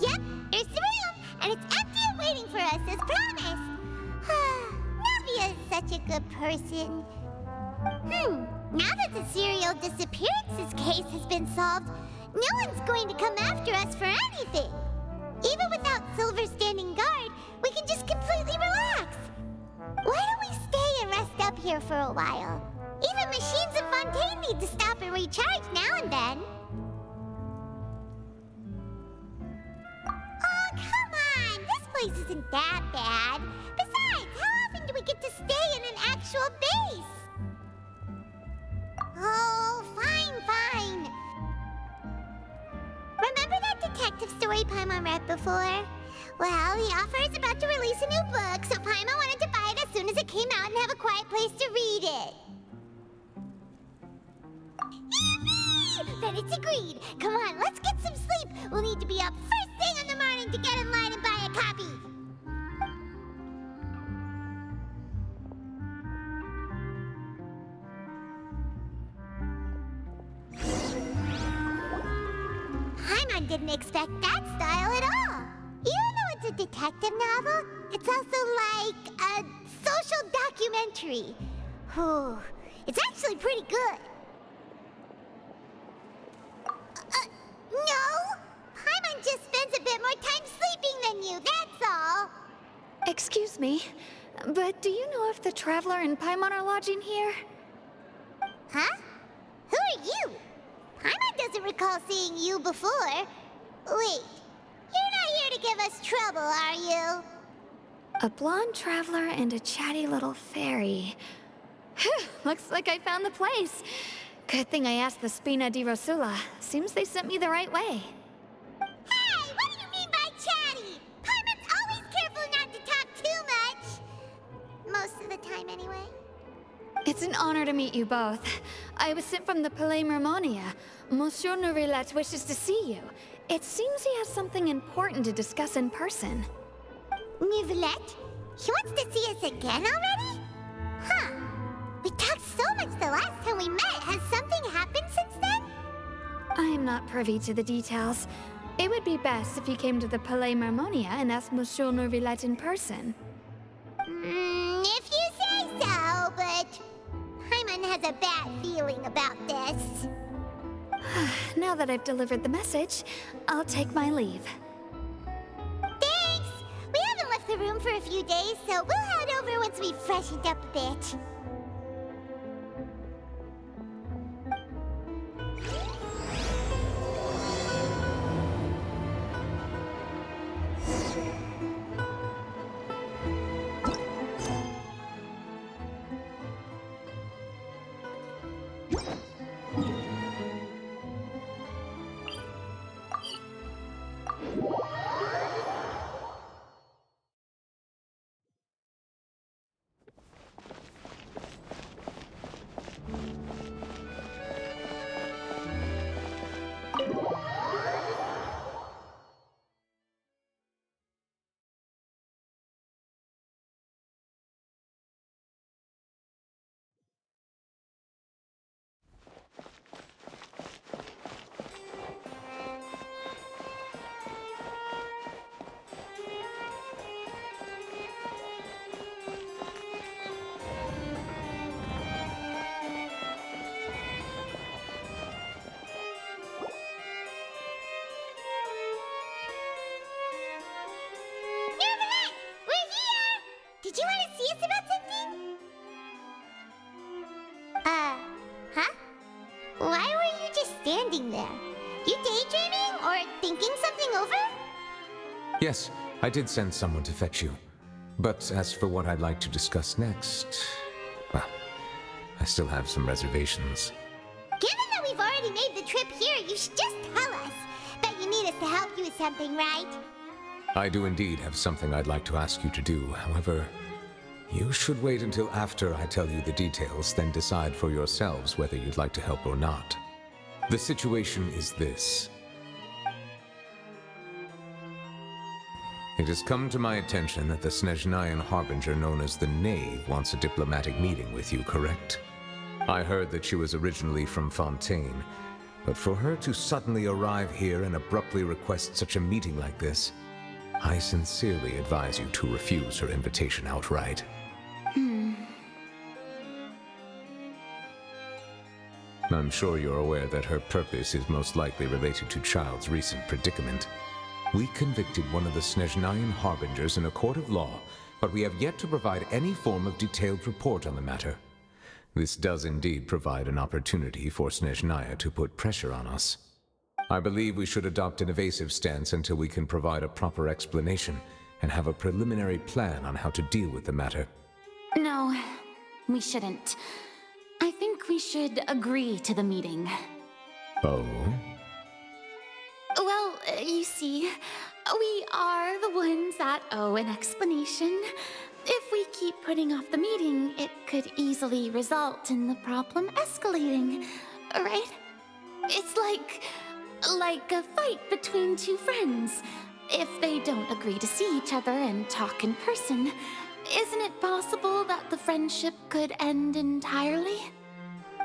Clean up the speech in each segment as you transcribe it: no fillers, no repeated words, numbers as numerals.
Yep, here's the room, and it's empty and waiting for us as promised. Navia is such a good person. Now that the serial disappearances case has been solved, no one's going to come after us for anything. Even without Silver standing guard, we can just completely relax. Why don't we stay and rest up here for a while? Even machines in Fontaine need to stop and recharge now and then. Oh, come on! This place isn't that bad. Besides, how often do we get to stay in an actual base? Oh, fine. Remember that detective story Paimon read before? Well, the author is about to release a new book, so Paimon wanted to buy it as soon as it came out and have a quiet place to read it. Yippee! Then it's agreed. Come on, let's get some sleep. We'll need to be up first thing in the morning to get in line and buy a copy. Paimon didn't expect that style at all. Even though it's a detective novel, it's also like a social documentary. It's actually pretty good. No! Paimon just spends a bit more time sleeping than you, that's all. Excuse me, but do you know if the Traveler and Paimon are lodging here? Huh? Who are you? Paimon doesn't recall seeing you before. Wait, you're not here to give us trouble, are you? A blonde traveler and a chatty little fairy. Looks like I found the place. Good thing I asked the Spina di Rosula. Seems they sent me the right way. Hey, what do you mean by chatty? Paimon's always careful not to talk too much. Most of the time, anyway. It's an honor to meet you both. I was sent from the Palais Mermonia. Monsieur Nourilette wishes to see you. It seems he has something important to discuss in person. Nourilette? He wants to see us again already? Huh. We talked so much the last time we met. Has something happened since then? I am not privy to the details. It would be best if you came to the Palais Mermonia and asked Monsieur Nourilette in person. If you say so, but Paimon has a bad feeling about this. Now that I've delivered the message, I'll take my leave. Thanks! We haven't left the room for a few days, so we'll head over once we've freshened up a bit. Did you want to see us about something? Huh? Why were you just standing there? You daydreaming or thinking something over? Yes, I did send someone to fetch you. But as for what I'd like to discuss next, well, I still have some reservations. Given that we've already made the trip here, you should just tell us. Bet you need us to help you with something, right? I do indeed have something I'd like to ask you to do. However, You should wait until after I tell you the details, then decide for yourselves whether you'd like to help or not. The situation is this. It has come to my attention that the Snezhnayan harbinger known as the Knave wants a diplomatic meeting with you, correct? I heard that she was originally from Fontaine, but for her to suddenly arrive here and abruptly request such a meeting like this, I sincerely advise you to refuse her invitation outright. I'm sure you're aware that her purpose is most likely related to Child's recent predicament. We convicted one of the Snezhnayan harbingers in a court of law, but we have yet to provide any form of detailed report on the matter. This does indeed provide an opportunity for Snezhnaya to put pressure on us. I believe we should adopt an evasive stance until we can provide a proper explanation and have a preliminary plan on how to deal with the matter. No, we shouldn't. I think we should agree to the meeting. Oh? Well, you see, we are the ones that owe an explanation. If we keep putting off the meeting, it could easily result in the problem escalating, right? It's like a fight between two friends. If they don't agree to see each other and talk in person, isn't it possible that the friendship could end entirely?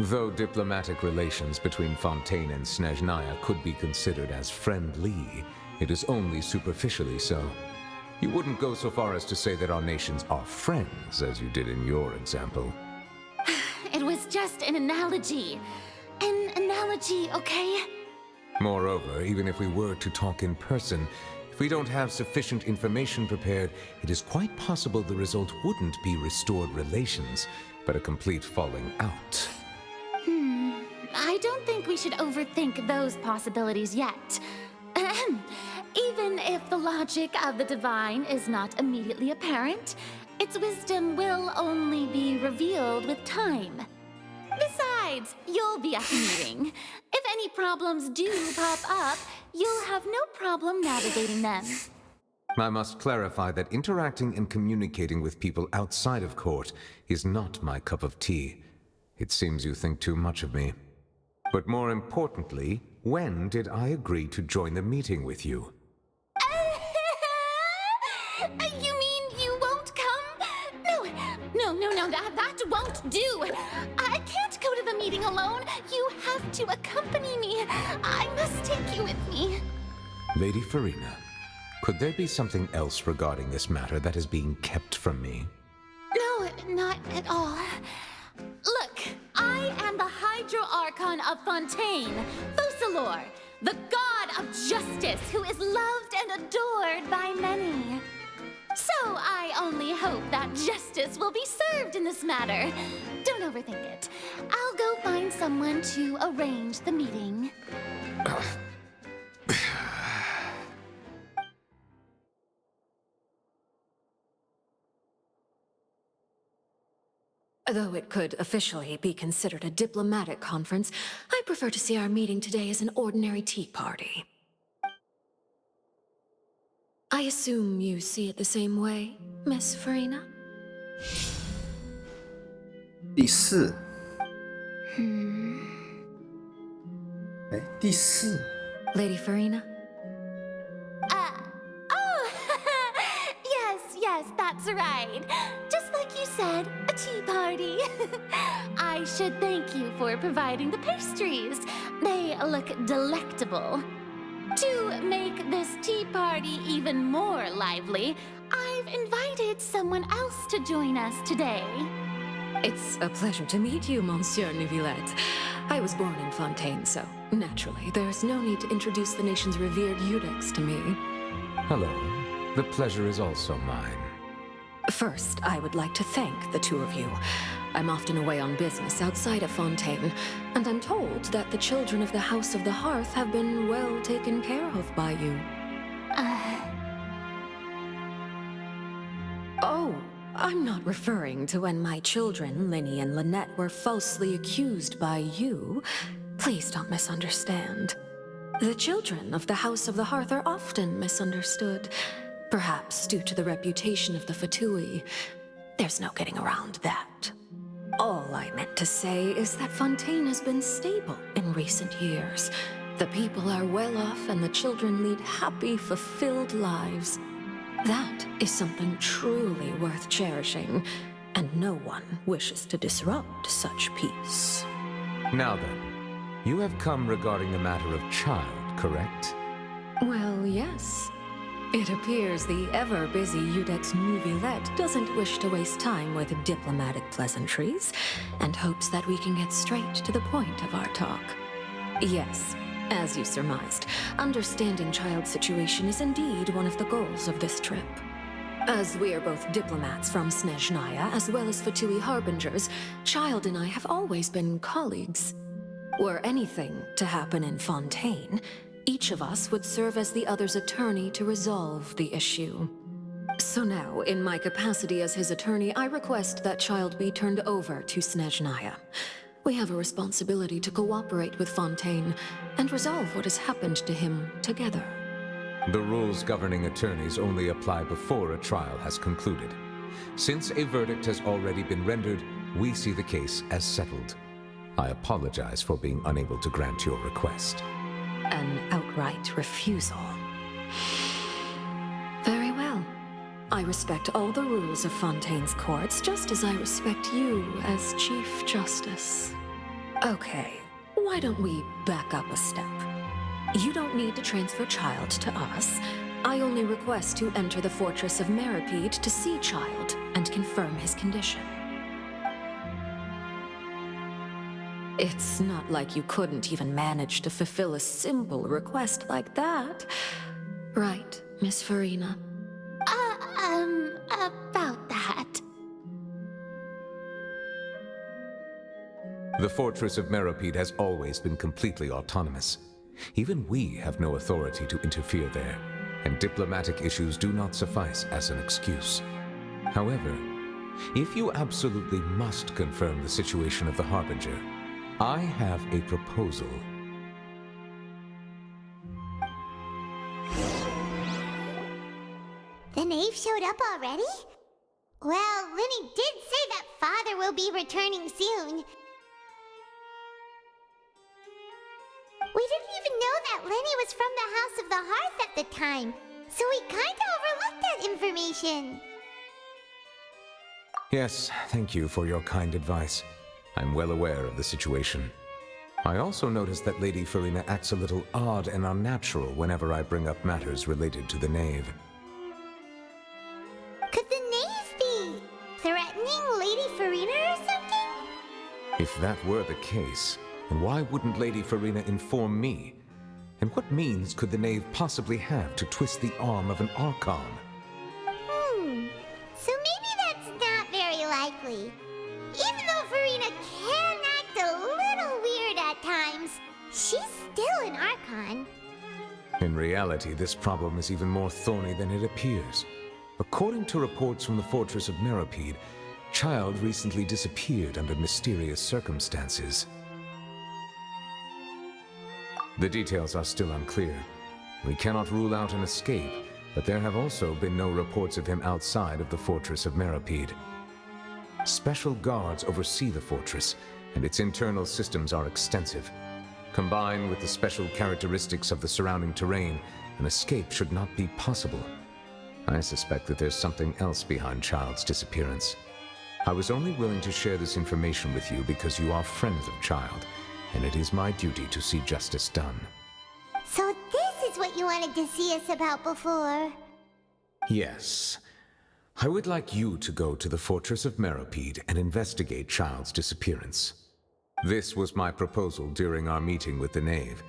Though diplomatic relations between Fontaine and Snezhnaya could be considered as friendly, it is only superficially so. You wouldn't go so far as to say that our nations are friends, as you did in your example. It was just an analogy. An analogy, okay? Moreover, even if we were to talk in person, if we don't have sufficient information prepared, it is quite possible the result wouldn't be restored relations, but a complete falling out. I don't think we should overthink those possibilities yet. Even if the logic of the divine is not immediately apparent, its wisdom will only be revealed with time. Besides, you'll be at the meeting. If any problems do pop up, you'll have no problem navigating them. I must clarify that interacting and communicating with people outside of court is not my cup of tea. It seems you think too much of me. But more importantly, when did I agree to join the meeting with you? You mean you won't come? No, that won't do. I can't go to the meeting alone. You have to accompany me. I must take you with me. Lady Farina, could there be something else regarding this matter that is being kept from me? No, not at all. Look, I am the Hydro-Archon of Fontaine, Focalor, the god of justice who is loved and adored by many. So I only hope that justice will be served in this matter. Don't overthink it. I'll go find someone to arrange the meeting. Though it could officially be considered a diplomatic conference, I prefer to see our meeting today as an ordinary tea party. I assume you see it the same way, Miss Farina? 第四，第四， Lady Farina? Yes, that's right. Just like you said, a tea party. I should thank you for providing the pastries. They look delectable. To make this tea party even more lively, I've invited someone else to join us today. It's a pleasure to meet you, Monsieur Neuvillette. I was born in Fontaine, so naturally, there's no need to introduce the nation's revered Eudex to me. Hello. The pleasure is also mine. First, I would like to thank the two of you. I'm often away on business outside of Fontaine, and I'm told that the children of the House of the Hearth have been well taken care of by you. Oh, I'm not referring to when my children, Linny and Lynette, were falsely accused by you. Please don't misunderstand. The children of the House of the Hearth are often misunderstood. Perhaps due to the reputation of the Fatui. There's no getting around that. All I meant to say is that Fontaine has been stable in recent years. The people are well off and the children lead happy, fulfilled lives. That is something truly worth cherishing, and no one wishes to disrupt such peace. Now then, you have come regarding a matter of child, correct? Well, yes. It appears the ever-busy Udex Nouvillette doesn't wish to waste time with diplomatic pleasantries, and hopes that we can get straight to the point of our talk. Yes, as you surmised, understanding Child's situation is indeed one of the goals of this trip. As we are both diplomats from Snezhnaya as well as Fatui Harbingers, Child and I have always been colleagues. Were anything to happen in Fontaine, each of us would serve as the other's attorney to resolve the issue. So now, in my capacity as his attorney, I request that Child be turned over to Snezhnaya. We have a responsibility to cooperate with Fontaine and resolve what has happened to him together. The rules governing attorneys only apply before a trial has concluded. Since a verdict has already been rendered, we see the case as settled. I apologize for being unable to grant your request. An outright refusal. Very well. I respect all the rules of Fontaine's courts, just as I respect you as Chief Justice. Okay, why don't we back up a step? You don't need to transfer Child to us. I only request to enter the fortress of Meripede to see Child and confirm his condition. It's not like you couldn't even manage to fulfill a simple request like that. Right, Miss Farina? About that. The fortress of Meripede has always been completely autonomous. Even we have no authority to interfere there, and diplomatic issues do not suffice as an excuse. However, if you absolutely must confirm the situation of the Harbinger, I have a proposal. The knave showed up already? Well, Lenny did say that Father will be returning soon. We didn't even know that Lenny was from the House of the Hearth at the time, so we kinda overlooked that information. Yes, thank you for your kind advice. I'm well aware of the situation. I also noticed that Lady Farina acts a little odd and unnatural whenever I bring up matters related to the knave. Could the knave be threatening Lady Farina or something? If that were the case, then why wouldn't Lady Farina inform me? And what means could the knave possibly have to twist the arm of an Archon? So maybe that's not very likely. Even though Farina can act a little weird at times, she's still an Archon. In reality, this problem is even more thorny than it appears. According to reports from the fortress of Meripede, Child recently disappeared under mysterious circumstances. The details are still unclear. We cannot rule out an escape, but there have also been no reports of him outside of the fortress of Meripede. Special guards oversee the fortress, and its internal systems are extensive. Combined with the special characteristics of the surrounding terrain, an escape should not be possible. I suspect that there's something else behind Child's disappearance. I was only willing to share this information with you because you are friends of Child, and it is my duty to see justice done. So this is what you wanted to see us about before. Yes. I would like you to go to the fortress of Meripede and investigate Child's disappearance. This was my proposal during our meeting with the knave.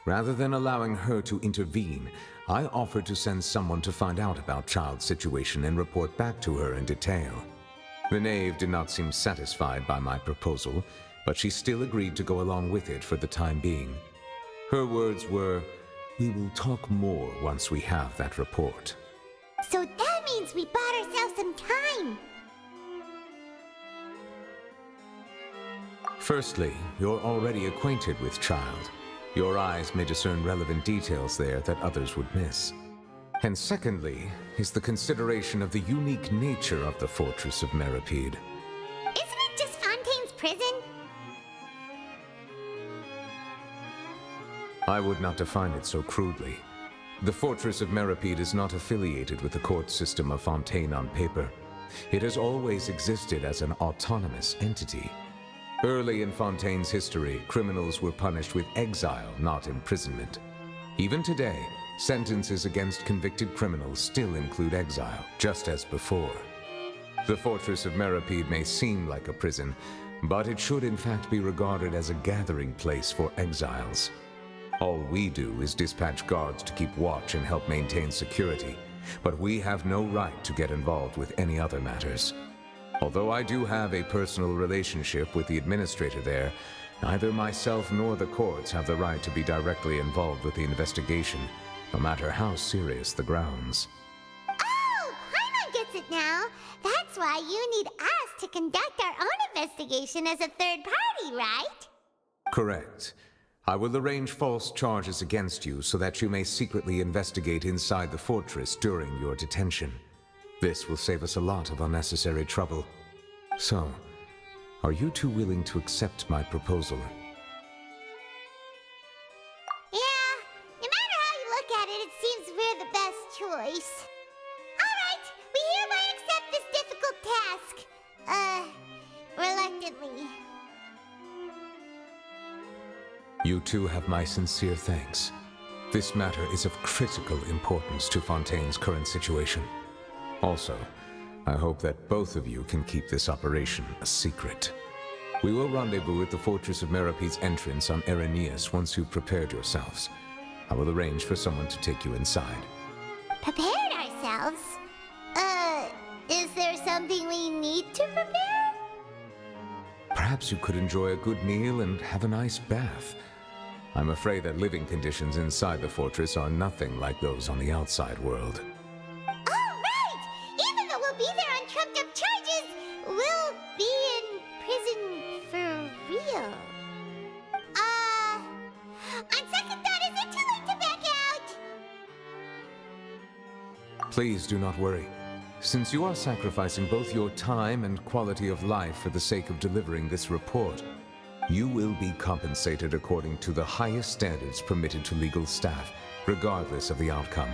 Rather than allowing her to intervene, I offered to send someone to find out about Child's situation and report back to her in detail. The knave did not seem satisfied by my proposal, but she still agreed to go along with it for the time being. Her words were, "We will talk more once we have that report." So that means we bought ourselves some time. Firstly, you're already acquainted with Child. Your eyes may discern relevant details there that others would miss. And secondly, is the consideration of the unique nature of the Fortress of Meripede. Isn't it just Fontaine's prison? I would not define it so crudely. The Fortress of Meripede is not affiliated with the court system of Fontaine on paper. It has always existed as an autonomous entity. Early in Fontaine's history, criminals were punished with exile, not imprisonment. Even today, sentences against convicted criminals still include exile, just as before. The Fortress of Meripede may seem like a prison, but it should in fact be regarded as a gathering place for exiles. All we do is dispatch guards to keep watch and help maintain security, but we have no right to get involved with any other matters. Although I do have a personal relationship with the administrator there, neither myself nor the courts have the right to be directly involved with the investigation, no matter how serious the grounds. Oh, Paimon gets it now. That's why you need us to conduct our own investigation as a third party, right? Correct. I will arrange false charges against you so that you may secretly investigate inside the fortress during your detention. This will save us a lot of unnecessary trouble. So, are you two willing to accept my proposal? Yeah, no matter how you look at it, it seems we're the best choice. Alright, we hereby accept this difficult task. Reluctantly. You two have my sincere thanks. This matter is of critical importance to Fontaine's current situation. Also, I hope that both of you can keep this operation a secret. We will rendezvous at the Fortress of Meripede's entrance on Erinius once you've prepared yourselves. I will arrange for someone to take you inside. Prepared ourselves? Is there something we need to prepare? Perhaps you could enjoy a good meal and have a nice bath. I'm afraid that living conditions inside the fortress are nothing like those on the outside world. Oh, right! Even though we'll be there on trumped-up charges, we'll be in prison for real. On second thought, is it too late to back out? Please do not worry. Since you are sacrificing both your time and quality of life for the sake of delivering this report, you will be compensated according to the highest standards permitted to legal staff, regardless of the outcome.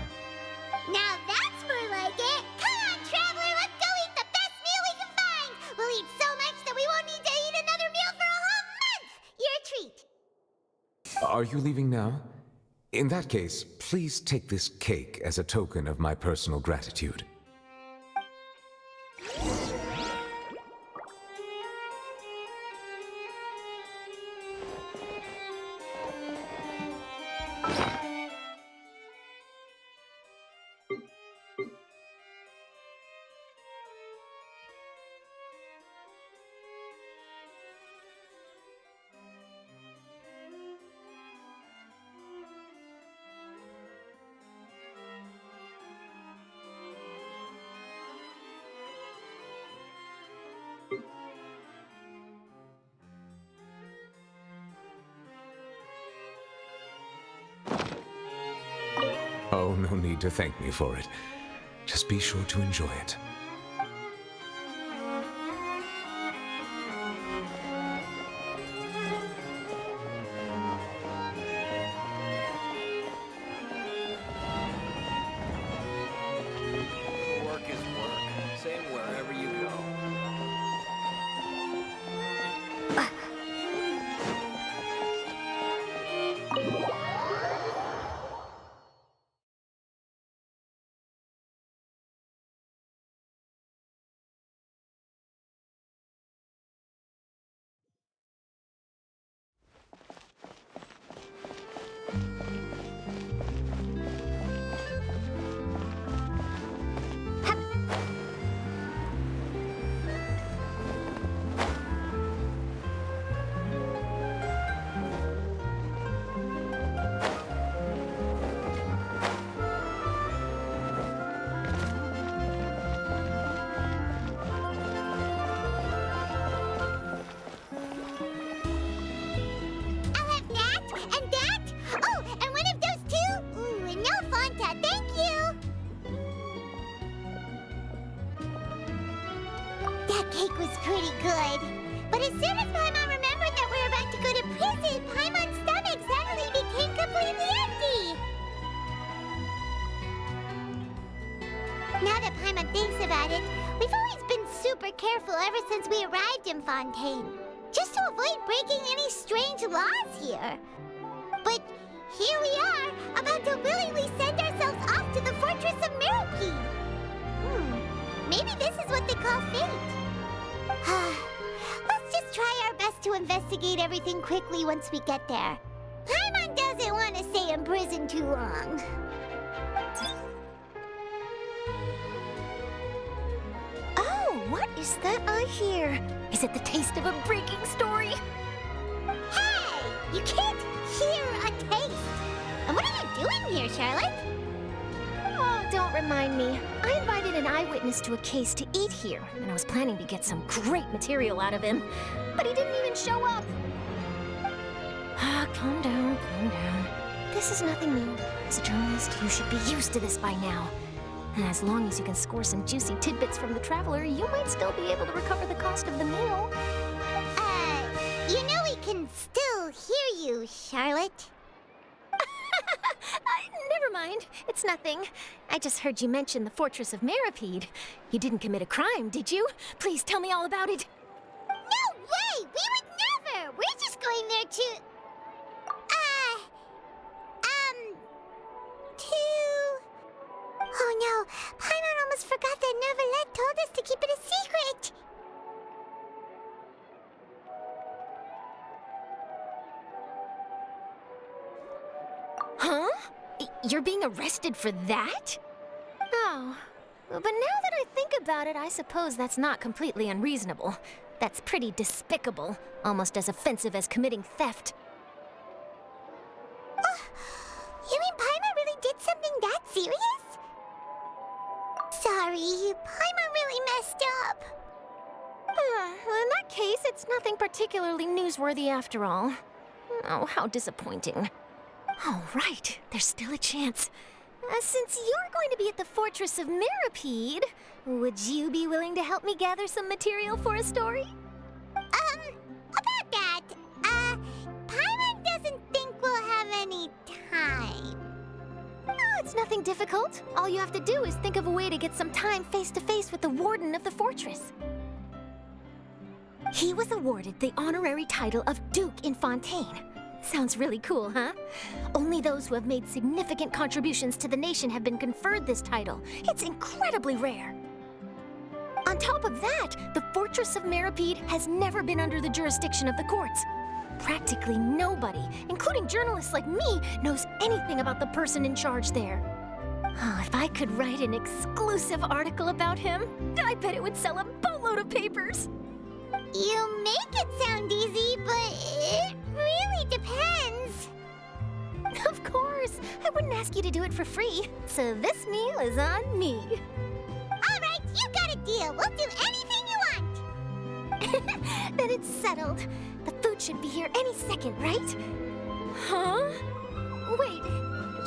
Now that's more like it! Come on, traveler, let's go eat the best meal we can find! We'll eat so much that we won't need to eat another meal for a whole month! You're a treat! Are you leaving now? In that case, please take this cake as a token of my personal gratitude. Oh, no need to thank me for it. Just be sure to enjoy it. Work is work. Same wherever you go. careful ever since we arrived in Fontaine, just to avoid breaking any strange laws here. But here we are, about to willingly send ourselves off to the Fortress of Mirapede. Maybe this is what they call fate. Let's just try our best to investigate everything quickly once we get there. Paimon doesn't want to stay in prison too long. Oh, what is that I hear? Is it the taste of a breaking story? Hey! You can't hear a taste! And what are you doing here, Charlotte? Oh, don't remind me. I invited an eyewitness to a case to eat here, and I was planning to get some great material out of him. But he didn't even show up. Calm down, calm down. This is nothing new. As a journalist, you should be used to this by now. And as long as you can score some juicy tidbits from the Traveler, you might still be able to recover the cost of the meal. You know we can still hear you, Charlotte. Never mind. It's nothing. I just heard you mention the Fortress of Mirapede. You didn't commit a crime, did you? Please tell me all about it. No way! We would never! We're just going there to... Oh no, Paimon almost forgot that Neverlet told us to keep it a secret! Huh? You're being arrested for that? Oh, but now that I think about it, I suppose that's not completely unreasonable. That's pretty despicable, almost as offensive as committing theft. You mean Paimon really did something that serious? Sorry, Paimon really messed up. In that case, it's nothing particularly newsworthy after all. Oh, how disappointing. All right, there's still a chance. Since you're going to be at the Fortress of Mirapede, would you be willing to help me gather some material for a story? About that, Paimon doesn't think we'll have any time. No, it's nothing difficult. All you have to do is think of a way to get some time face-to-face with the Warden of the Fortress. He was awarded the honorary title of Duke in Fontaine. Sounds really cool, huh? Only those who have made significant contributions to the nation have been conferred this title. It's incredibly rare. On top of that, the Fortress of Mirapede has never been under the jurisdiction of the courts. Practically nobody, including journalists like me, knows anything about the person in charge there. Oh, if I could write an exclusive article about him, I bet it would sell a boatload of papers. You make it sound easy, but it really depends. Of course, I wouldn't ask you to do it for free, so this meal is on me. All right, you got a deal. We'll do anything you want. Then it's settled. The food should be here any second, right? Huh? Wait,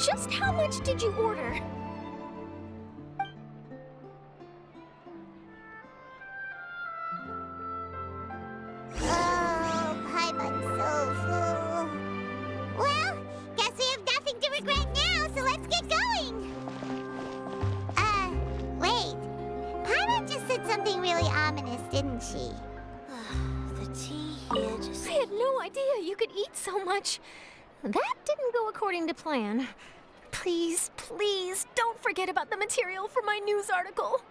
just how much did you order? Oh, Paimon's so full. Well, guess we have nothing to regret now, so let's get going. Wait. Paimon just said something really ominous, didn't she? The tea here just... I had no idea you could eat so much. That didn't go according to plan. Please, please, don't forget about the material for my news article.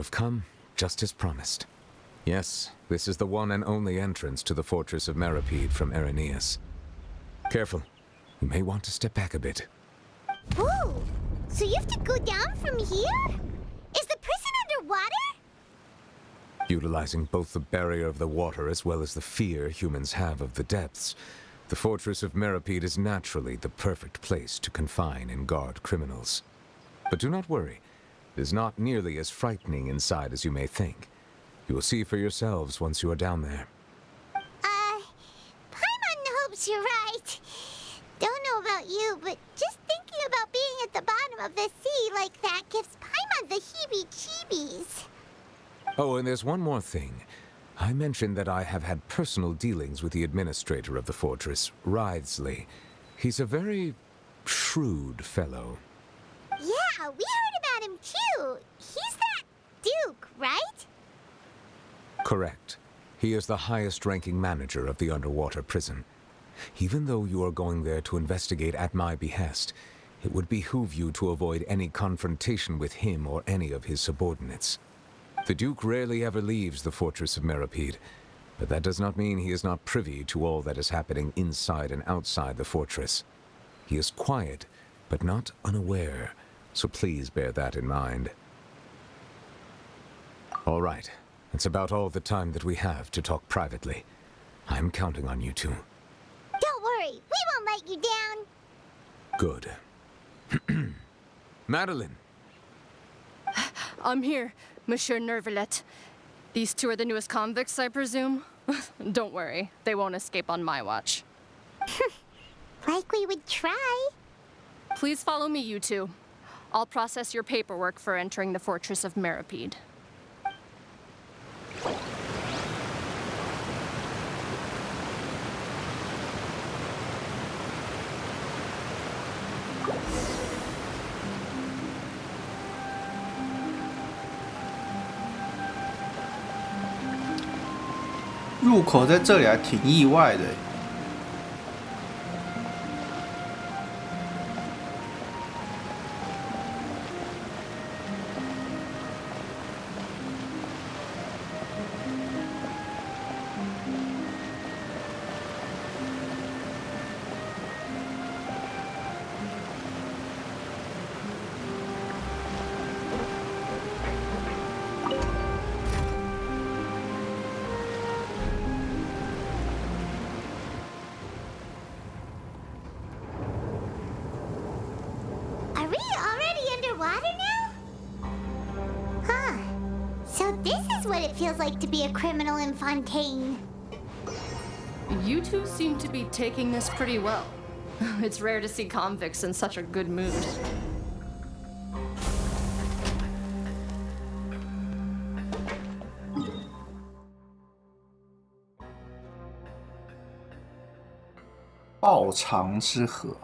have come, just as promised. Yes, this is the one and only entrance to the fortress of Meripede from Irenaeus. Careful. You may want to step back a bit. Whoa! So you have to go down from here? Is the prison underwater? Utilizing both the barrier of the water as well as the fear humans have of the depths, the fortress of Meripede is naturally the perfect place to confine and guard criminals. But do not worry. It is not nearly as frightening inside as you may think. You will see for yourselves once you are down there. Paimon hopes you're right. Don't know about you, but just thinking about being at the bottom of the sea like that gives Paimon the heebie-jeebies. Oh, and there's one more thing. I mentioned that I have had personal dealings with the administrator of the fortress, Wriothesley. He's a very shrewd fellow. Yeah, we heard about him too. He's that Duke, right? Correct. He is the highest-ranking manager of the underwater prison. Even though you are going there to investigate at my behest, it would behoove you to avoid any confrontation with him or any of his subordinates. The Duke rarely ever leaves the fortress of Meripede, but that does not mean he is not privy to all that is happening inside and outside the fortress. He is quiet, but not unaware, so please bear that in mind. All right. It's about all the time that we have to talk privately. I'm counting on you two. Don't worry, we won't let you down. Good. Madeline! I'm here, Monsieur Nervalet. These two are the newest convicts, I presume? Don't worry, they won't escape on my watch. Like we would try. Please follow me, you two. I'll process your paperwork for entering the fortress of Meripede.入口在这里还挺意外的。Are we already underwater now? Huh. So this is what it feels like to be a criminal in Fontaine. You two seem to be taking this pretty well. It's rare to see convicts in such a good mood.「报偿之河」。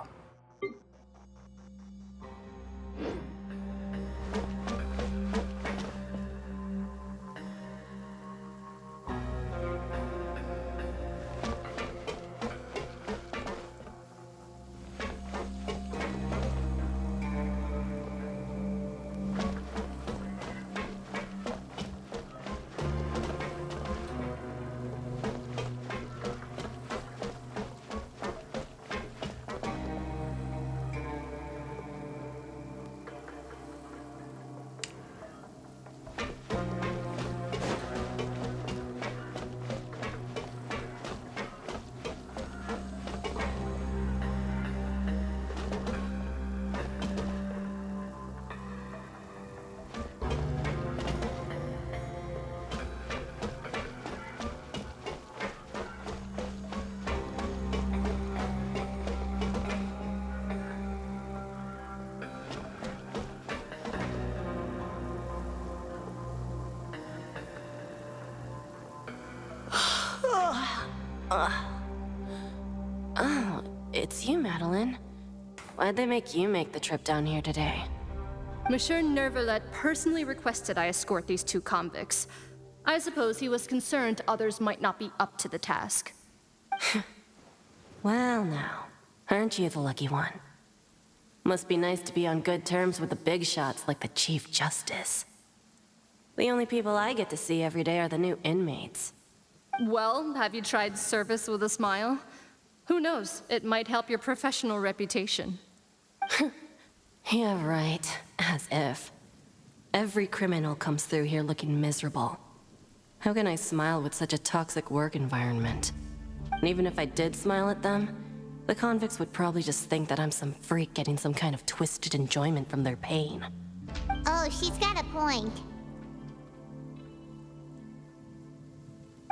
Oh, it's you, Madeline. Why'd they make you make the trip down here today? Monsieur Nervalet personally requested I escort these two convicts. I suppose he was concerned others might not be up to the task. Well now, aren't you the lucky one? Must be nice to be on good terms with the big shots like the Chief Justice. The only people I get to see every day are the new inmates. Well, have you tried service with a smile? Who knows, it might help your professional reputation. Yeah, right. As if. Every criminal comes through here looking miserable. How can I smile with such a toxic work environment? And even if I did smile at them, the convicts would probably just think that I'm some freak getting some kind of twisted enjoyment from their pain. Oh, she's got a point.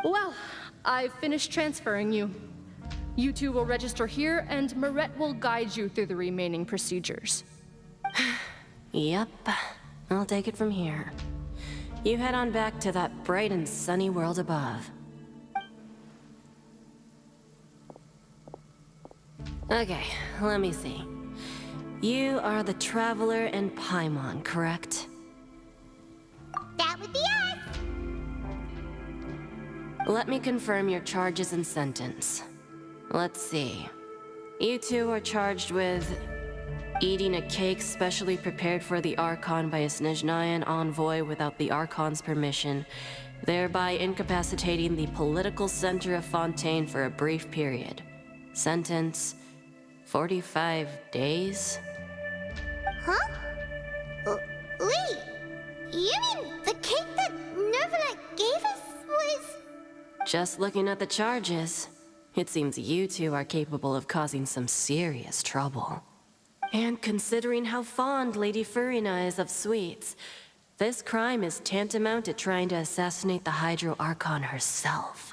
Well, I've finished transferring you. You two will register here, and Marette will guide you through the remaining procedures. Yep, I'll take it from here. You head on back to that bright and sunny world above. Okay, let me see. You are the Traveler in Paimon, correct? That would be us! Let me confirm your charges and sentence. Let's see. You two are charged with eating a cake specially prepared for the Archon by a Snezhnayan envoy without the Archon's permission, thereby incapacitating the political center of Fontaine for a brief period. Sentence: 45 days? Huh? Wait, you mean the cake that Nervala gave us was... Just looking at the charges, it seems you two are capable of causing some serious trouble. And considering how fond Lady Furina is of sweets, this crime is tantamount to trying to assassinate the Hydro Archon herself.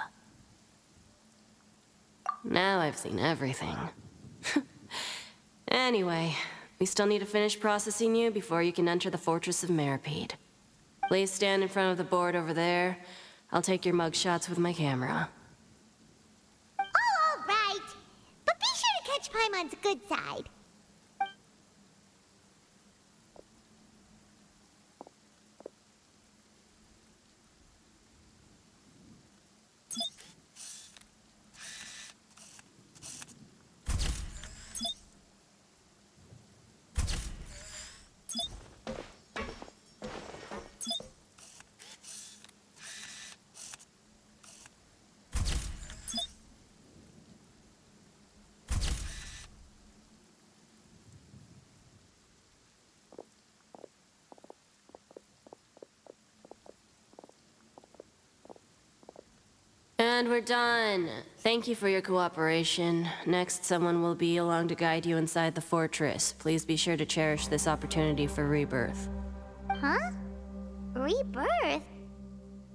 Now I've seen everything. Anyway, we still need to finish processing you before you can enter the Fortress of Meripede. Please stand in front of the board over there. I'll take your mugshots with my camera. Oh, all right. But be sure to catch Paimon's good side. And we're done. Thank you for your cooperation. Next, someone will be along to guide you inside the fortress. Please be sure to cherish this opportunity for rebirth. Huh? Rebirth? Isn't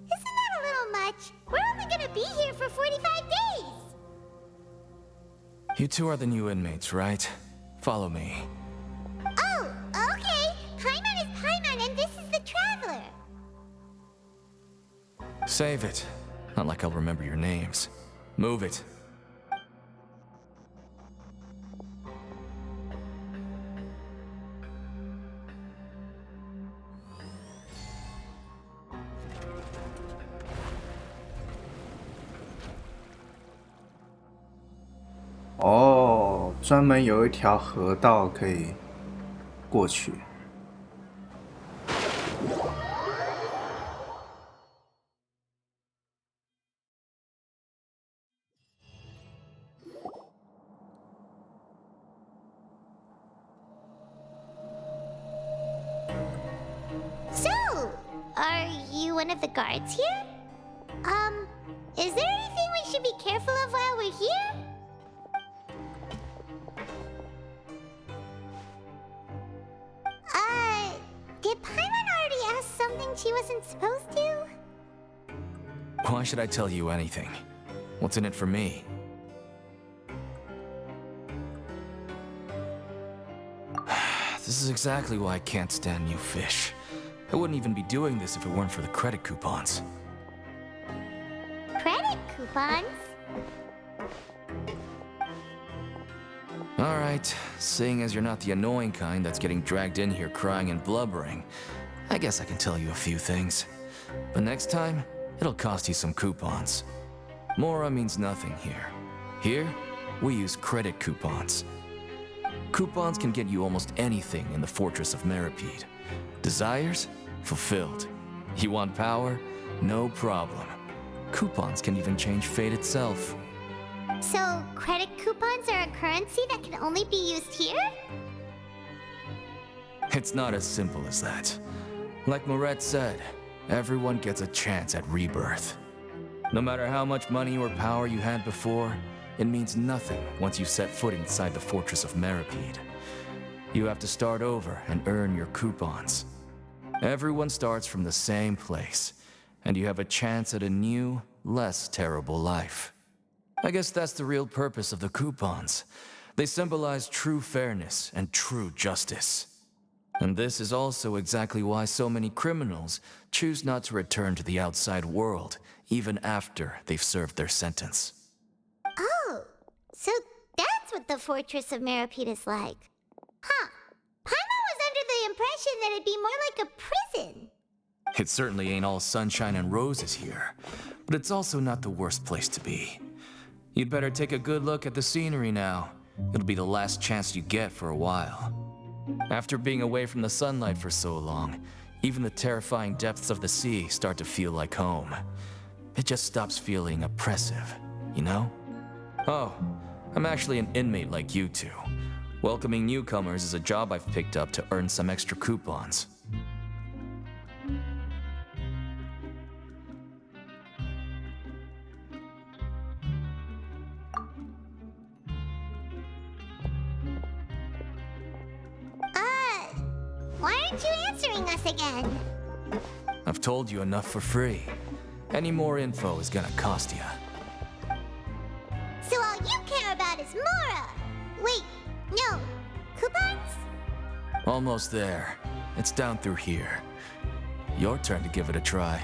that a little much? We're only gonna be here for 45 days! You two are the new inmates, right? Follow me. Oh, okay. Paimon is Paimon and this is the Traveler. Save it. Not like I'll remember your names. Move it.哦，专门有一条河道可以过去。So, are you one of the guards here? Is there anything we should be careful of while we're here? Did Paimon already ask something she wasn't supposed to? Why should I tell you anything? What's in it for me? This is exactly why I can't stand new fish. I wouldn't even be doing this if it weren't for the credit coupons. Credit coupons? Alright, seeing as you're not the annoying kind that's getting dragged in here crying and blubbering, I guess I can tell you a few things. But next time, it'll cost you some coupons. Mora means nothing here. Here, we use credit coupons. Coupons can get you almost anything in the Fortress of Meripede. Desires? Fulfilled. You want power? No problem. Coupons can even change fate itself. So, credit coupons are a currency that can only be used here? It's not as simple as that. Like Moret said, everyone gets a chance at rebirth. No matter how much money or power you had before, it means nothing once you set foot inside the fortress of Meripede. You have to start over and earn your coupons. Everyone starts from the same place, and you have a chance at a new, less terrible life. I guess that's the real purpose of the coupons. They symbolize true fairness and true justice. And this is also exactly why so many criminals choose not to return to the outside world, even after they've served their sentence. Oh, so that's what the Fortress of Meripede is like. Huh. Paimon was under the impression that it'd be more like a prison. It certainly ain't all sunshine and roses here, but it's also not the worst place to be. You'd better take a good look at the scenery now. It'll be the last chance you get for a while. After being away from the sunlight for so long, even the terrifying depths of the sea start to feel like home. It just stops feeling oppressive, you know? Oh, I'm actually an inmate like you two. Welcoming newcomers is a job I've picked up to earn some extra coupons. Why aren't you answering us again? I've told you enough for free. Any more info is gonna cost you. So all you care about is Mora! Wait, no. Coupons? Almost there. It's down through here. Your turn to give it a try.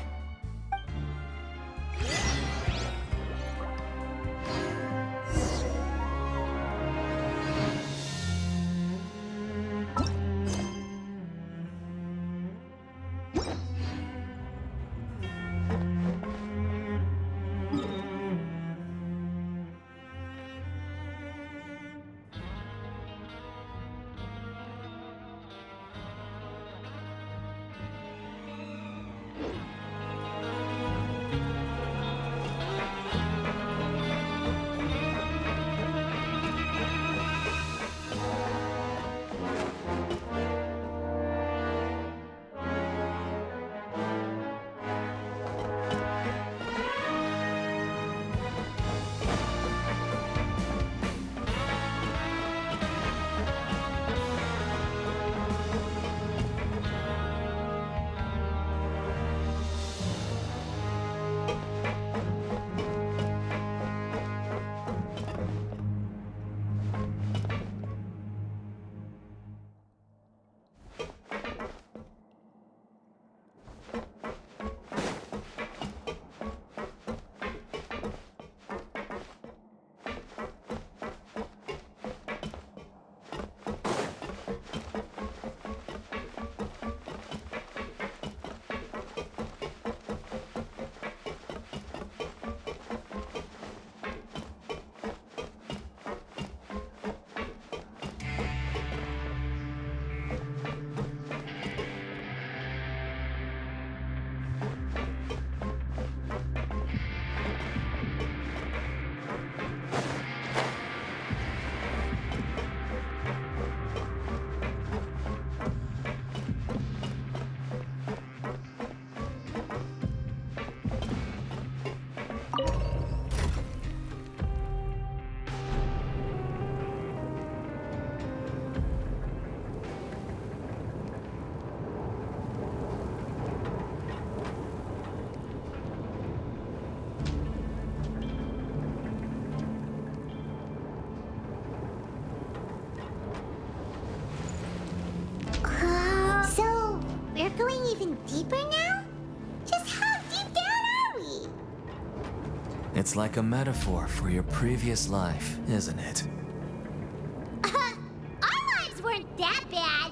going even deeper now? Just how deep down are we? It's like a metaphor for your previous life, isn't it? Our lives weren't that bad.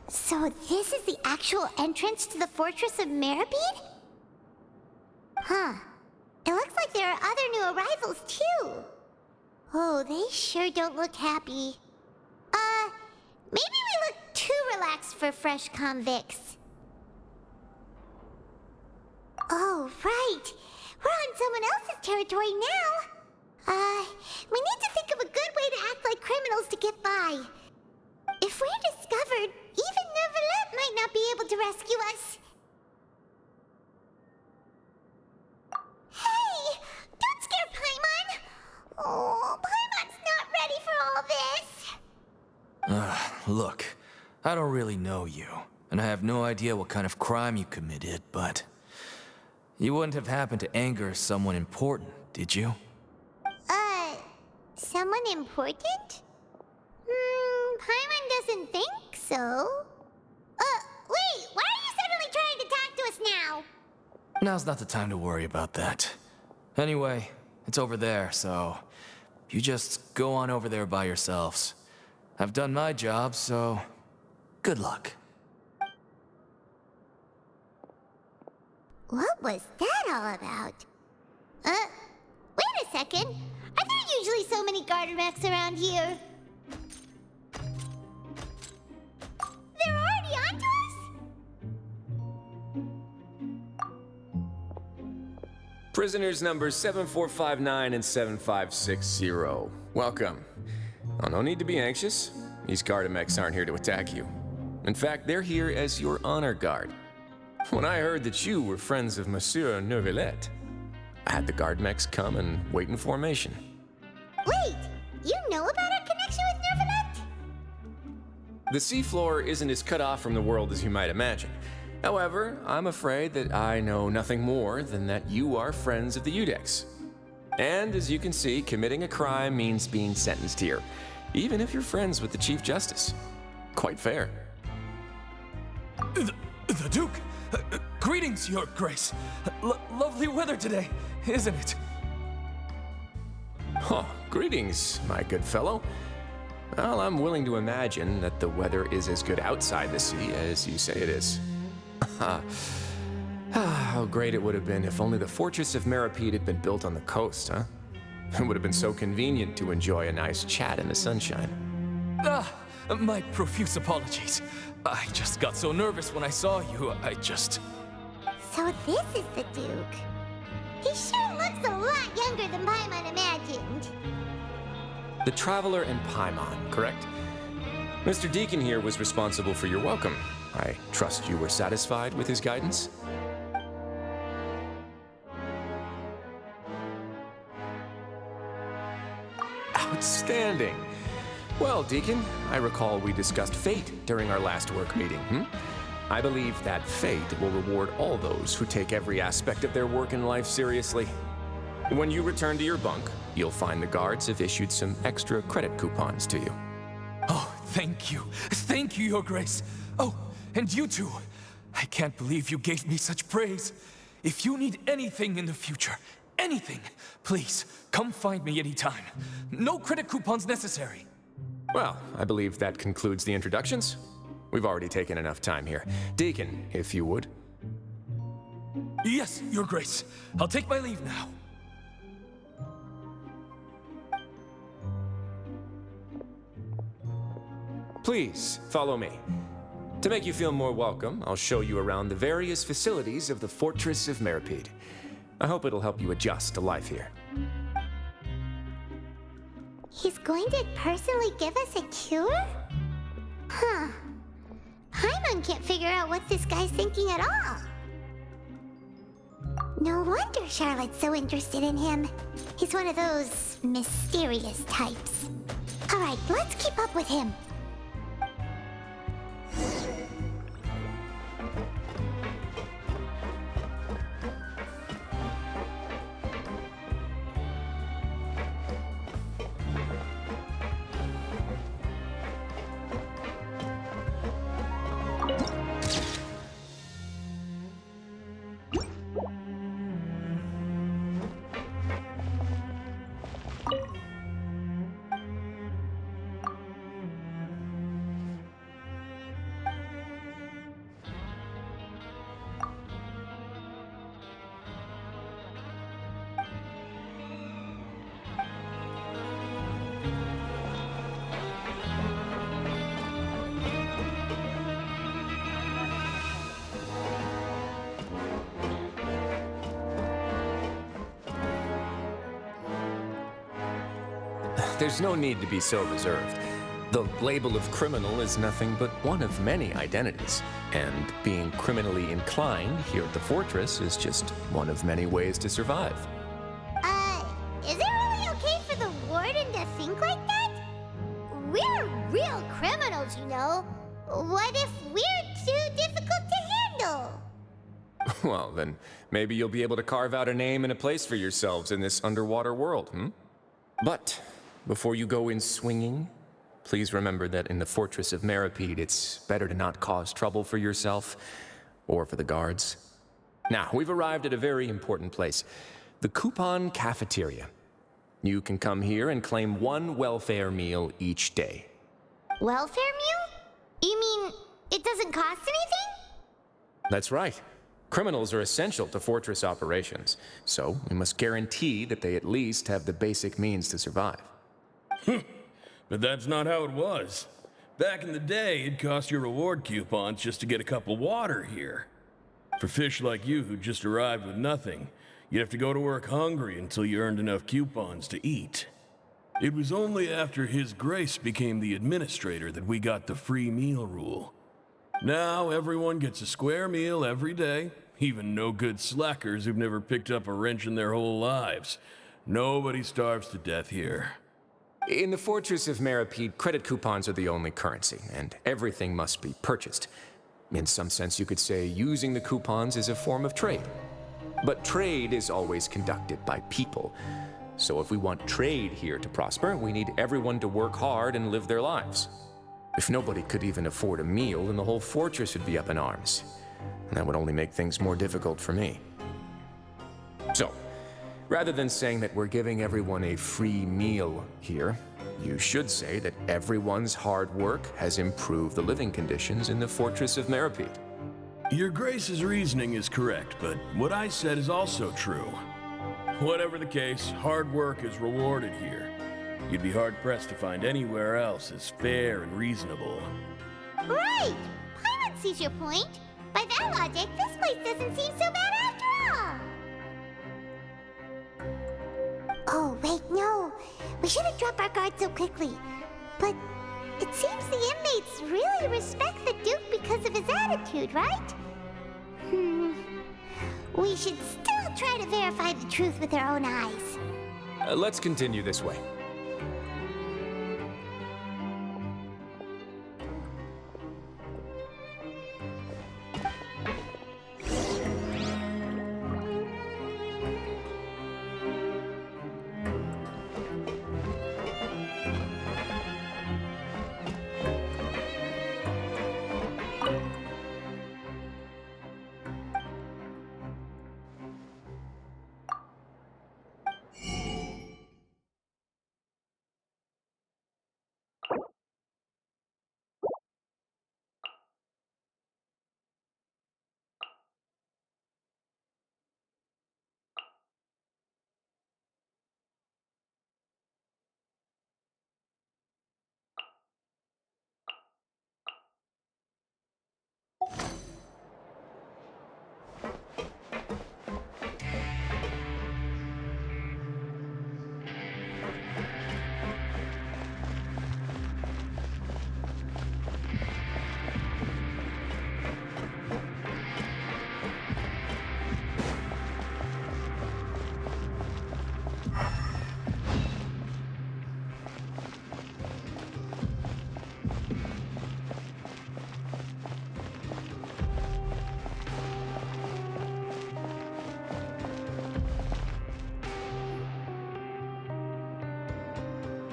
So this is the actual entrance to the Fortress of Meripede? Huh. It looks like there are other new arrivals, too. Oh, they sure don't look happy. Maybe we look too relaxed for fresh convicts. Oh, right. We're on someone else's territory now. We need to think of a good way to act like criminals to get by. If we're discovered, even Neuvillette might not be able to rescue us. Hey! Don't scare Paimon! Oh, Paimon's not ready for all this! Look, I don't really know you, and I have no idea what kind of crime you committed, but... You wouldn't have happened to anger someone important, did you? Someone important? Paimon doesn't think so. Wait, why are you suddenly trying to talk to us now? Now's not the time to worry about that. Anyway, it's over there, so... You just go on over there by yourselves. I've done my job, so... Good luck. What was that all about? Wait a second. Are there usually so many garter mechs around here? They're already onto us? Prisoners numbers 7459 and 7560. Welcome. Oh, no need to be anxious. These Gardamex aren't here to attack you. In fact, they're here as your honor guard. When I heard that you were friends of Monsieur Neuvillette, I had the Gardamex come and wait in formation. Wait, you know about our connection with Neuvillette? The seafloor isn't as cut off from the world as you might imagine. However, I'm afraid that I know nothing more than that you are friends of the Udex. And as you can see, committing a crime means being sentenced here, even if you're friends with the Chief Justice. Quite fair. The Duke! Greetings, Your Grace. Lovely weather today, isn't it? Oh, greetings, my good fellow. Well, I'm willing to imagine that the weather is as good outside the sea as you say it is. How great it would have been if only the Fortress of Meripede had been built on the coast, huh? It would have been so convenient to enjoy a nice chat in the sunshine. My profuse apologies. I just got so nervous when I saw you, So this is the Duke. He sure looks a lot younger than Paimon imagined. The Traveler and Paimon, correct? Mr. Deacon here was responsible for your welcome. I trust you were satisfied with his guidance? Outstanding. Well, Deacon, I recall we discussed fate during our last work meeting, I believe that fate will reward all those who take every aspect of their work in life seriously. When you return to your bunk, you'll find the guards have issued some extra credit coupons to you. Oh, thank you. Thank you, Your Grace. Oh, and you too. I can't believe you gave me such praise. If you need anything in the future, anything, please, come find me anytime. No credit coupons necessary. Well, I believe that concludes the introductions. We've already taken enough time here. Deacon, if you would. Yes, Your Grace. I'll take my leave now. Please, follow me. To make you feel more welcome, I'll show you around the various facilities of the Fortress of Meripede. I hope it'll help you adjust to life here. He's going to personally give us a cure? Huh. Paimon can't figure out what this guy's thinking at all. No wonder Charlotte's so interested in him. He's one of those mysterious types. Alright, let's keep up with him. there's no need to be so reserved. The label of criminal is nothing but one of many identities, and being criminally inclined here at the fortress is just one of many ways to survive. Is it really okay for the warden to think like that? We're real criminals, you know. What if we're too difficult to handle? Well, then maybe you'll be able to carve out a name and a place for yourselves in this underwater world, But before you go in swinging, please remember that in the Fortress of Meripede, it's better to not cause trouble for yourself or for the guards. Now, we've arrived at a very important place, the Coupon Cafeteria. You can come here and claim one welfare meal each day. Welfare meal? You mean it doesn't cost anything? That's right. Criminals are essential to fortress operations, so we must guarantee that they at least have the basic means to survive. But that's not how it was. Back in the day, it cost your reward coupons just to get a cup of water here. For fish like you who just arrived with nothing, you'd have to go to work hungry until you earned enough coupons to eat. It was only after His Grace became the administrator that we got the free meal rule. Now everyone gets a square meal every day, even no-good slackers who've never picked up a wrench in their whole lives. Nobody starves to death here. In the Fortress of Meripede, credit coupons are the only currency, and everything must be purchased. In some sense, you could say using the coupons is a form of trade. But trade is always conducted by people. So if we want trade here to prosper, we need everyone to work hard and live their lives. If nobody could even afford a meal, then the whole fortress would be up in arms. And that would only make things more difficult for me. So, rather than saying that we're giving everyone a free meal here, you should say that everyone's hard work has improved the living conditions in the Fortress of Meripede. Your Grace's reasoning is correct, but what I said is also true. Whatever the case, hard work is rewarded here. You'd be hard-pressed to find anywhere else as fair and reasonable. Right! Paimon sees your point. By that logic, this place doesn't seem so bad after all. Oh, wait, no. We shouldn't drop our guard so quickly. But it seems the inmates really respect the Duke because of his attitude, right? We should still try to verify the truth with our own eyes. Let's continue this way.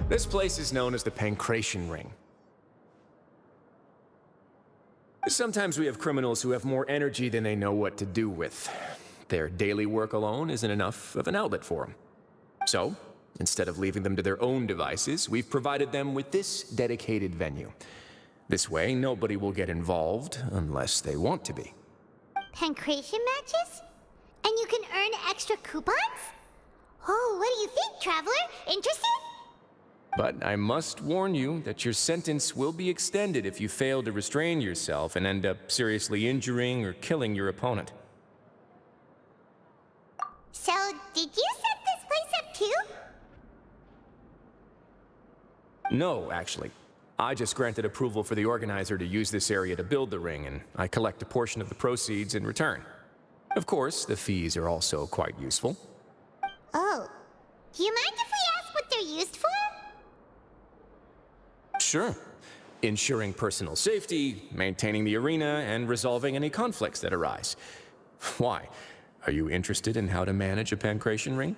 This place is known as the Pancration Ring. Sometimes we have criminals who have more energy than they know what to do with. Their daily work alone isn't enough of an outlet for them. So, instead of leaving them to their own devices, we've provided them with this dedicated venue. This way, nobody will get involved unless they want to be. Pancration matches? And you can earn extra coupons? Oh, what do you think, Traveler? Interested? But I must warn you that your sentence will be extended if you fail to restrain yourself and end up seriously injuring or killing your opponent. So, did you set this place up too? No, actually. I just granted approval for the organizer to use this area to build the ring, and I collect a portion of the proceeds in return. Of course, the fees are also quite useful. Oh. Do you mind if we ask what they're used for? Sure. Ensuring personal safety, maintaining the arena, and resolving any conflicts that arise. Why? Are you interested in how to manage a pancration ring?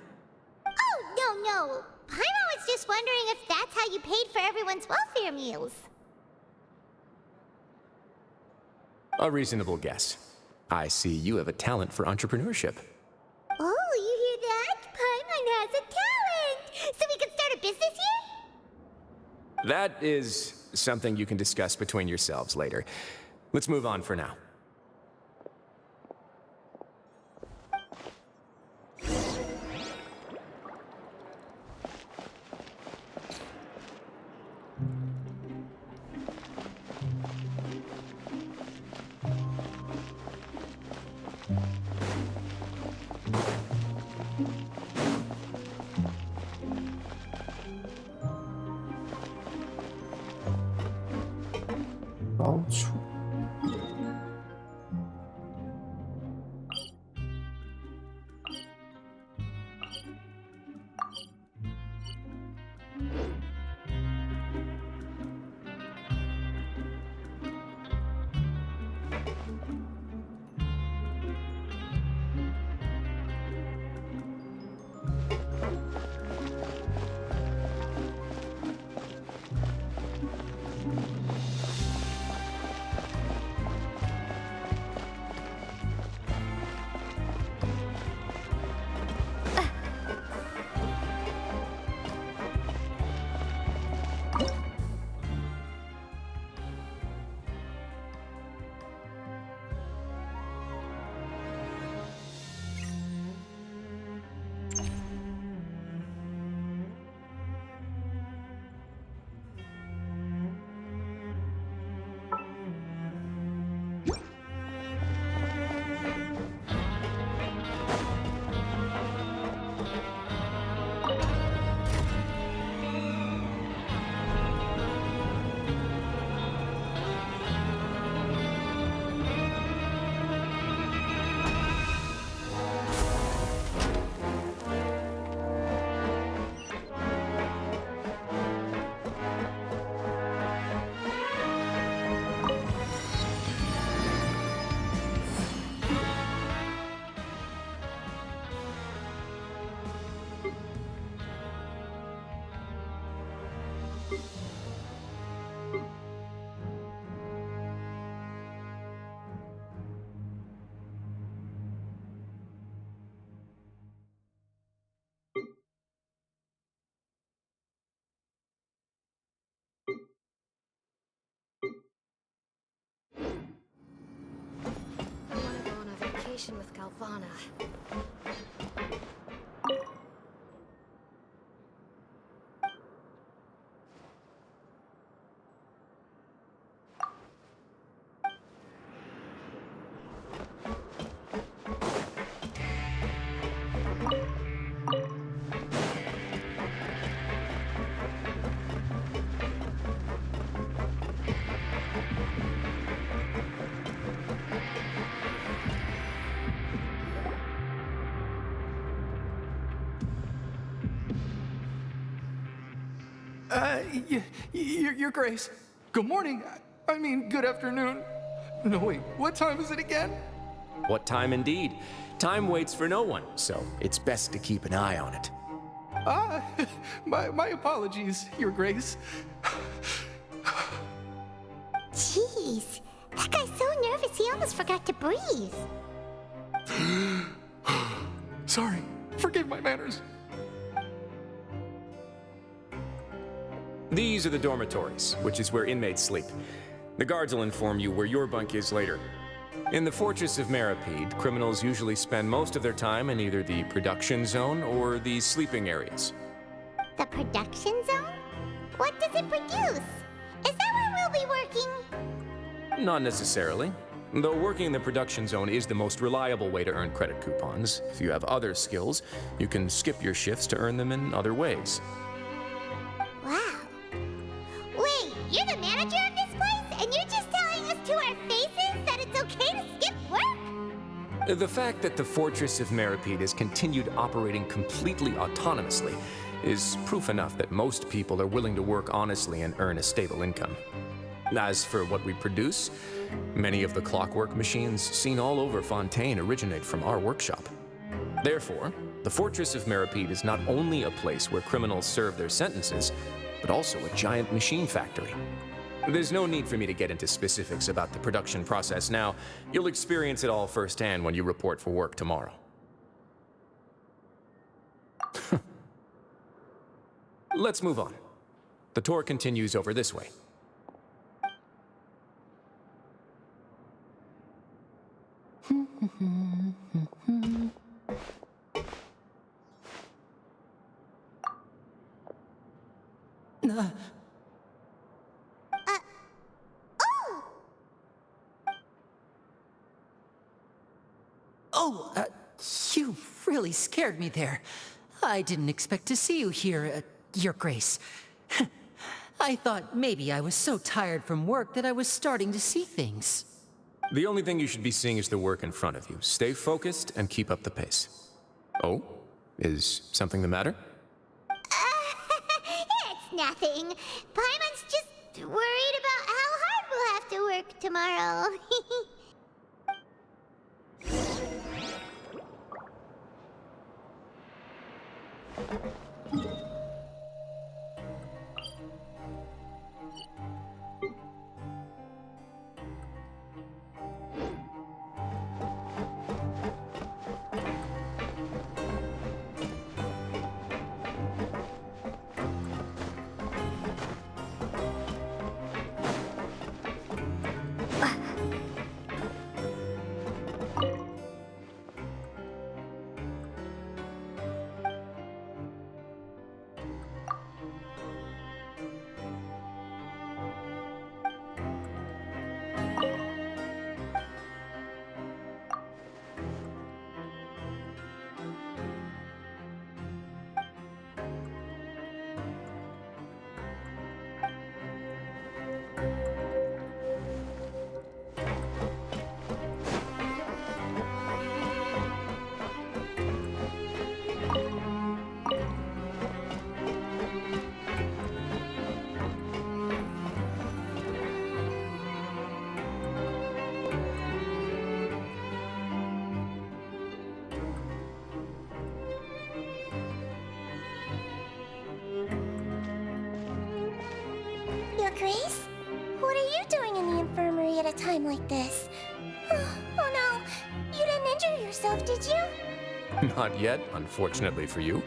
Oh, no. Paimon was just wondering if that's how you paid for everyone's welfare meals. A reasonable guess. I see you have a talent for entrepreneurship. Oh, you hear that? Paimon has a talent! So we can start a business here? That is something you can discuss between yourselves later. Let's move on for now. I want to go on a vacation with Galvana. Your Grace. Good morning. I mean, good afternoon. No, wait, what time is it again? What time indeed? Time waits for no one, so it's best to keep an eye on it. My apologies, Your Grace. Jeez, that guy's so nervous he almost forgot to breathe. Sorry, forgive my manners. These are the dormitories, which is where inmates sleep. The guards will inform you where your bunk is later. In the Fortress of Maripede, criminals usually spend most of their time in either the production zone or the sleeping areas. The production zone? What does it produce? Is that where we'll be working? Not necessarily. Though working in the production zone is the most reliable way to earn credit coupons, if you have other skills, you can skip your shifts to earn them in other ways. Wow. The fact that the Fortress of Meripede has continued operating completely autonomously is proof enough that most people are willing to work honestly and earn a stable income. As for what we produce, many of the clockwork machines seen all over Fontaine originate from our workshop. Therefore, the Fortress of Meripede is not only a place where criminals serve their sentences, but also a giant machine factory. There's no need for me to get into specifics about the production process now. You'll experience it all firsthand when you report for work tomorrow. Let's move on. The tour continues over this way. You really scared me there. I didn't expect to see you here, Your Grace. I thought maybe I was so tired from work that I was starting to see things. The only thing you should be seeing is the work in front of you. Stay focused and keep up the pace. Oh? Is something the matter? It's nothing. Paimon's just worried about how hard we'll have to work tomorrow. Your Grace? What are you doing in the infirmary at a time like this? Oh no, you didn't injure yourself, did you? Not yet, unfortunately for you.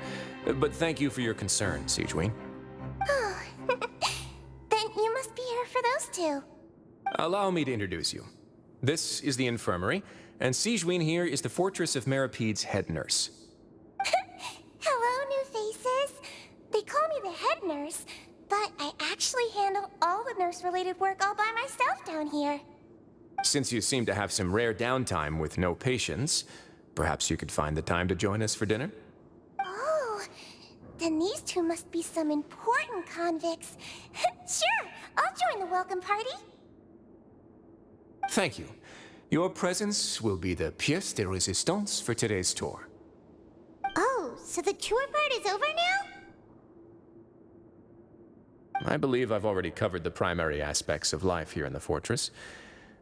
But thank you for your concern, Sigewin. Oh, then you must be here for those two. Allow me to introduce you. This is the infirmary, and Sigewin here is the Fortress of Meripede's head nurse. Hello, new faces. They call me the head nurse, but I actually handle all the nurse-related work all by myself down here. Since you seem to have some rare downtime with no patients, perhaps you could find the time to join us for dinner? Oh, then these two must be some important convicts. Sure, I'll join the welcome party. Thank you. Your presence will be the pièce de résistance for today's tour. Oh, so the tour part is over now? I believe I've already covered the primary aspects of life here in the fortress.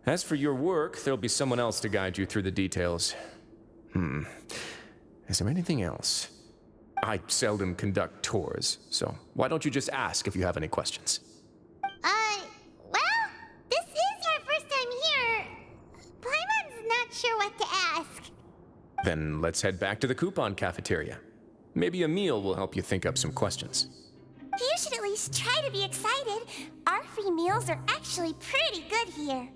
As for your work, there'll be someone else to guide you through the details. Is there anything else? I seldom conduct tours, so why don't you just ask if you have any questions? Well, this is our first time here. Paimon's not sure what to ask. Then let's head back to the coupon cafeteria. Maybe a meal will help you think up some questions. You should at least try to be excited. Our free meals are actually pretty good here.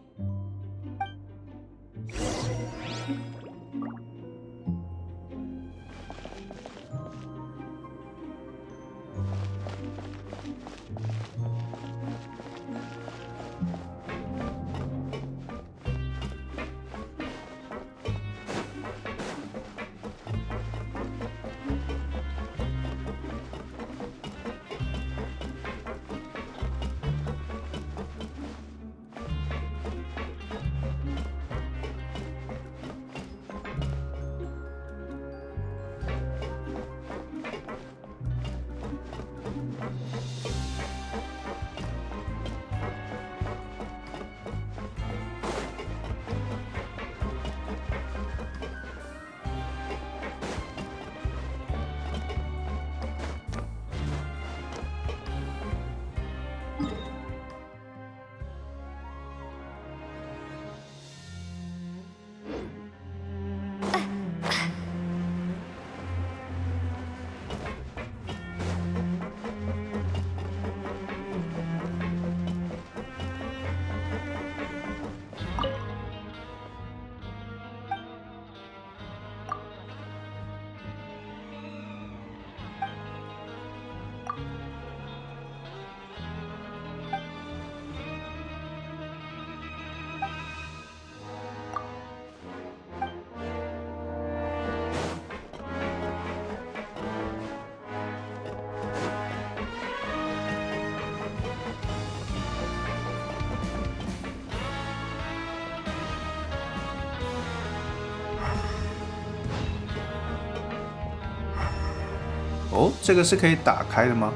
哦，这个是可以打开的吗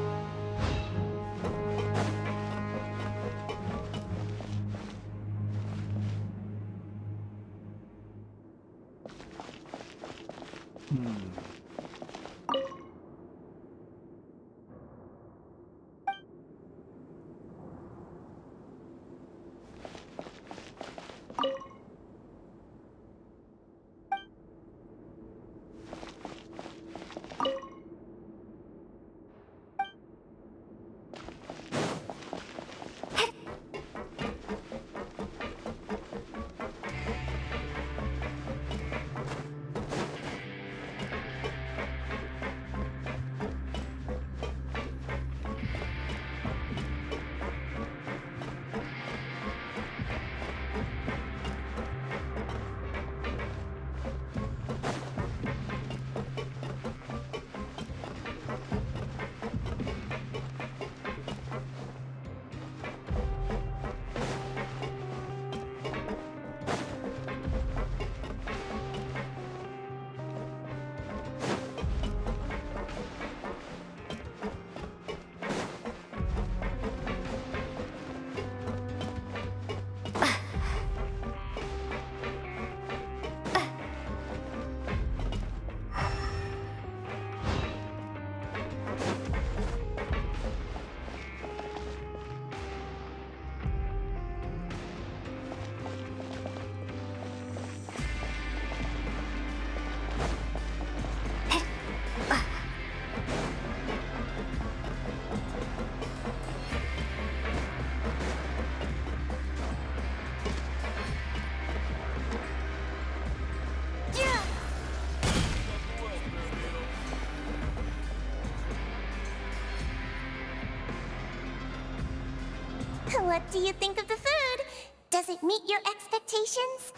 ？What do you think of the food? Does it meet your expectations?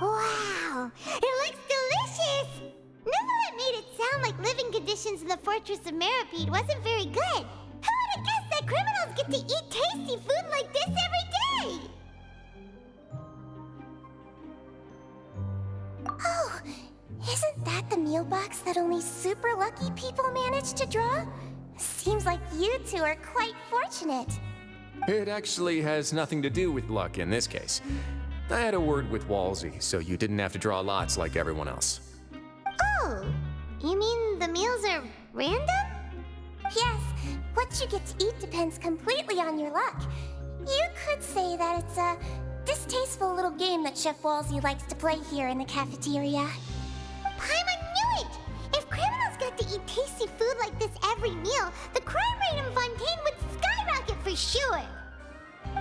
Wow, it looks delicious! Neverlet made it sound like living conditions in the Fortress of Meripede wasn't very good. Who would have guessed that criminals get to eat tasty food like this every day? Oh, isn't that the meal box that only super lucky people manage to draw? Seems like you two are quite fortunate. It actually has nothing to do with luck in this case. I had a word with Walsey, so you didn't have to draw lots like everyone else. Oh, you mean the meals are random? Yes, what you get to eat depends completely on your luck. You could say that it's a distasteful little game that Chef Walsey likes to play here in the cafeteria. Paimon knew it! If criminals got to eat tasty food like this every meal, the crime rate in Fontaine would skyrocket for sure!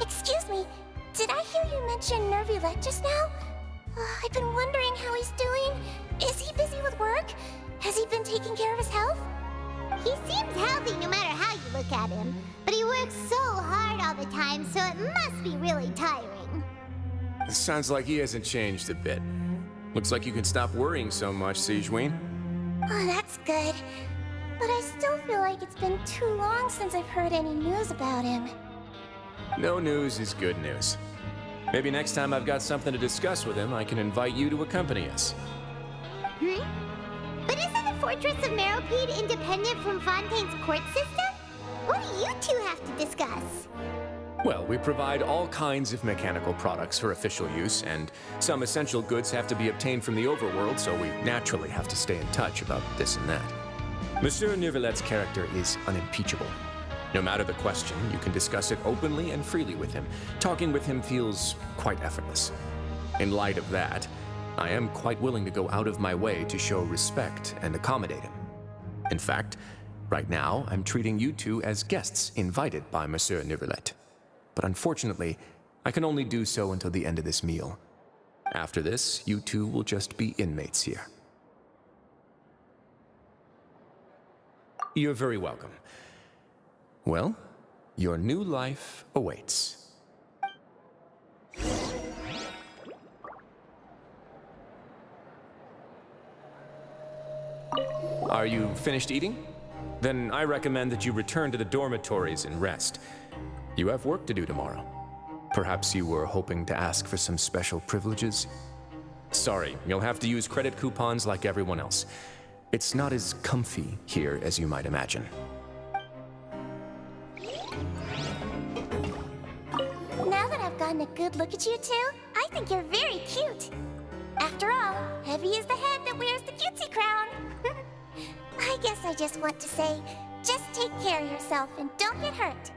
Excuse me, did I hear you mention Nervulette just now? I've been wondering how he's doing. Is he busy with work? Has he been taking care of his health? He seems healthy no matter how you look at him, but he works so hard all the time, so it must be really tiring. Sounds like he hasn't changed a bit. Looks like you can stop worrying so much, Sigewinne. Oh, that's good. But I still feel like it's been too long since I've heard any news about him. No news is good news. Maybe next time I've got something to discuss with him, I can invite you to accompany us. But isn't the Fortress of Meripede independent from Fontaine's court system? What do you two have to discuss? Well, we provide all kinds of mechanical products for official use, and some essential goods have to be obtained from the overworld, so we naturally have to stay in touch about this and that. Monsieur Nervulet's character is unimpeachable. No matter the question, you can discuss it openly and freely with him. Talking with him feels quite effortless. In light of that, I am quite willing to go out of my way to show respect and accommodate him. In fact, right now, I'm treating you two as guests invited by Monsieur Nervulet. But unfortunately, I can only do so until the end of this meal. After this, you two will just be inmates here. You're very welcome. Well, your new life awaits. Are you finished eating? Then I recommend that you return to the dormitories and rest. You have work to do tomorrow. Perhaps you were hoping to ask for some special privileges? Sorry, you'll have to use credit coupons like everyone else. It's not as comfy here as you might imagine. Now that I've gotten a good look at you two, I think you're very cute. After all, heavy is the head that wears the cutesy crown. I guess I just want to say, just take care of yourself and don't get hurt.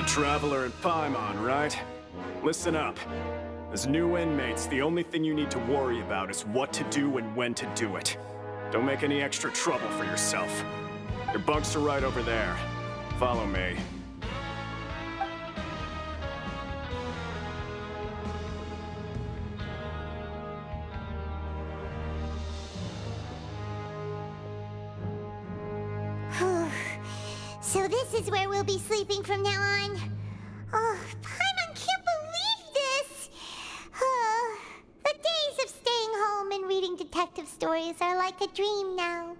Traveler and Paimon, right? Listen up. As new inmates, the only thing you need to worry about is what to do and when to do it. Don't make any extra trouble for yourself. Your bunks are right over there. Follow me. So this is where we'll be sleeping from now on. Oh, Paimon can't believe this! The days of staying home and reading detective stories are like a dream now.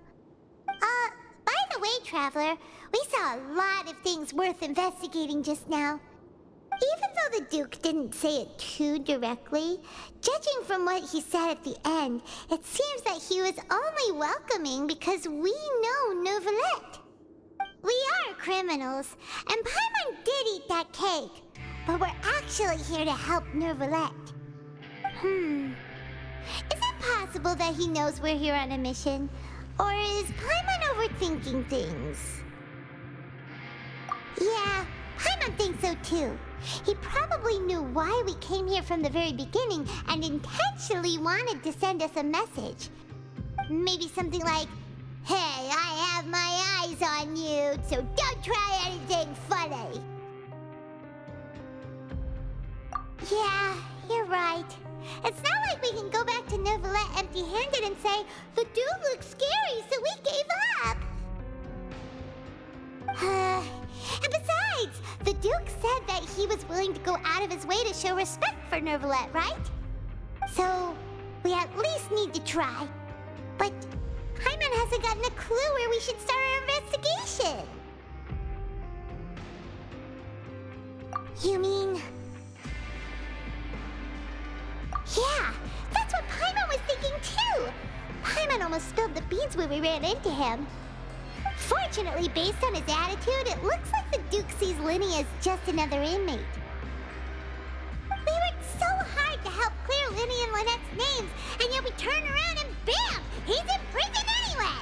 By the way, Traveler, we saw a lot of things worth investigating just now. Even though the Duke didn't say it too directly, judging from what he said at the end, it seems that he was only welcoming because we know Neuvillette. We are criminals, and Paimon did eat that cake, but we're actually here to help Neuvillette. Is it possible that he knows we're here on a mission? Or is Paimon overthinking things? Yeah, Paimon thinks so too. He probably knew why we came here from the very beginning and intentionally wanted to send us a message. Maybe something like, "Hey, I have my eyes on you, so don't try anything funny." Yeah, you're right. It's not like we can go back to Neuvillette empty-handed and say, the dude looks scary, so we gave up. And besides, the Duke said that he was willing to go out of his way to show respect for Neuvillette, right? So, we at least need to try. But Paimon hasn't gotten a clue where we should start our investigation. You mean... Yeah, that's what Paimon was thinking too! Paimon almost spilled the beans when we ran into him. Fortunately, based on his attitude, it looks like the Duke sees Linny as just another inmate. We worked so hard to help clear Linny and Lynette's names, and yet we turn around and bam! He's in prison anyway!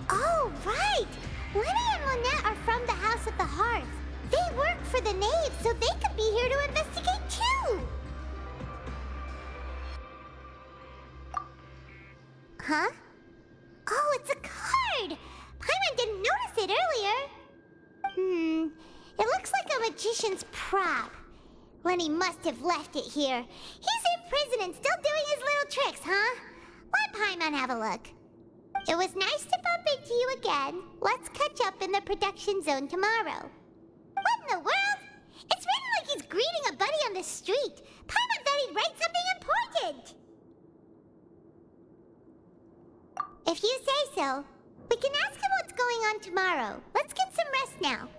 Oh, right! Linny and Lynette are from the House of the Hearth. They work for the Knave, so they could be here to investigate too! Huh? Oh, it's a card! Paimon didn't notice it earlier. It looks like a magician's prop. Lenny must have left it here. He's in prison and still doing his little tricks, huh? Let Paimon have a look. It was nice to bump into you again. Let's catch up in the production zone tomorrow. What in the world? It's written like he's greeting a buddy on the street. Paimon thought he'd write something important. If you say so, we can ask him what's going on tomorrow. Let's get some rest now.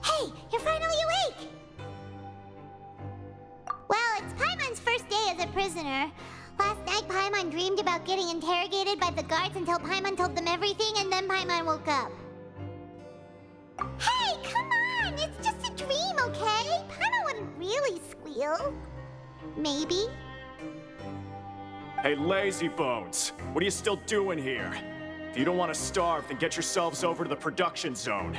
Hey, you're finally awake! Well, it's Paimon's first day as a prisoner. Last night, Paimon dreamed about getting interrogated by the guards until Paimon told them everything, and then Paimon woke up. Hey, come on! It's just a dream, okay? Paimon wouldn't really squeal. Maybe. Hey, lazy bones! What are you still doing here? If you don't want to starve, then get yourselves over to the production zone.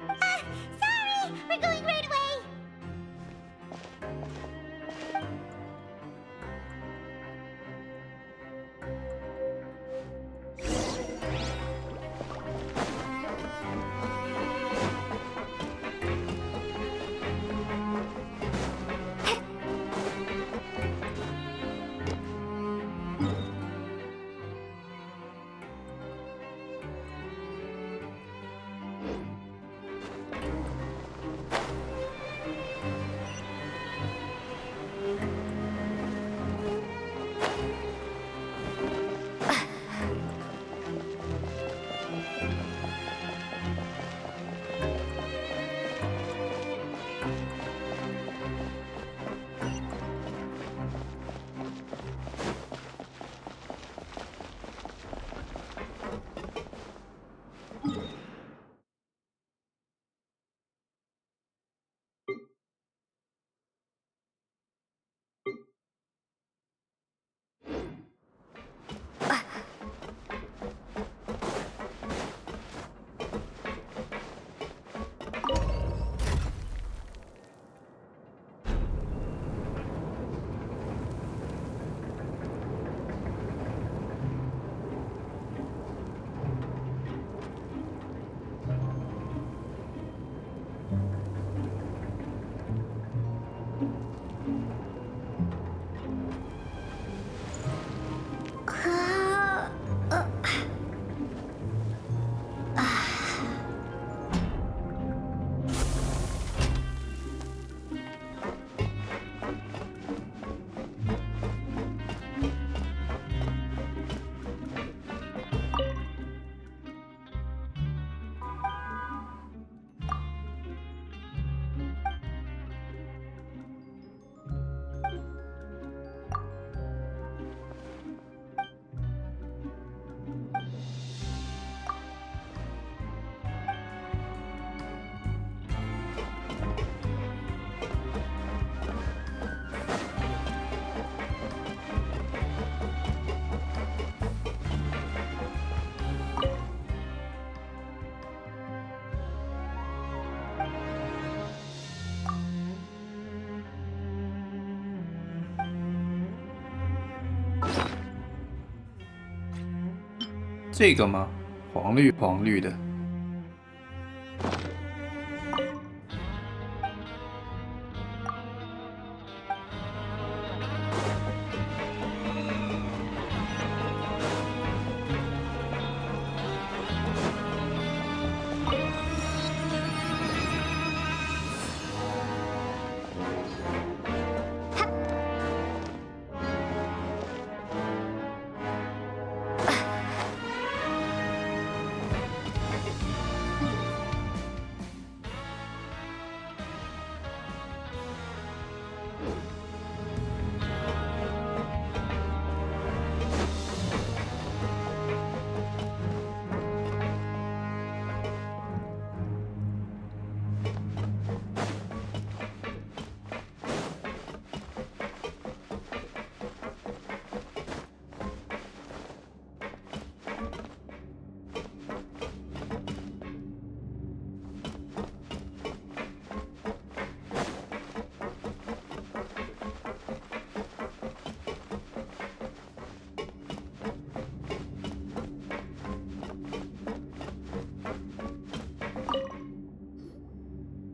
Sorry! We're going right away! 这个吗？黄绿黄绿的。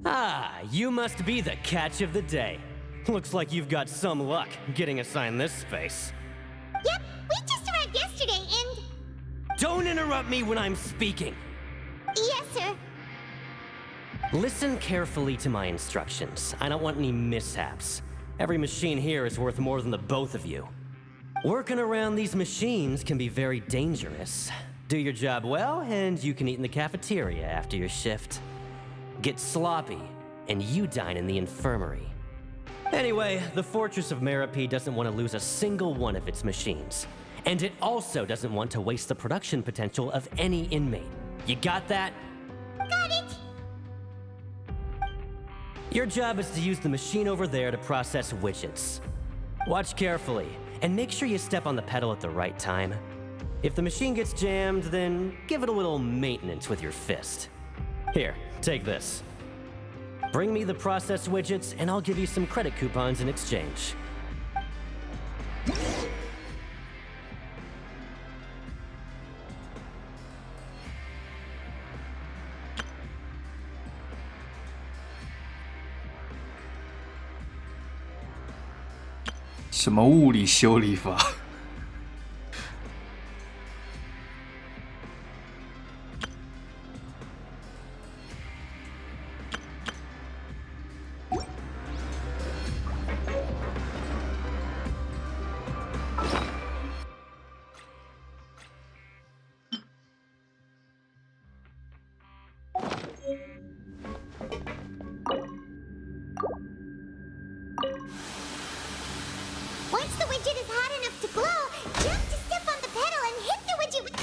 Ah, you must be the catch of the day. Looks like you've got some luck getting assigned this space. Yep, we just arrived yesterday and... Don't interrupt me when I'm speaking. Yes, sir. Listen carefully to my instructions. I don't want any mishaps. Every machine here is worth more than the both of you. Working around these machines can be very dangerous. Do your job well, and you can eat in the cafeteria after your shift. Get sloppy, and you dine in the infirmary. Anyway, the Fortress of Meropide doesn't want to lose a single one of its machines. And it also doesn't want to waste the production potential of any inmate. You got that? Got it! Your job is to use the machine over there to process widgets. Watch carefully, and make sure you step on the pedal at the right time. If the machine gets jammed, then give it a little maintenance with your fist. Here, take this. Bring me the process widgets, and I'll give you some credit coupons in exchange.什么物理修理法？Once the widget is hot enough to glow, jump to step on the pedal and hit the widget with...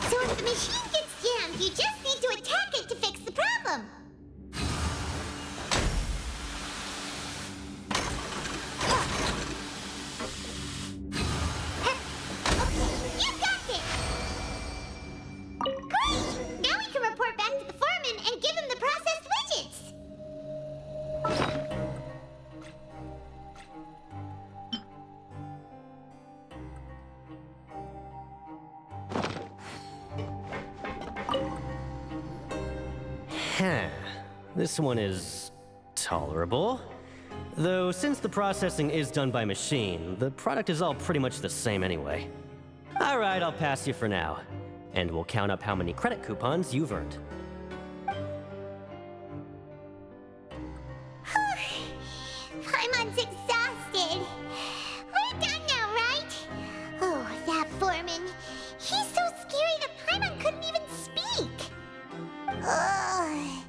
So if the machine gets jammed, you just need to attack it to fix the problem. You got it! Great! Now we can report back to the foreman and give him the processed widgets! This one is tolerable. Though since the processing is done by machine, the product is all pretty much the same anyway. Alright, I'll pass you for now. And we'll count up how many credit coupons you've earned. Paimon's exhausted. We're done now, right? Oh, that foreman. He's so scary that Paimon couldn't even speak. Ugh.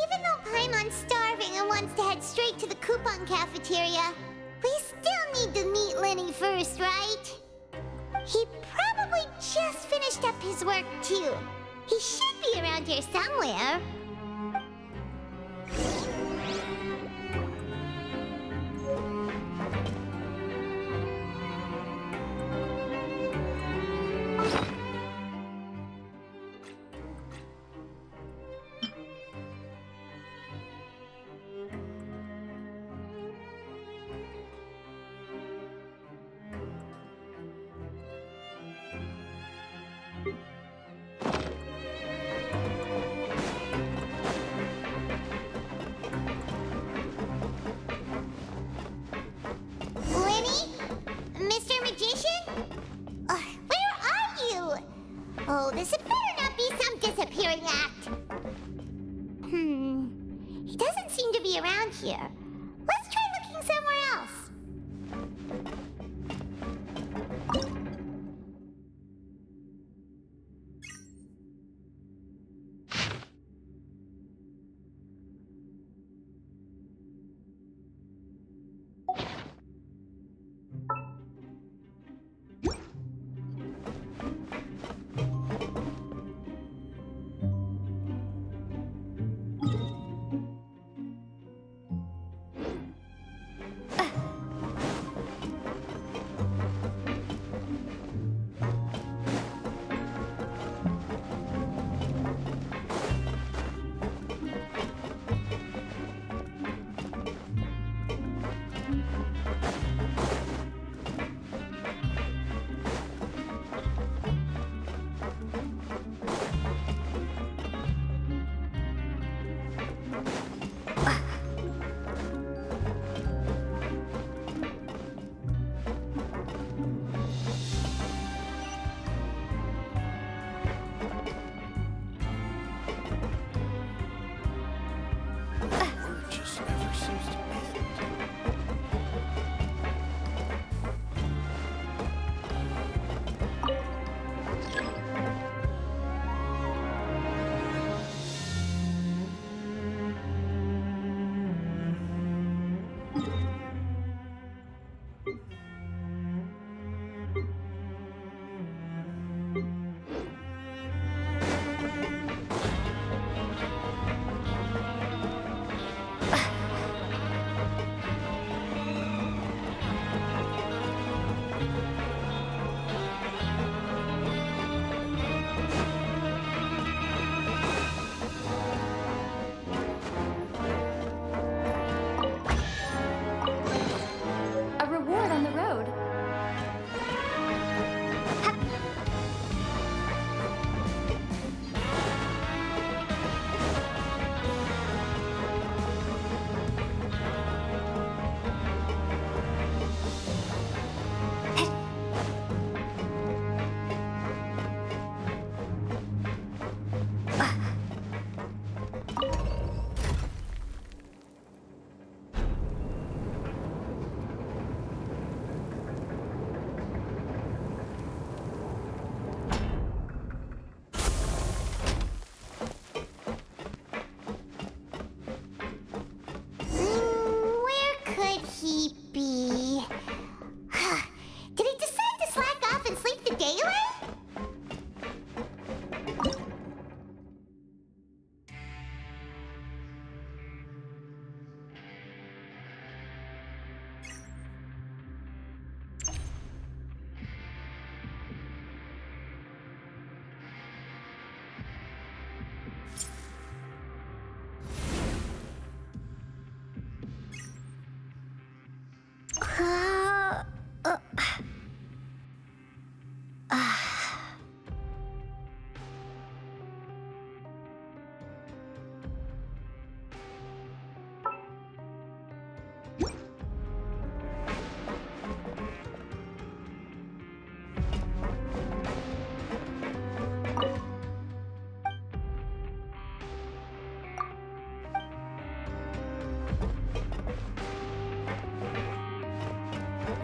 Even though Paimon's starving and wants to head straight to the coupon cafeteria, we still need to meet Lenny first, right? He probably just finished up his work, too. He should be around here somewhere. here. Let's try looking somewhere else.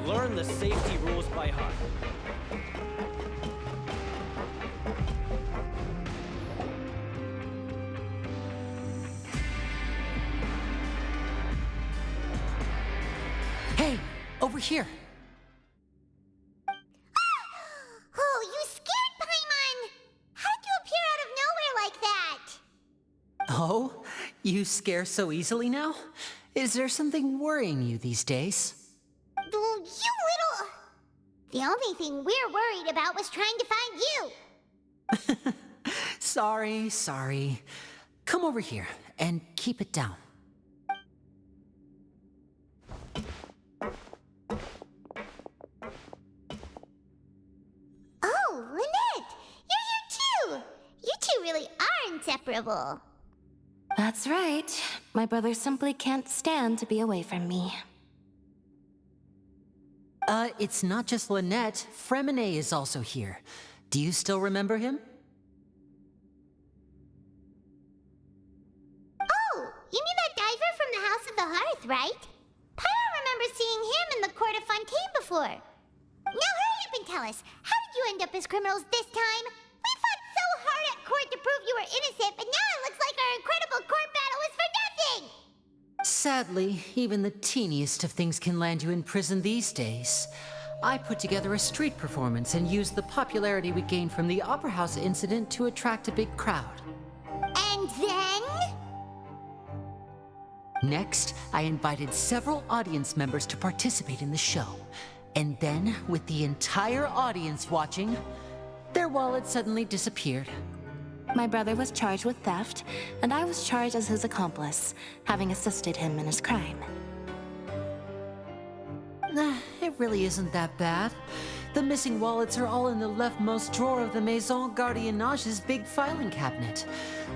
Learn the safety rules by heart. Hey, over here. Oh, you scared Paimon! How did you appear out of nowhere like that? Oh, you scare so easily now? Is there something worrying you these days? You little... The only thing we're worried about was trying to find you. Sorry. Come over here and keep it down. Oh, Lynette! You're here too! You two really are inseparable. That's right. My brother simply can't stand to be away from me. It's not just Lynette. Fremine is also here. Do you still remember him? Oh, you mean that diver from the House of the Hearth? before. Now hurry up and tell us, how did you end up as criminals this time? We fought so hard at court to prove you were innocent, but now it looks like our incredible court battle was for nothing! Sadly, even the teeniest of things can land you in prison these days. I put together a street performance and used the popularity we gained from the Opera House incident to attract a big crowd. And then? Next, I invited several audience members to participate in the show. And then, with the entire audience watching, their wallet suddenly disappeared. My brother was charged with theft, and I was charged as his accomplice, having assisted him in his crime. It really isn't that bad. The missing wallets are all in the leftmost drawer of the Maison Gardiennage's big filing cabinet.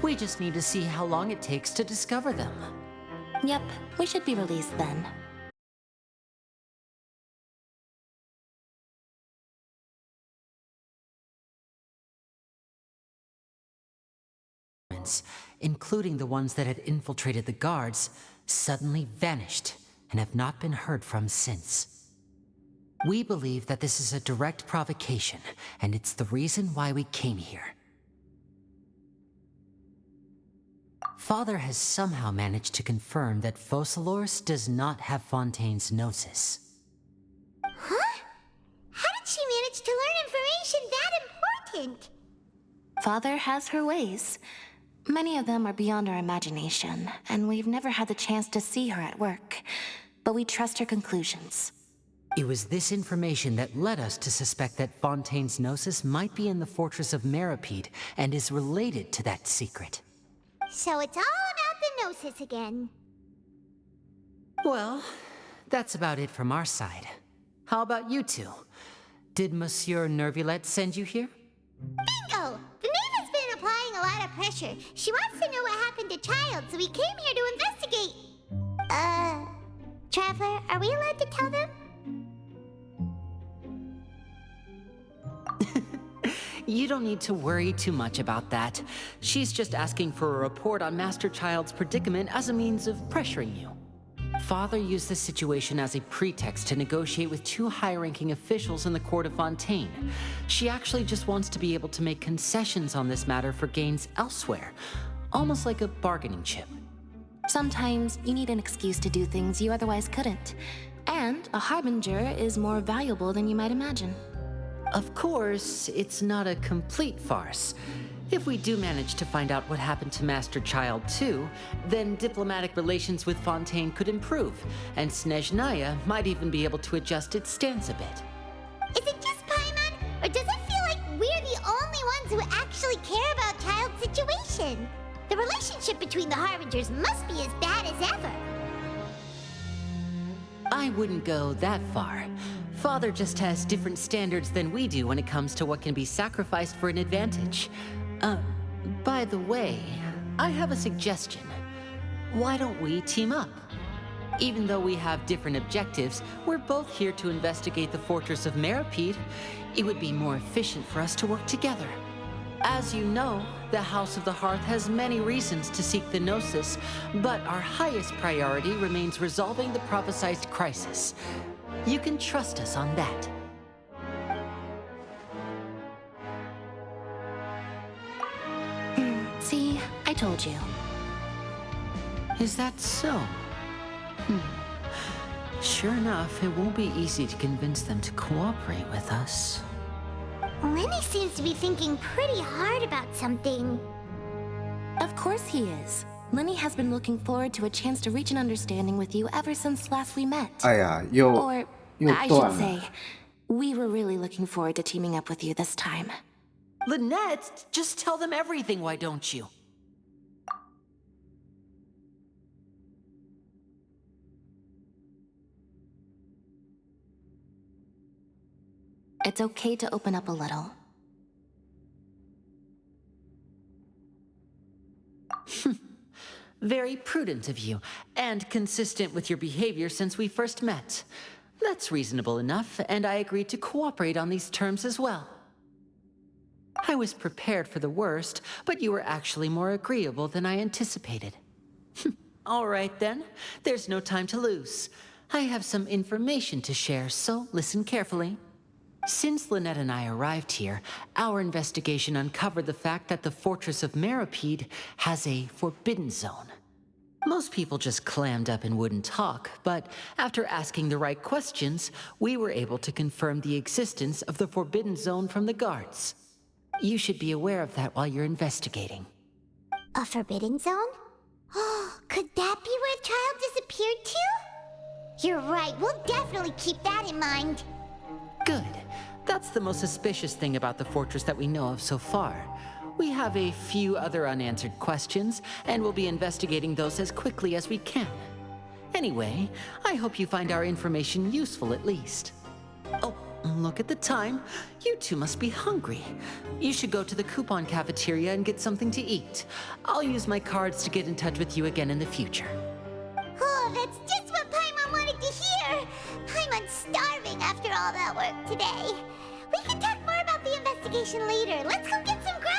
We just need to see how long it takes to discover them. Yep, we should be released then. Including the ones that had infiltrated the guards, suddenly vanished and have not been heard from since. We believe that this is a direct provocation, and it's the reason why we came here. Father has somehow managed to confirm that Focalors does not have Fontaine's gnosis. Huh? How did she manage to learn information that important? Father has her ways. Many of them are beyond our imagination, and we've never had the chance to see her at work. But we trust her conclusions. It was this information that led us to suspect that Fontaine's gnosis might be in the fortress of Meripede and is related to that secret. So it's all about the gnosis again. Well, that's about it from our side. How about you two? Did Monsieur Nervulette send you here? Bingo! The maid has been applying a lot of pressure. She wants to know what happened to Child, so we came here to investigate. Traveler, are we allowed to tell them? You don't need to worry too much about that. She's just asking for a report on Master Child's predicament as a means of pressuring you. Father used this situation as a pretext to negotiate with two high-ranking officials in the court of Fontaine. She actually just wants to be able to make concessions on this matter for gains elsewhere, almost like a bargaining chip. Sometimes you need an excuse to do things you otherwise couldn't. And a harbinger is more valuable than you might imagine. Of course, it's not a complete farce. If we do manage to find out what happened to Master Child too, then diplomatic relations with Fontaine could improve, and Snezhnaya might even be able to adjust its stance a bit. Is it just Paimon, or does it feel like we're the only ones who actually care about Child's situation? The relationship between the Harbingers must be as bad as ever. I wouldn't go that far. Father just has different standards than we do when it comes to what can be sacrificed for an advantage. By the way, I have a suggestion. Why don't we team up? Even though we have different objectives, we're both here to investigate the fortress of Meripede. It would be more efficient for us to work together. As you know, the House of the Hearth has many reasons to seek the Gnosis, but our highest priority remains resolving the prophesized crisis. You can trust us on that. See, I told you. Is that so? Sure enough, it won't be easy to convince them to cooperate with us. Lenny seems to be thinking pretty hard about something. Of course he is. Lenny has been looking forward to a chance to reach an understanding with you ever since last we met. Or, I should say, we were really looking forward to teaming up with you this time. Lynette, just tell them everything, why don't you? It's okay to open up a little. Very prudent of you, and consistent with your behavior since we first met. That's reasonable enough, and I agreed to cooperate on these terms as well. I was prepared for the worst, but you were actually more agreeable than I anticipated. All right then, there's no time to lose. I have some information to share, so listen carefully. Since Lynette and I arrived here, our investigation uncovered the fact that the Fortress of Meripede has a forbidden zone. Most people just clammed up and wouldn't talk, but after asking the right questions, we were able to confirm the existence of the forbidden zone from the guards. You should be aware of that while you're investigating. A forbidden zone? Oh, could that be where the child disappeared to? You're right, we'll definitely keep that in mind. Good. That's the most suspicious thing about the fortress that we know of so far. We have a few other unanswered questions, and we'll be investigating those as quickly as we can. Anyway, I hope you find our information useful at least. Oh, look at the time. You two must be hungry. You should go to the coupon cafeteria and get something to eat. I'll use my cards to get in touch with you again in the future. Oh, that's just what Paimon wanted to hear! Paimon's starving after all that work today. We can talk more about the investigation later. Let's go get some grub!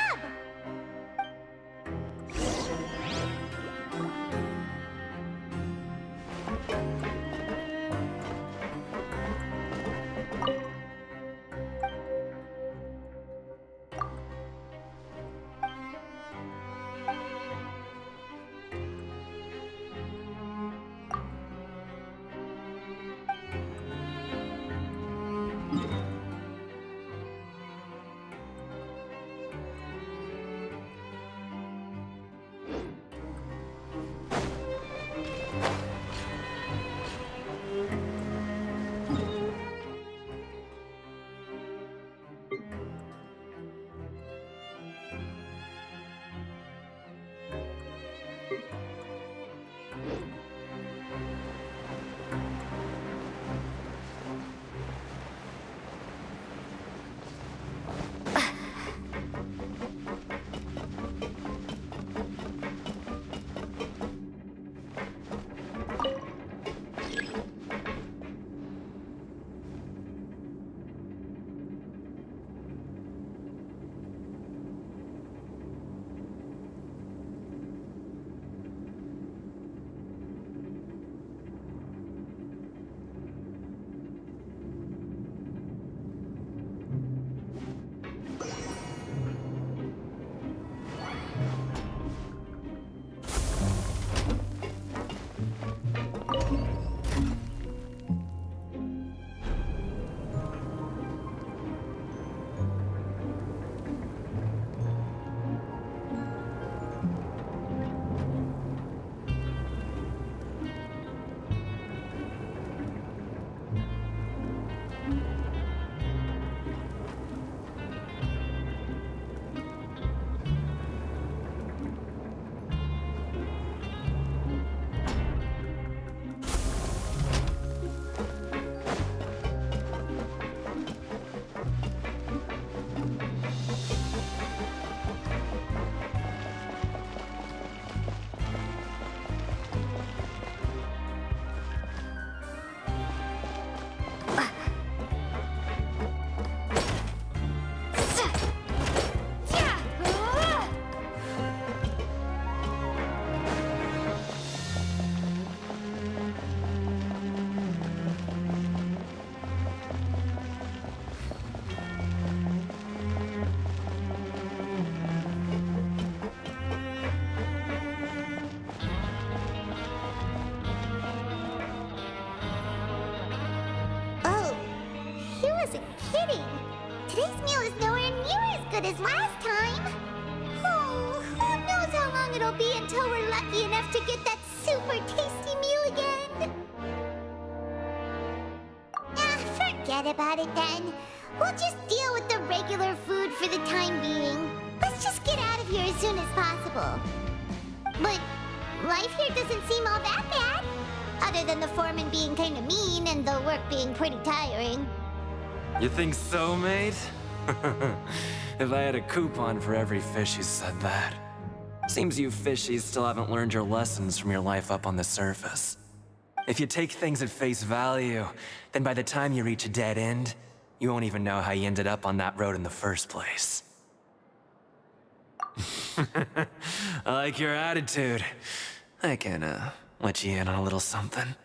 Today's meal is nowhere near as good as last time. Oh, who knows how long it'll be until we're lucky enough to get that super tasty meal again. Forget about it then. We'll just deal with the regular food for the time being. Let's just get out of here as soon as possible. But life here doesn't seem all that bad. Other than the foreman being kinda mean and the work being pretty tiring. You think so, mate? If I had a coupon for every fish who said that. Seems you fishies still haven't learned your lessons from your life up on the surface. If you take things at face value, then by the time you reach a dead end, you won't even know how you ended up on that road in the first place. I like your attitude. I can, let you in on a little something.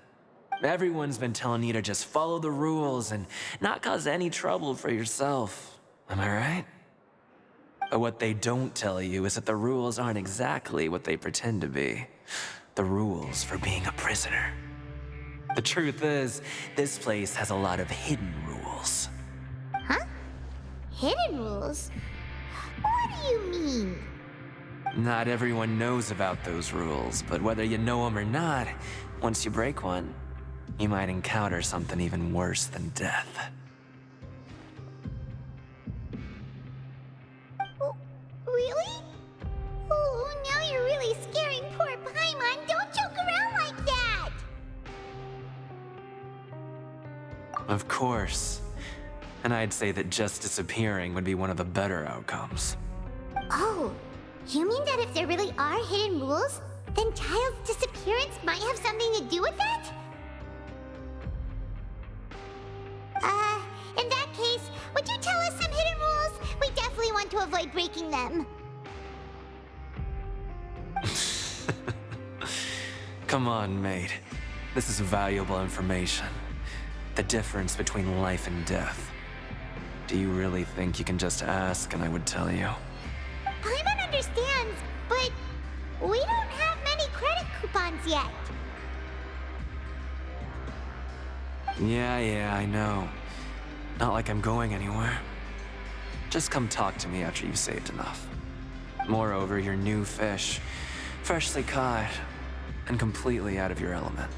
Everyone's been telling you to just follow the rules and not cause any trouble for yourself. Am I right? But what they don't tell you is that the rules aren't exactly what they pretend to be. The rules for being a prisoner. The truth is, this place has a lot of hidden rules. Huh? Hidden rules? What do you mean? Not everyone knows about those rules, but whether you know them or not, once you break one, you might encounter something even worse than death. Really? Oh, now you're really scaring poor Paimon. Don't joke around like that! Of course. And I'd say that just disappearing would be one of the better outcomes. Oh, you mean that if there really are hidden rules, then Child's disappearance might have something to do with that? In that case, would you tell us some hidden rules? We definitely want to avoid breaking them. Come on, mate. This is valuable information. The difference between life and death. Do you really think you can just ask and I would tell you? Paimon understands, but we don't have many credit coupons yet. Yeah, I know. Not like I'm going anywhere. Just come talk to me after you've saved enough. Moreover, you're new fish, freshly caught, and completely out of your element.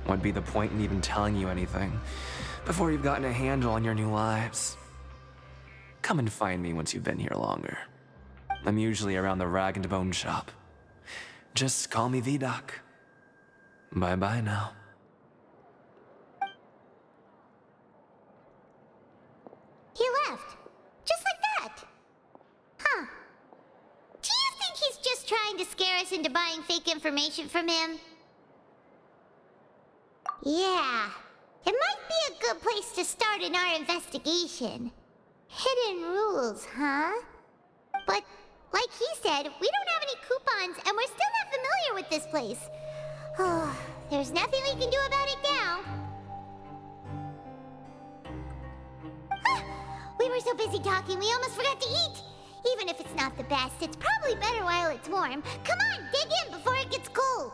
What'd be the point in even telling you anything before you've gotten a handle on your new lives? Come and find me once you've been here longer. I'm usually around the rag and bone shop. Just call me V-Doc. Bye-bye now. He left. Just like that. Huh. Do you think he's just trying to scare us into buying fake information from him? Yeah. It might be a good place to start in our investigation. Hidden rules, huh? But, like he said, we don't have any coupons and we're still not familiar with this place. Oh, there's nothing we can do about it now. We were so busy talking, we almost forgot to eat. Even if it's not the best, it's probably better while it's warm. Come on, dig in before it gets cold.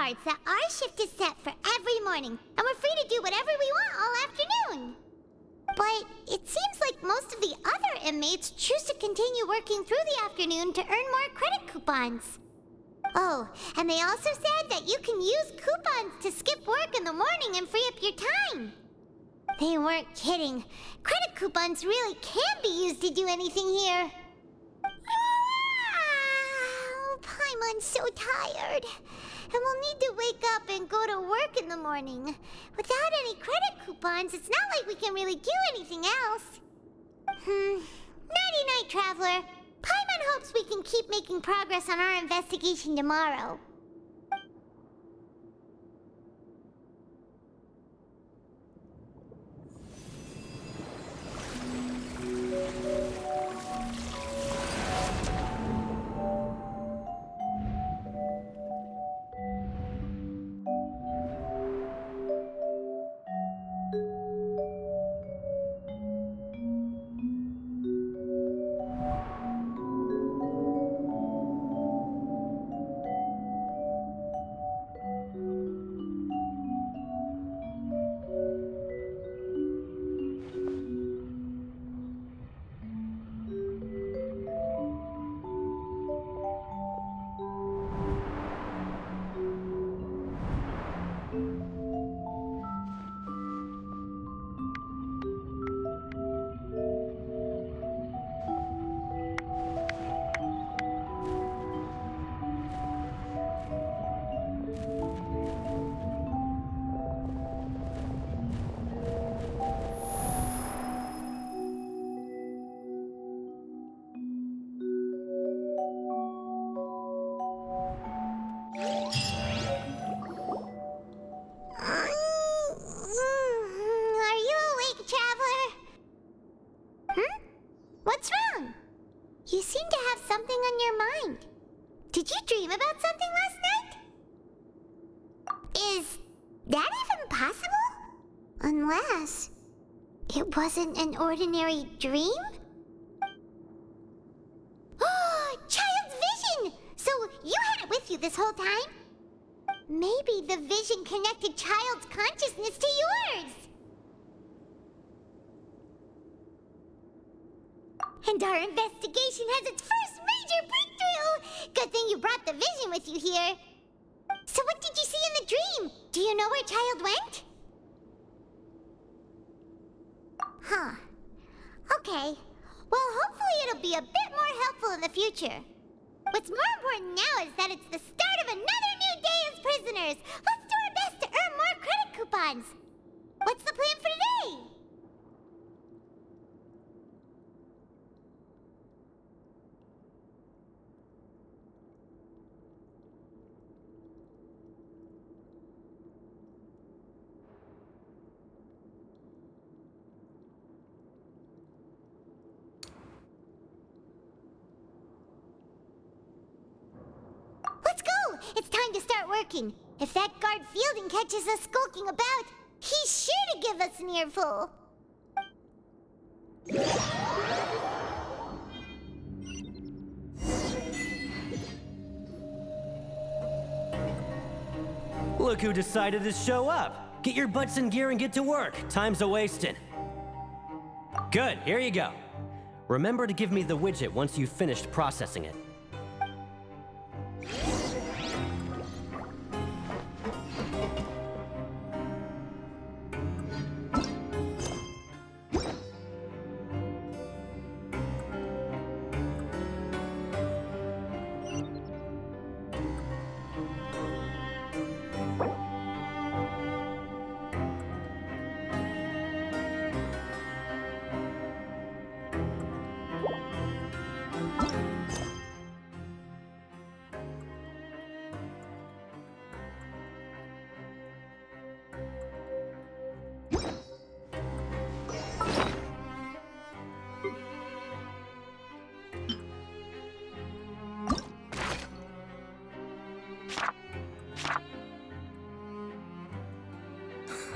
cards that our shift is set for every morning, and we're free to do whatever we want all afternoon. But it seems like most of the other inmates choose to continue working through the afternoon to earn more credit coupons. Oh, and they also said that you can use coupons to skip work in the morning and free up your time. They weren't kidding. Credit coupons really can be used to do anything here. Paimon's so tired. And we'll need to wake up and go to work in the morning. Without any credit coupons, it's not like we can really do anything else. Nighty-night, Traveler. Paimon hopes we can keep making progress on our investigation tomorrow. What's wrong? You seem to have something on your mind. Did you dream about something last night? Is that even possible? Unless it wasn't an ordinary dream? Oh, Child's vision! So you had it with you this whole time? Maybe the vision connected Child's consciousness to yours. And our investigation has its first major breakthrough! Good thing you brought the vision with you here. So what did you see in the dream? Do you know where Child went? Huh. Okay. Well, hopefully it'll be a bit more helpful in the future. What's more important now is that it's the start of another new day as prisoners. Let's do our best to earn more credit coupons. What's the plan for today? Let's go! It's time to start working. If that guard Fielding catches us skulking about, he's sure to give us an earful. Look who decided to show up. Get your butts in gear and get to work. Time's a-wasting. Good, here you go. Remember to give me the widget once you've finished processing it.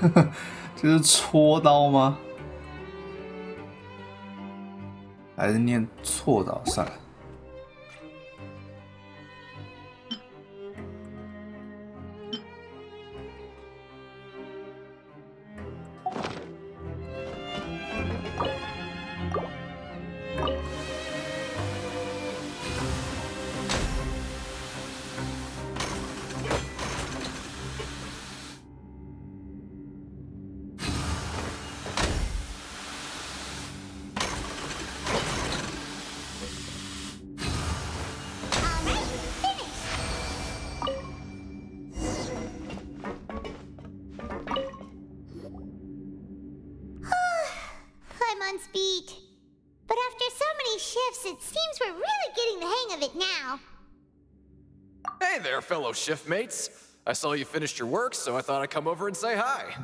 Haha, 这是戳刀吗？还是念错刀算了。But after so many shifts, it seems we're really getting the hang of it now. Hey there, fellow shift mates. I saw you finished your work, so I thought I'd come over and say hi.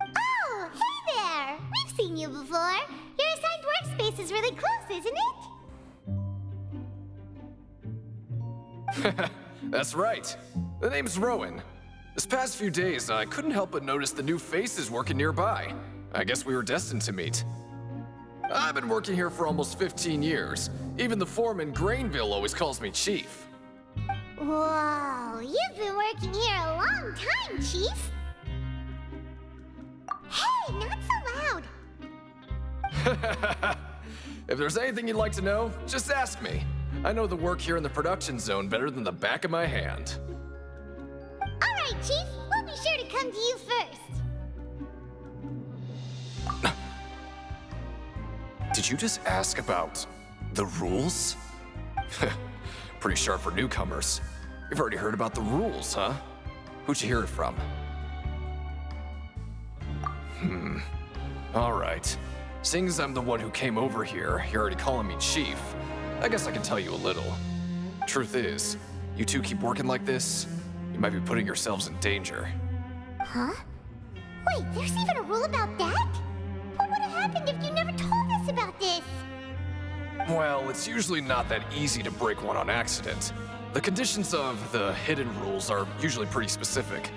Oh, hey there! We've seen you before. Your assigned workspace is really close, isn't it? That's right. The name's Rowan. This past few days, I couldn't help but notice the new faces working nearby. I guess we were destined to meet. I've been working here for almost 15 years. Even the foreman, Grainville, always calls me Chief. Whoa, you've been working here a long time, Chief. Hey, not so loud. If there's anything you'd like to know, just ask me. I know the work here in the production zone better than the back of my hand. All right, Chief. We'll be sure to come to you first. Did you just ask about the rules? Pretty sharp for newcomers. You've already heard about the rules, huh? Who'd you hear it from? All right. Seeing as I'm the one who came over here, you're already calling me Chief. I guess I can tell you a little. Truth is, you two keep working like this, you might be putting yourselves in danger. Huh? Wait, there's even a rule about that? What would have happened if you never told us about this? Well, it's usually not that easy to break one on accident. The conditions of the hidden rules are usually pretty specific.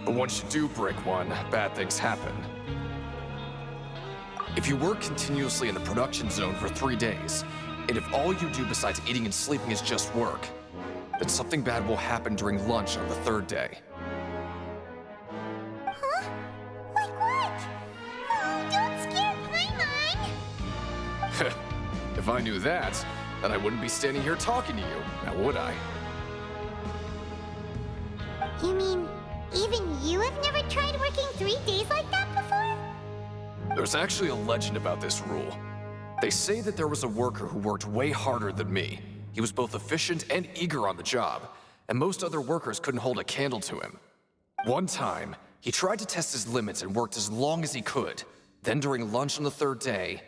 But once you do break one, bad things happen. If you work continuously in the production zone for 3 days, and if all you do besides eating and sleeping is just work, then something bad will happen during lunch on the 3rd day. Huh? Like what? Oh, don't scare Paimon! If I knew that, then I wouldn't be standing here talking to you, now would I? You mean, even you have never tried working 3 days like that before? There's actually a legend about this rule. They say that there was a worker who worked way harder than me. He was both efficient and eager on the job, and most other workers couldn't hold a candle to him. One time, he tried to test his limits and worked as long as he could. Then during lunch on the 3rd day,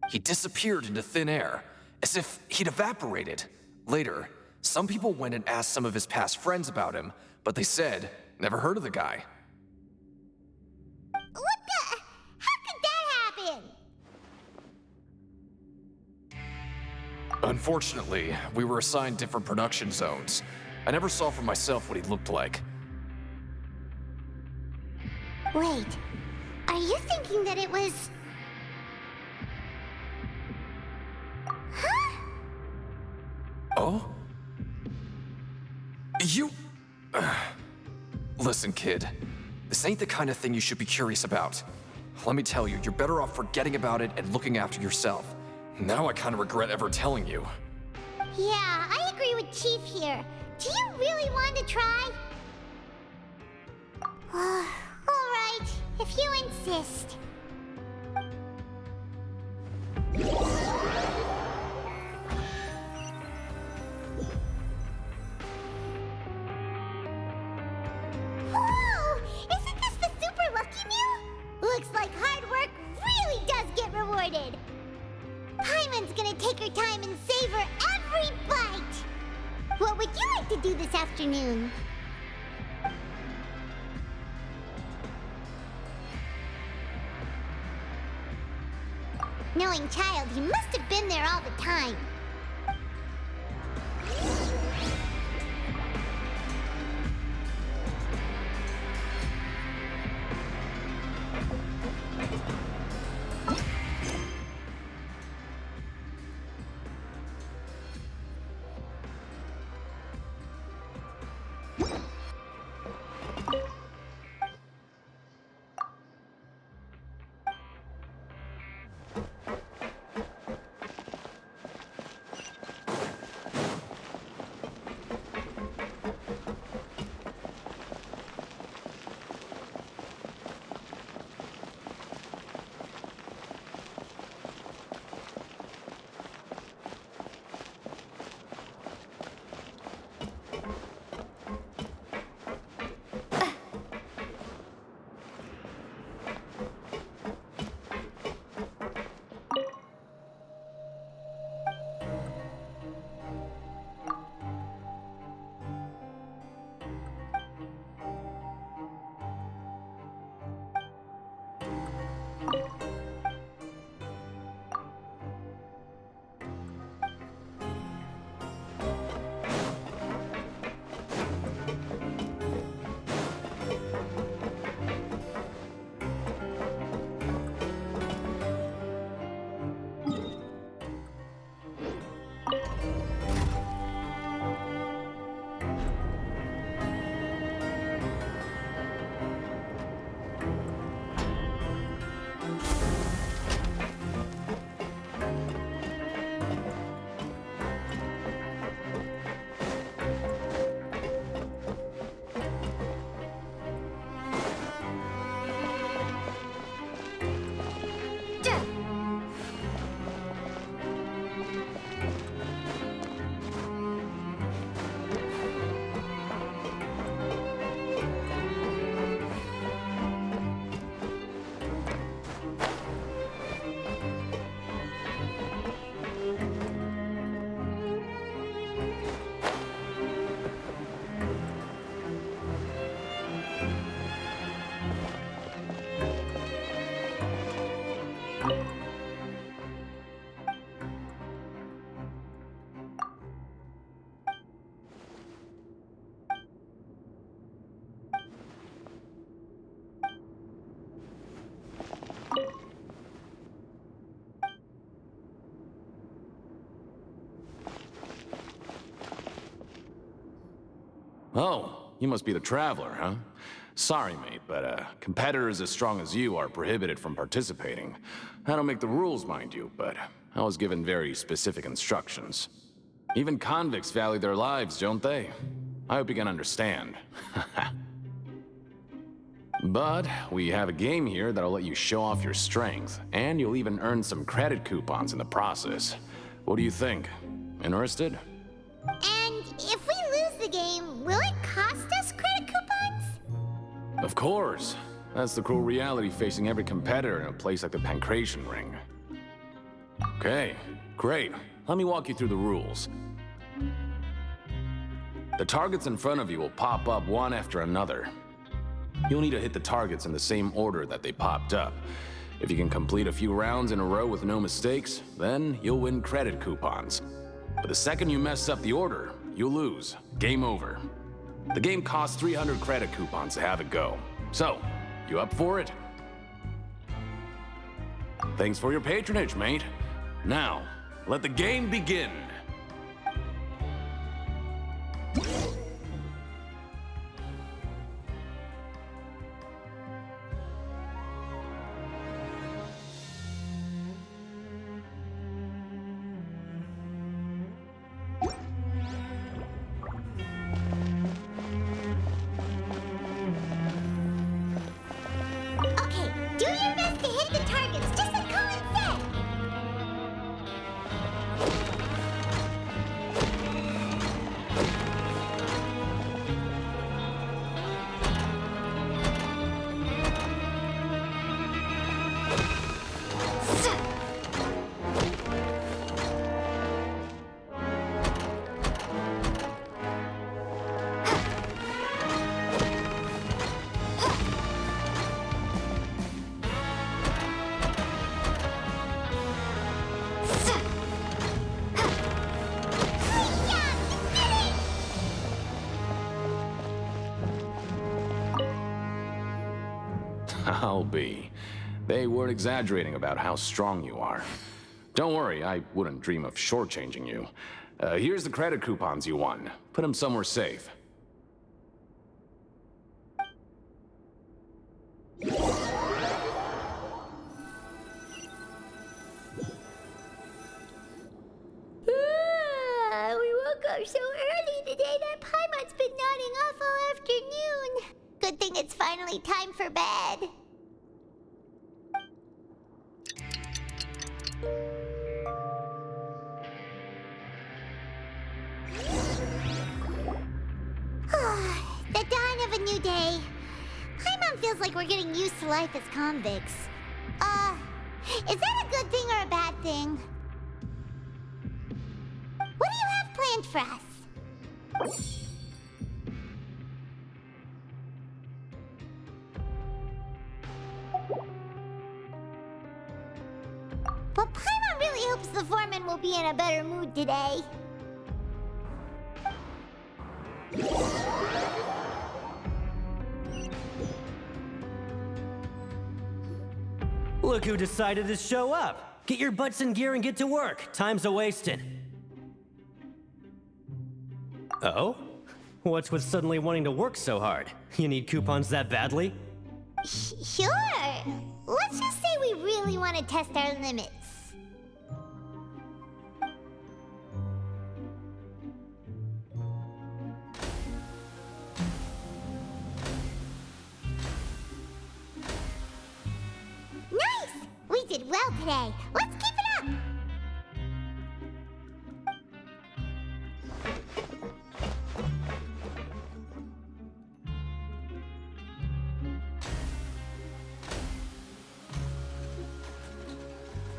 he disappeared into thin air, as if he'd evaporated. Later, some people went and asked some of his past friends about him, but they said, never heard of the guy. What the? How could that happen? Unfortunately, we were assigned different production zones. I never saw for myself what he looked like. Wait, are you thinking that it was... Huh? Oh? You... Listen, kid. This ain't the kind of thing you should be curious about. Let me tell you, you're better off forgetting about it and looking after yourself. Now I kind of regret ever telling you. Yeah, I agree with Chief here. Do you really want to try? All right, if you insist. Whoa! Isn't this the super lucky meal? Looks like hard work really does get rewarded. Paimon's gonna take her time and savor every bite. What would you like to do this afternoon? Knowing Child, he must have been there all the time. Oh, you must be the Traveler, huh? Sorry, mate, but competitors as strong as you are prohibited from participating. I don't make the rules, mind you, but I was given very specific instructions. Even convicts value their lives, don't they? I hope you can understand. But we have a game here that'll let you show off your strength, and you'll even earn some credit coupons in the process. What do you think? Interested? And if we lose the game, will it cost us credit coupons? Of course. That's the cruel reality facing every competitor in a place like the Pancration Ring. Okay, great. Let me walk you through the rules. The targets in front of you will pop up one after another. You'll need to hit the targets in the same order that they popped up. If you can complete a few rounds in a row with no mistakes, then you'll win credit coupons. But the second you mess up the order, you'll lose. Game over. The game costs 300 credit coupons to have it go. So, you up for it? Thanks for your patronage, mate. Now, let the game begin. Okay, do your best to hit the targets, just like Colin said! I'll be. They weren't exaggerating about how strong you are. Don't worry, I wouldn't dream of shortchanging you. Here's the credit coupons you won. Put them somewhere safe. We woke up so early today that Paimon's been nodding off all afternoon. Good thing it's finally time for bed. The dawn of a new day. Paimon feels like we're getting used to life as convicts. Is that a good thing or a bad thing? What do you have planned for us? But Paimon really hopes the foreman will be in a better mood today. Look who decided to show up! Get your butts in gear and get to work. Time's a-wasting. Oh? What's with suddenly wanting to work so hard? You need coupons that badly? Sure. Let's just say we really want to test our limits. Nice! We did well today. Let's keep it up!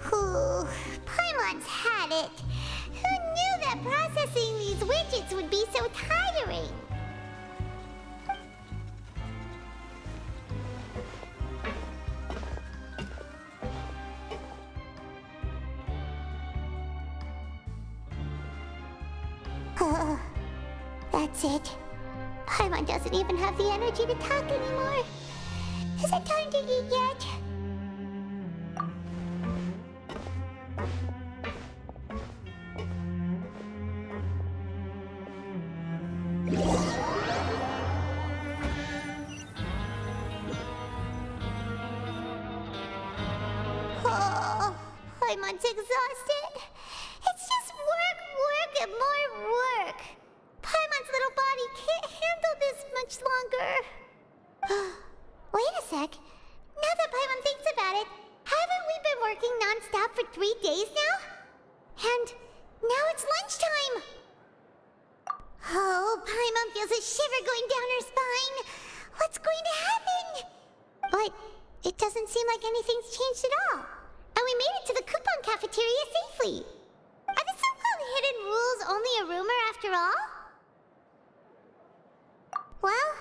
Whew, Paimon's had it. Who knew that processing these widgets would be so tiring? That's it. Paimon doesn't even have the energy to talk anymore. Is it time to eat yet? Oh, Paimon's exhausted. It's just work, and more work. Paimon's little body can't handle this much longer. Wait a sec. Now that Paimon thinks about it, haven't we been working non-stop for 3 days now? And now it's lunchtime. Oh, Paimon feels a shiver going down her spine. What's going to happen? But it doesn't seem like anything's changed at all. And we made it to the coupon cafeteria safely. Are the so-called hidden rules only a rumor after all? Well,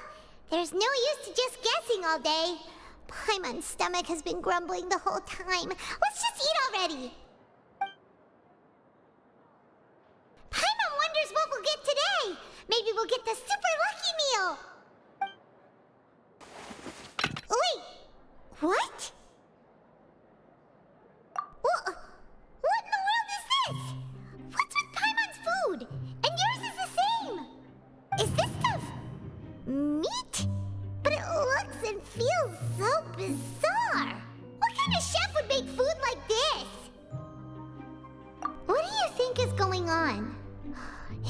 there's no use to just guessing all day. Paimon's stomach has been grumbling the whole time. Let's just eat already. Paimon wonders what we'll get today. Maybe we'll get the super lucky meal. Wait, what? What in the world is this? What's with Paimon's food? And yours is the same. Is this stuff meat? But it looks and feels so bizarre. What kind of chef would make food like this? What do you think is going on?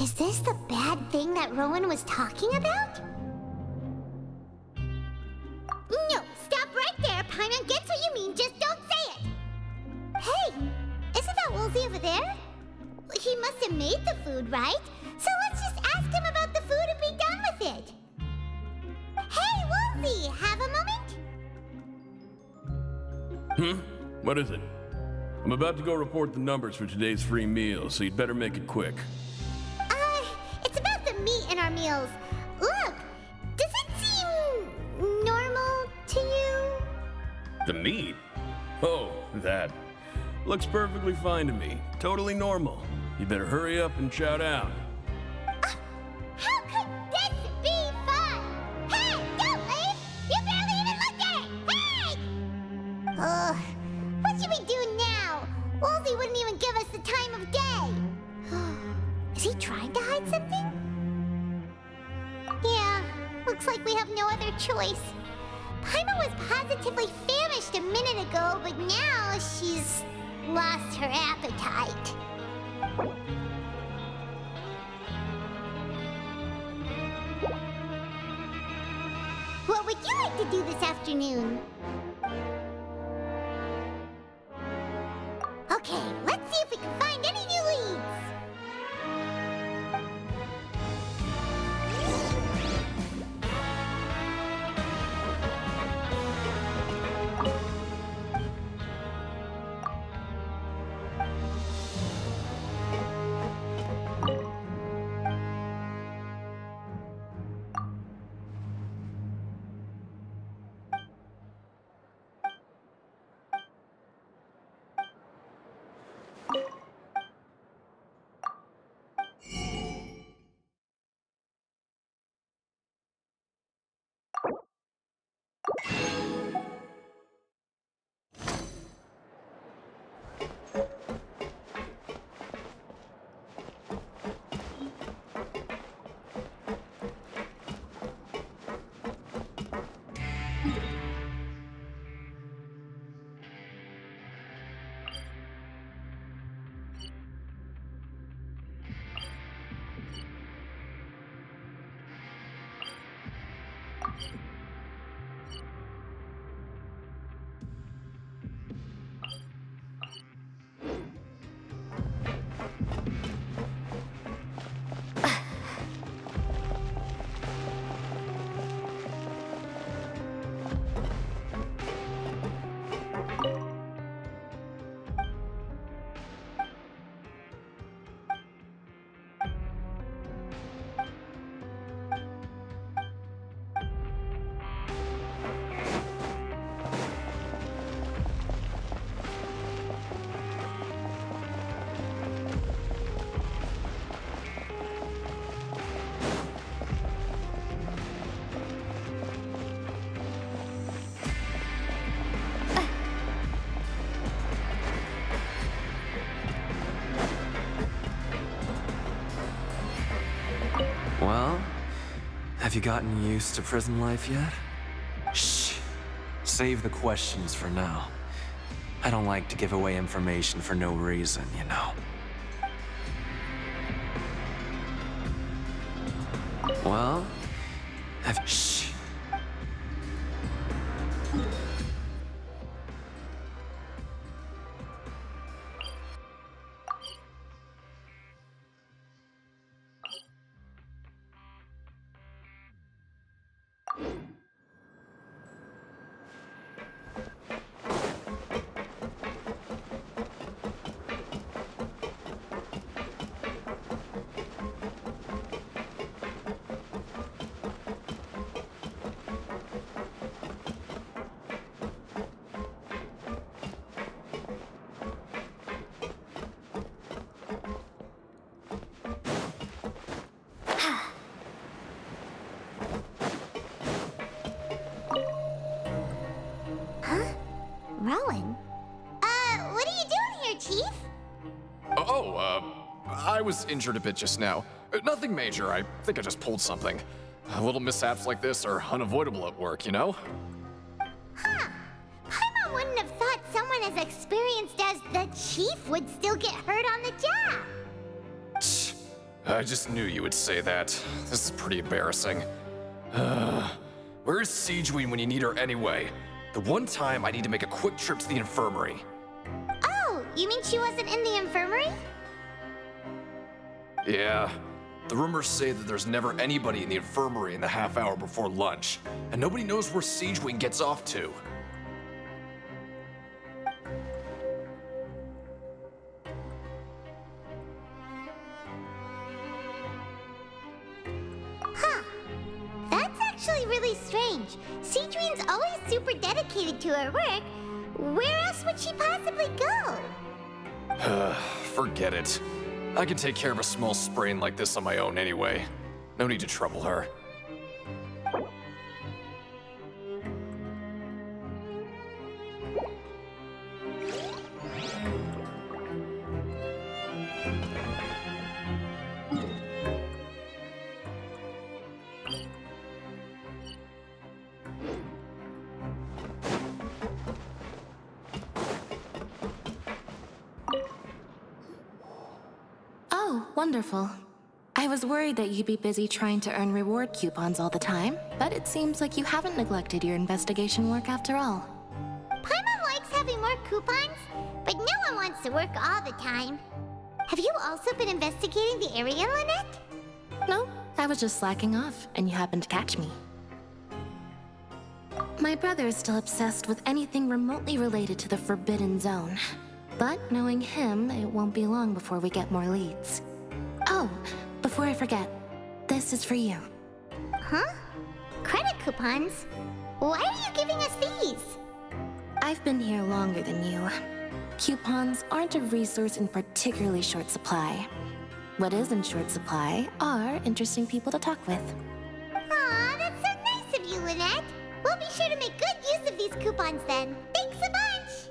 Is this the bad thing that Rowan was talking about? No, stop right there. Paimon gets what you mean, just don't say it. Hey, isn't that Woolsey over there? He must have made the food, right? So let's just ask him about the food and be done with it. Hey, Woolsey, have a moment? What is it? I'm about to go report the numbers for today's free meal, so you'd better make it quick. It's about the meat in our meals. Look, does it seem normal to you? The meat? Oh, that. Looks perfectly fine to me. Totally normal. You better hurry up and chow down. How could this be fun? Hey, don't leave! You barely even looked at it! Hey! What should we do now? Woolsey wouldn't even give us the time of day. Is he trying to hide something? Yeah, looks like we have no other choice. Paimon was positively famished a minute ago, but now she's lost her appetite. What would you like to do this afternoon? Okay, let's see if we can find any new leads. Well, have you gotten used to prison life yet? Shh. Save the questions for now. I don't like to give away information for no reason, you know. Well, shh. Rowan? What are you doing here, Chief? I was injured a bit just now. Nothing major, I think I just pulled something. Little mishaps like this are unavoidable at work, you know? Huh. Paimon wouldn't have thought someone as experienced as the Chief would still get hurt on the job. I just knew you would say that. This is pretty embarrassing. Where's Siegewein when you need her anyway? The one time I need to make a quick trip to the infirmary. Oh, you mean she wasn't in the infirmary? Yeah. The rumors say that there's never anybody in the infirmary in the half hour before lunch, and nobody knows where Siegewein gets off to. Huh. That's actually really strange. Siegewein's always super dedicated to her work. Where else would she possibly go? Forget it. I can take care of a small sprain like this on my own anyway. No need to trouble her. Oh, wonderful. I was worried that you'd be busy trying to earn reward coupons all the time, but it seems like you haven't neglected your investigation work after all. Paimon likes having more coupons, but no one wants to work all the time. Have you also been investigating the area, Lynette? No, I was just slacking off, and you happened to catch me. My brother is still obsessed with anything remotely related to the Forbidden Zone. But knowing him, it won't be long before we get more leads. Oh, before I forget, this is for you. Huh? Credit coupons? Why are you giving us these? I've been here longer than you. Coupons aren't a resource in particularly short supply. What is in short supply are interesting people to talk with. Aw, that's so nice of you, Lynette. We'll be sure to make good use of these coupons then. Thanks a bunch!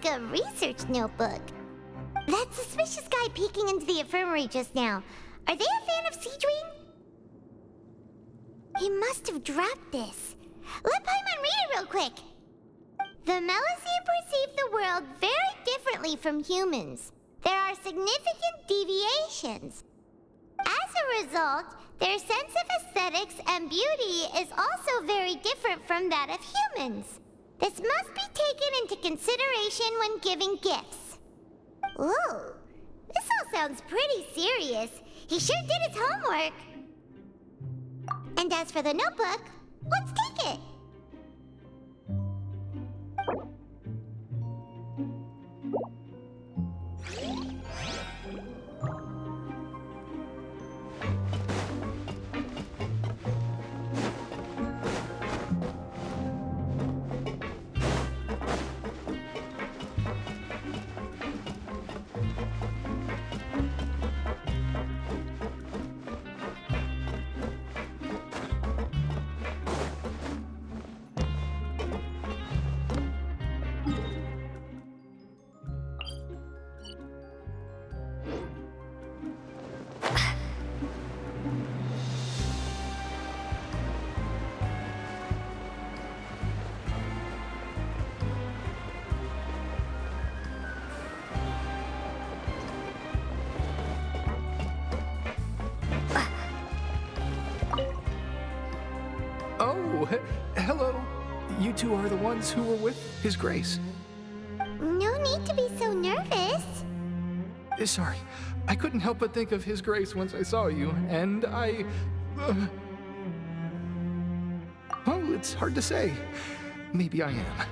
like a research notebook. That suspicious guy peeking into the infirmary just now, are they a fan of Siegewing? He must have dropped this. Let Paimon read it real quick. The Melusine perceive the world very differently from humans. There are significant deviations. As a result, their sense of aesthetics and beauty is also very different from that of humans. This must be taken into consideration when giving gifts. Ooh, this all sounds pretty serious. He sure did his homework. And as for the notebook, let's take it. Oh, hello. You two are the ones who were with His Grace. No need to be so nervous. Sorry, I couldn't help but think of His Grace once I saw you, and I... Well, it's hard to say. Maybe I am.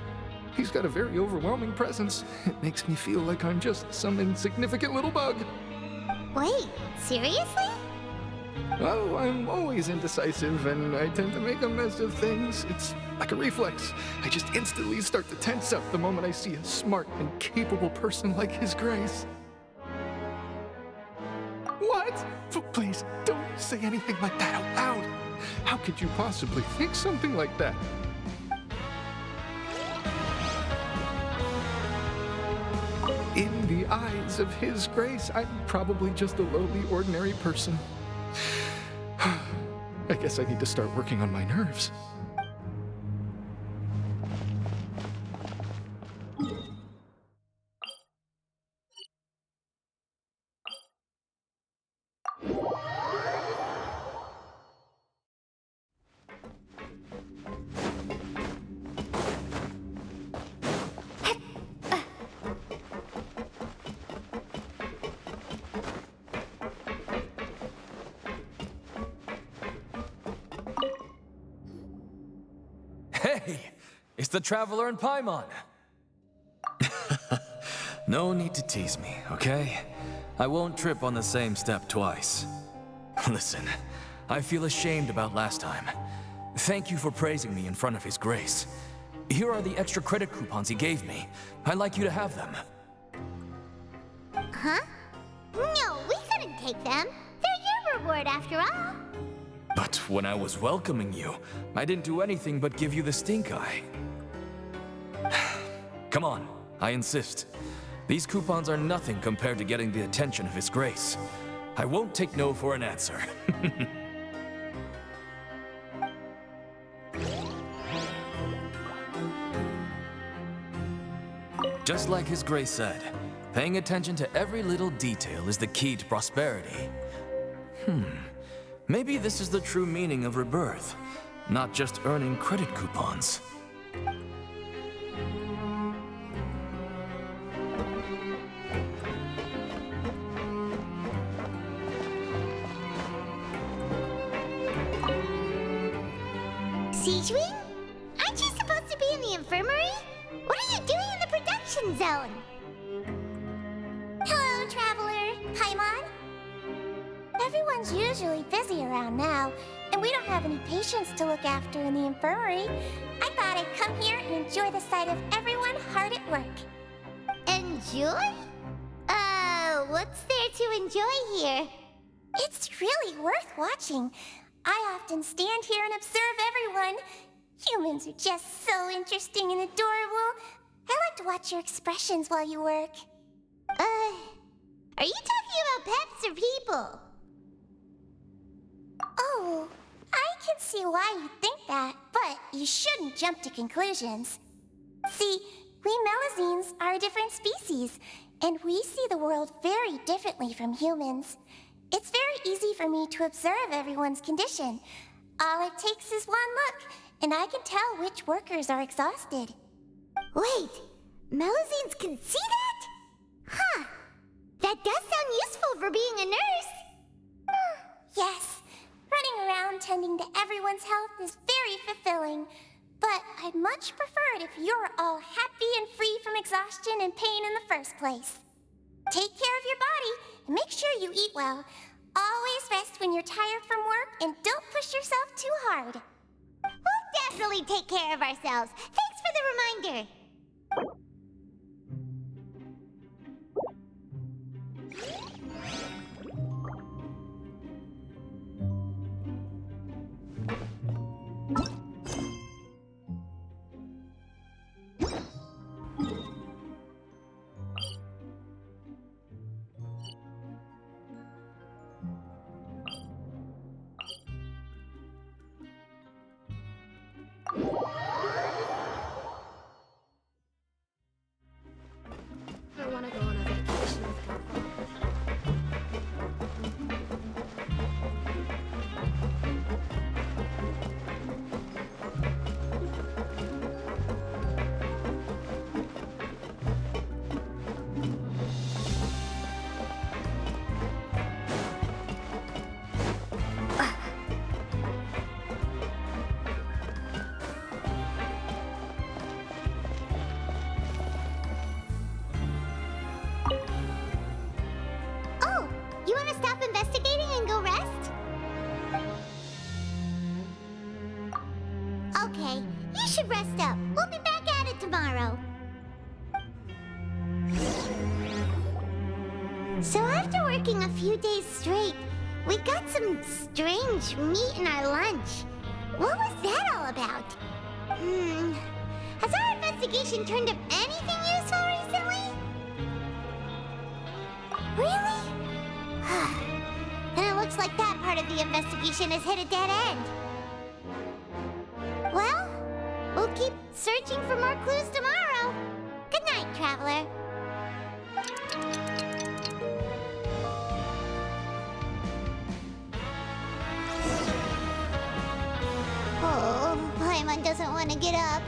He's got a very overwhelming presence. It makes me feel like I'm just some insignificant little bug. Wait, seriously? Oh, I'm always indecisive, and I tend to make a mess of things. It's like a reflex. I just instantly start to tense up the moment I see a smart and capable person like His Grace. What? Please, don't say anything like that out loud. How could you possibly think something like that? In the eyes of His Grace, I'm probably just a lowly, ordinary person. I guess I need to start working on my nerves. Hey, it's the Traveler and Paimon. No need to tease me, okay? I won't trip on the same step twice. Listen, I feel ashamed about last time. Thank you for praising me in front of His Grace. Here are the extra credit coupons he gave me. I'd like you to have them. Huh? No, we couldn't take them. They're your reward after all. But when I was welcoming you, I didn't do anything but give you the stink eye. Come on, I insist. These coupons are nothing compared to getting the attention of His Grace. I won't take no for an answer. Just like His Grace said, paying attention to every little detail is the key to prosperity. Maybe this is the true meaning of rebirth, not just earning credit coupons. Siegewing? Aren't you supposed to be in the infirmary? What are you doing in the production zone? Hello, Traveler. Paimon? Everyone's usually busy around now, and we don't have any patients to look after in the infirmary. I thought I'd come here and enjoy the sight of everyone hard at work. Enjoy? What's there to enjoy here? It's really worth watching. I often stand here and observe everyone. Humans are just so interesting and adorable. I like to watch your expressions while you work. Are you talking about pets or people? Oh, I can see why you think that, but you shouldn't jump to conclusions. See, we Melazines are a different species, and we see the world very differently from humans. It's very easy for me to observe everyone's condition. All it takes is one look, and I can tell which workers are exhausted. Wait, Melazines can see that? Huh. That does sound useful for being a nurse. Yes, running around tending to everyone's health is very fulfilling. But I'd much prefer it if you're all happy and free from exhaustion and pain in the first place. Take care of your body and make sure you eat well. Always rest when you're tired from work and don't push yourself too hard. We'll definitely take care of ourselves. Thanks for the reminder. I want to go on a vacation with Papa. Oh, you want to stop investigating and go rest? Okay, you should rest up. We'll be back at it tomorrow. So after working a few days straight, we got some strange meat in our lunch. What was that all about? Has our investigation turned up anything useful recently? Really? Then it looks like that part of the investigation has hit a dead end. Well, we'll keep searching for more clues tomorrow. Good night, Traveler. Oh, Paimon doesn't want to get up.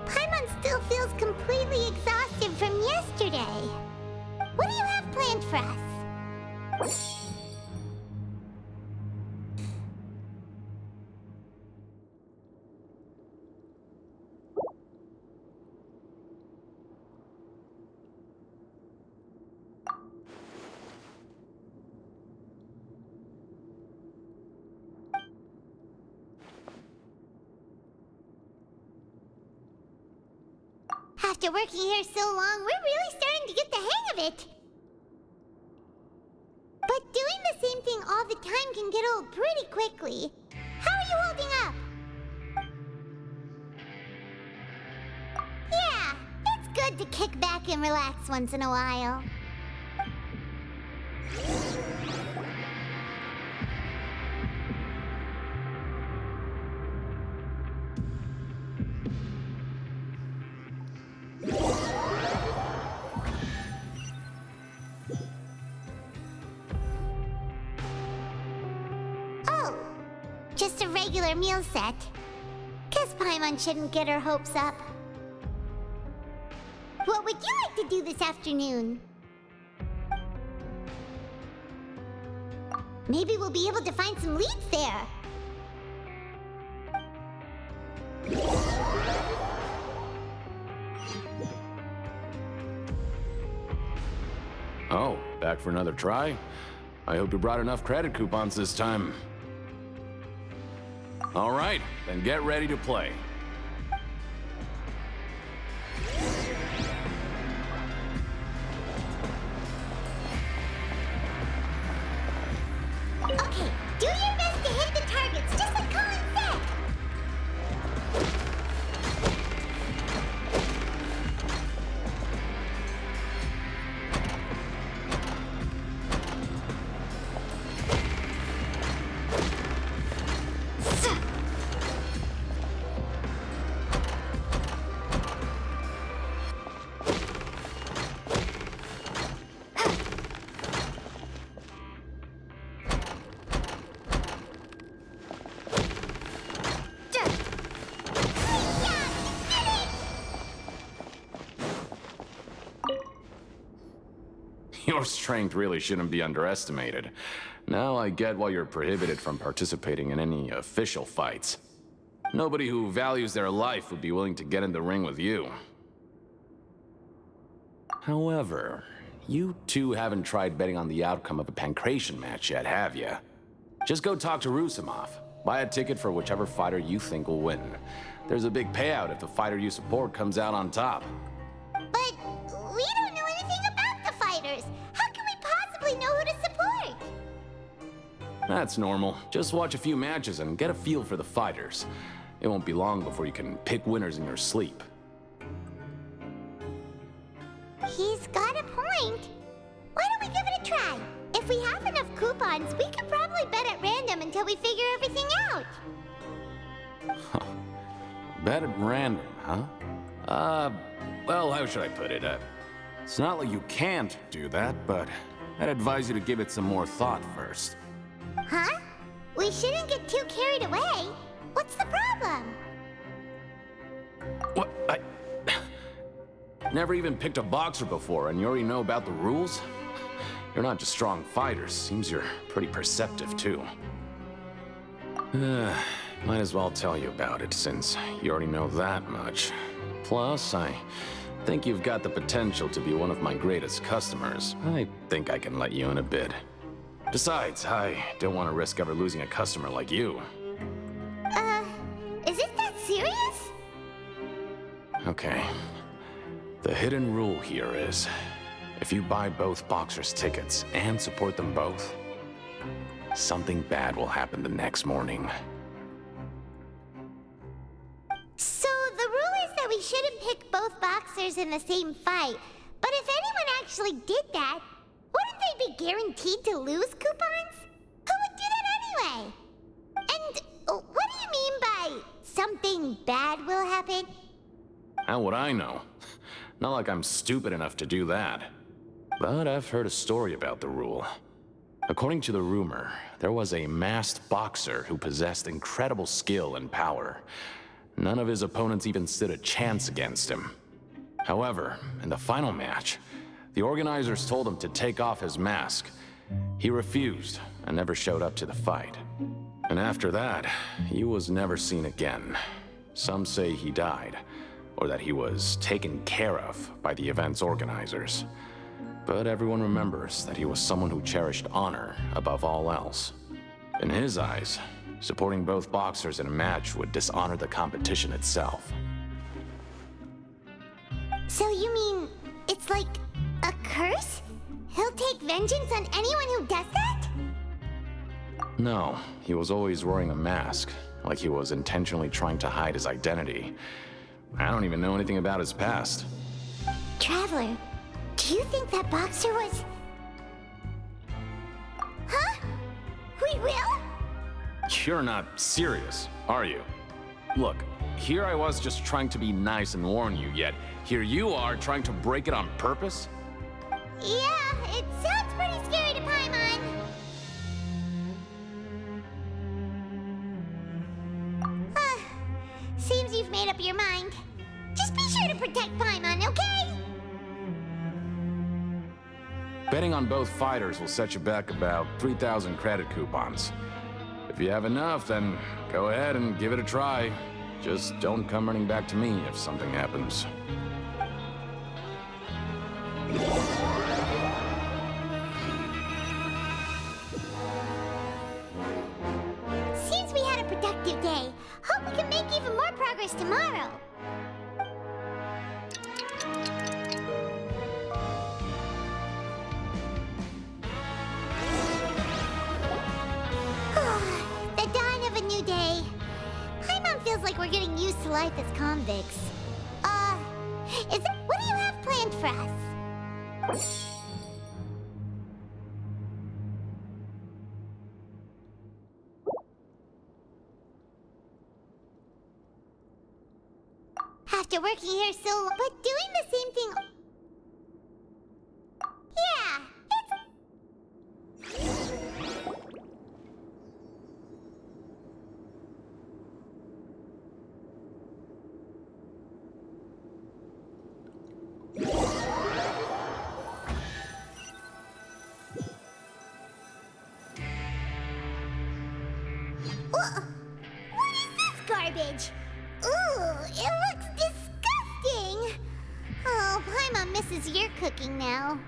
Paimon still feels completely exhausted from yesterday. What do you have planned for us? After working here so long, we're really starting to get the hang of it. But doing the same thing all the time can get old pretty quickly. How are you holding up? Yeah, it's good to kick back and relax once in a while. Oh, just a regular meal set. Guess Paimon shouldn't get her hopes up. What would you like to do this afternoon? Maybe we'll be able to find some leads there. Oh, back for another try? I hope you brought enough credit coupons this time. All right, then get ready to play. Okay, do your best to hit the targets, just like Colin said. Your strength really shouldn't be underestimated. Now I get why you're prohibited from participating in any official fights. Nobody who values their life would be willing to get in the ring with you. However, you two haven't tried betting on the outcome of a pancration match yet, have you? Just go talk to Rusimov. Buy a ticket for whichever fighter you think will win. There's a big payout if the fighter you support comes out on top. But we don't know anything about the fighters. How can we possibly know who to support? That's normal. Just watch a few matches and get a feel for the fighters. It won't be long before you can pick winners in your sleep. He's got a point. Why don't we give it a try? If we have enough coupons, we could probably bet at random until we figure everything out. Bet at random, huh? Well, how should I put it? It's not like you can't do that, but I'd advise you to give it some more thought first. Huh? We shouldn't get too carried away. What's the problem? What? Never even picked a boxer before, and you already know about the rules? You're not just strong fighters. Seems you're pretty perceptive, too. Might as well tell you about it, since you already know that much. Plus, I think you've got the potential to be one of my greatest customers. I think I can let you in a bid. Besides, I don't want to risk ever losing a customer like you. Is it that serious? Okay. The hidden rule here is, if you buy both boxers' tickets and support them both, something bad will happen the next morning. So the rule is that we shouldn't pick both boxers in the same fight. But if anyone actually did that, wouldn't they be guaranteed to lose coupons? Who would do that anyway? And what do you mean by something bad will happen? How would I know? Not like I'm stupid enough to do that. But I've heard a story about the rule. According to the rumor, there was a masked boxer who possessed incredible skill and power. None of his opponents even stood a chance against him. However, in the final match, the organizers told him to take off his mask. He refused and never showed up to the fight. And after that, he was never seen again. Some say he died, or that he was taken care of by the event's organizers. But everyone remembers that he was someone who cherished honor above all else. In his eyes, supporting both boxers in a match would dishonor the competition itself. So you mean it's like a curse? He'll take vengeance on anyone who does that? No, he was always wearing a mask, like he was intentionally trying to hide his identity. I don't even know anything about his past. Traveler, do you think that boxer was... Huh? We will? You're not serious, are you? Look, here I was just trying to be nice and warn you, yet here you are trying to break it on purpose? Yeah, it sounds pretty scary to Paimon. Seems you've made up your mind. Just be sure to protect Paimon, okay? Betting on both fighters will set you back about 3,000 credit coupons. If you have enough, then go ahead and give it a try. Just don't come running back to me if something happens. Seems we had a productive day. Hope we can make even more progress tomorrow. The dawn of a new day. Paimon feels like we're getting used to life as convicts. What do you have planned for us? After working here so long, but doing the same thing... Yeah, garbage. Ooh, it looks disgusting. Oh, Paimon misses your cooking now.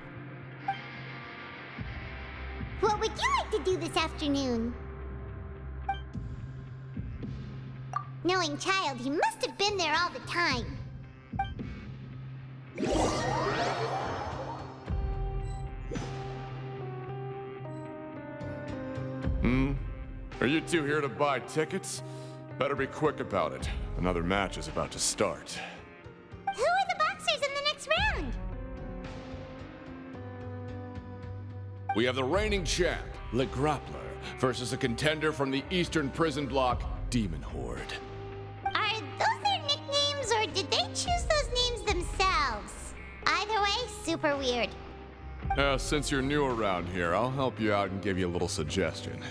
What would you like to do this afternoon? Knowing child, he must have been there all the time. Are you two here to buy tickets? Better be quick about it. Another match is about to start. Who are the boxers in the next round? We have the reigning champ, Le Grappler, versus a contender from the Eastern Prison Block, Demon Horde. Are those their nicknames, or did they choose those names themselves? Either way, super weird. Since you're new around here, I'll help you out and give you a little suggestion.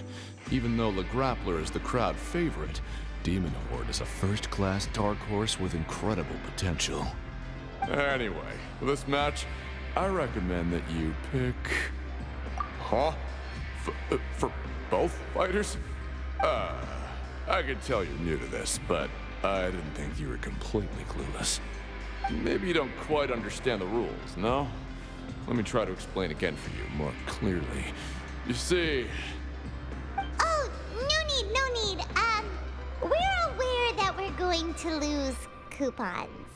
Even though Le Grappler is the crowd favorite, Demon Horde is a first-class dark horse with incredible potential. Anyway, for this match, I recommend that you pick... Huh? For both fighters? I can tell you're new to this, but I didn't think you were completely clueless. Maybe you don't quite understand the rules, no? Let me try to explain again for you more clearly. You see... Oh, no need. We're aware that we're going to lose coupons.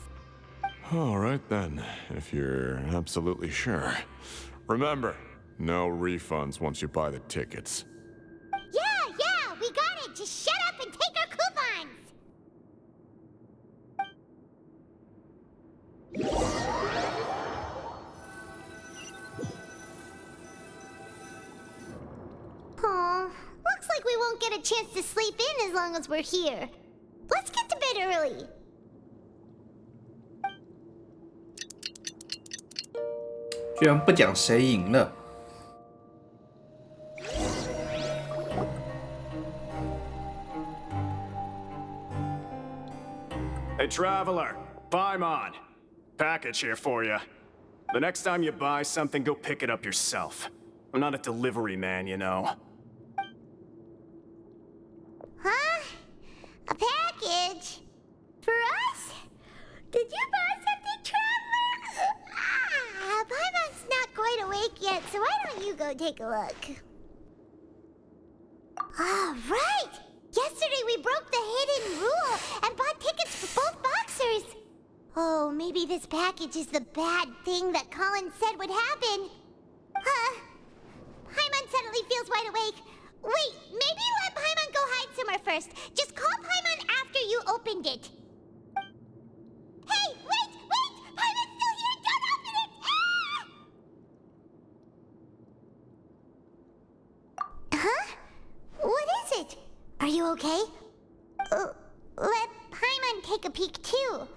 All right then, if you're absolutely sure. Remember, no refunds once you buy the tickets. Yeah, we got it. Just shut up and take our coupons. Aw, looks like we won't get a chance to sleep in as long as we're here. Let's get to bed early.居然不讲谁赢了。Hey, Traveler, Paimon. Package here for you. The next time you buy something, go pick it up yourself. I'm not a delivery man, you know. Huh? A package? For us? Did you buy something, Traveler? Paimon's not quite awake yet, so why don't you go take a look? Ah, right! Yesterday we broke the hidden rule and bought tickets for both boxers. Oh, maybe this package is the bad thing that Colin said would happen. Paimon suddenly feels wide awake. Wait, maybe let Paimon go hide somewhere first. Just call Paimon after you opened it. Hey, wait! Paimon's still here! Don't open it! Ah! Huh? What is it? Are you okay? Let Paimon take a peek too.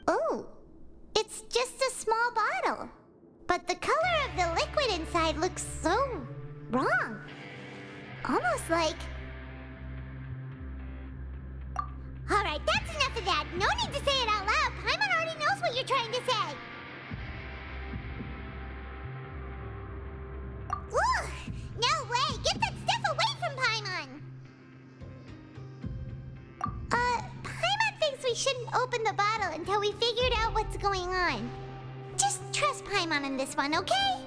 Oh, it's just a small bottle. But the color of the liquid inside looks so wrong. Almost like... Alright, that's enough of that. No need to say it out loud. Paimon already knows what you're trying to say. Ugh! No way! Get that stuff away from Paimon! Paimon thinks we shouldn't open the bottle until we figured out what's going on. Just trust Paimon on this one, okay?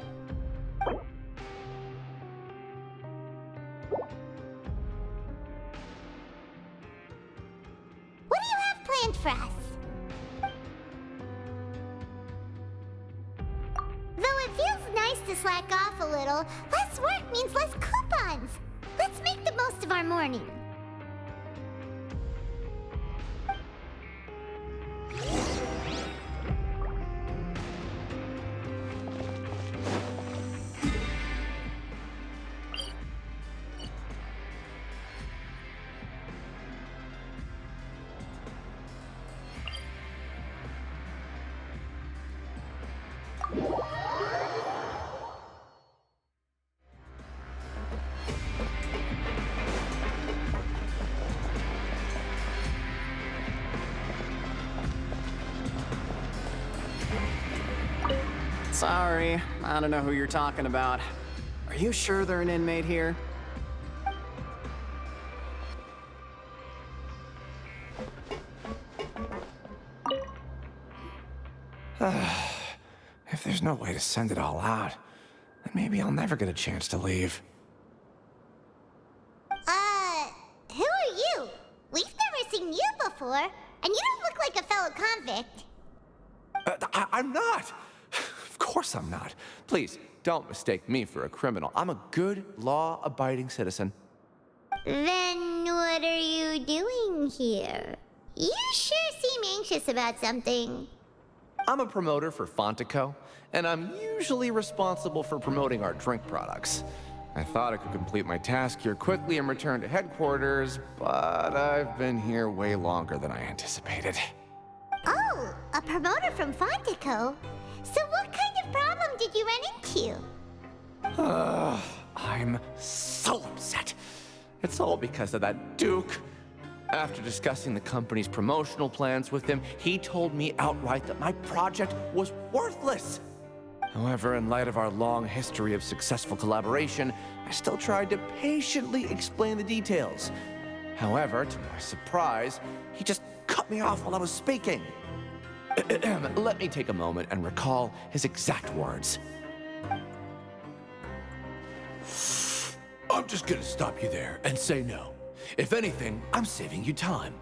What do you have planned for us? Though it feels nice to slack off a little, less work means less coupons. Let's make the most of our morning. Sorry, I don't know who you're talking about. Are you sure they're an inmate here? If there's no way to send it all out, then maybe I'll never get a chance to leave. Who are you? We've never seen you before, and you don't look like a fellow convict. I'm not! Of course I'm not. Please, don't mistake me for a criminal. I'm a good, law-abiding citizen. Then what are you doing here? You sure seem anxious about something. I'm a promoter for Fontico, and I'm usually responsible for promoting our drink products. I thought I could complete my task here quickly and return to headquarters, but I've been here way longer than I anticipated. Oh, a promoter from Fontico? So what kind of problem did you run into? I'm so upset. It's all because of that Duke. After discussing the company's promotional plans with him, he told me outright that my project was worthless. However, in light of our long history of successful collaboration, I still tried to patiently explain the details. However, to my surprise, he just cut me off while I was speaking. Let me take a moment and recall his exact words. I'm just gonna stop you there and say no. If anything, I'm saving you time.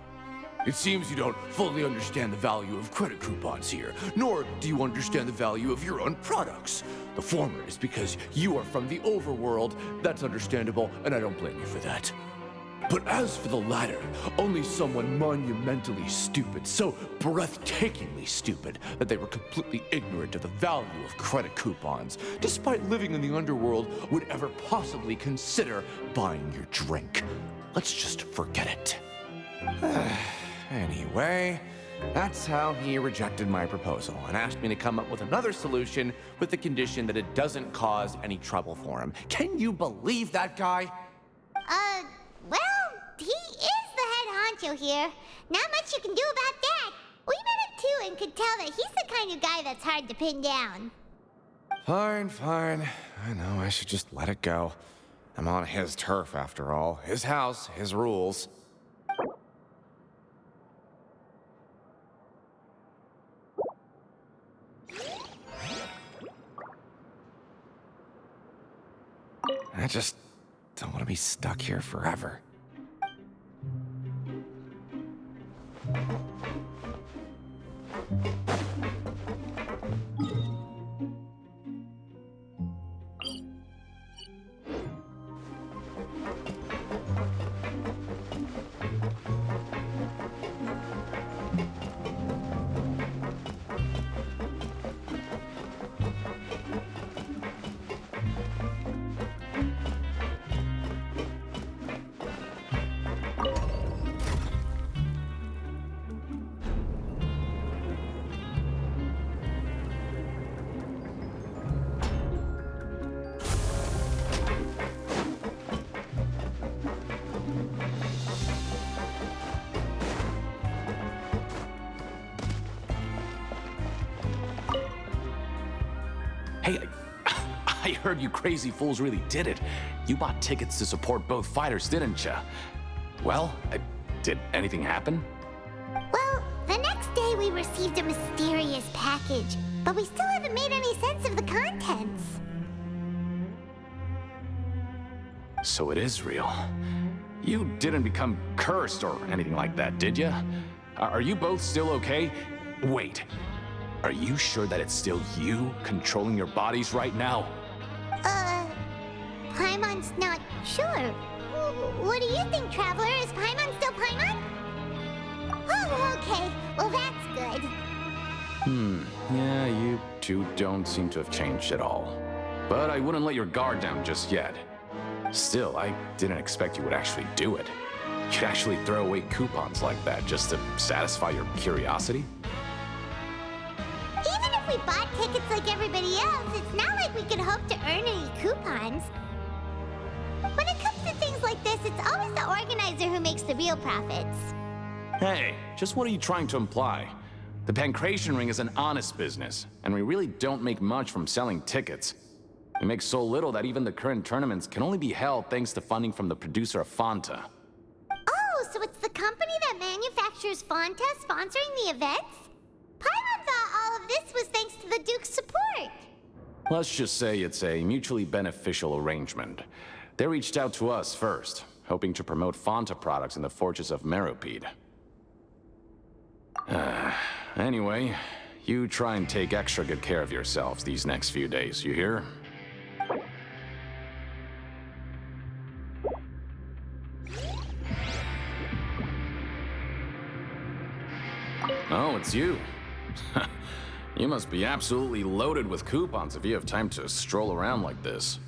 It seems you don't fully understand the value of credit coupons here, nor do you understand the value of your own products. The former is because you are from the overworld. That's understandable, and I don't blame you for that. But as for the latter, only someone monumentally stupid, so breathtakingly stupid that they were completely ignorant of the value of credit coupons, despite living in the underworld, would ever possibly consider buying your drink. Let's just forget it. Anyway, that's how he rejected my proposal and asked me to come up with another solution with the condition that it doesn't cause any trouble for him. Can you believe that guy? Well, he is the head honcho here. Not much you can do about that. We met him too and could tell that he's the kind of guy that's hard to pin down. Fine. I know I should just let it go. I'm on his turf after all. His house, his rules. I just don't want to be stuck here forever. Hey, I heard you crazy fools really did it. You bought tickets to support both fighters, didn't ya? Well, did anything happen? Well, the next day we received a mysterious package, but we still haven't made any sense of the contents. So it is real. You didn't become cursed or anything like that, did ya? Are you both still okay? Wait. Are you sure that it's still you controlling your bodies right now? Paimon's not sure. What do you think, Traveler? Is Paimon still Paimon? Oh, okay. Well, that's good. Yeah, you two don't seem to have changed at all. But I wouldn't let your guard down just yet. Still, I didn't expect you would actually do it. You'd actually throw away coupons like that just to satisfy your curiosity? Even if we bought tickets like everybody else, it's not like we could hope to earn any coupons. When it comes to things like this, it's always the organizer who makes the real profits. Hey, just what are you trying to imply? The Pancration Ring is an honest business, and we really don't make much from selling tickets. We make so little that even the current tournaments can only be held thanks to funding from the producer of Fanta. Oh, so it's the company that manufactures Fanta sponsoring the events? Paimon thought all of of this was thanks to the Duke's support. Let's just say it's a mutually beneficial arrangement. They reached out to us first, hoping to promote Fanta products in the Fortress of Meropide. Anyway, you try and take extra good care of yourselves these next few days, you hear? Oh, it's you. You must be absolutely loaded with coupons if you have time to stroll around like this.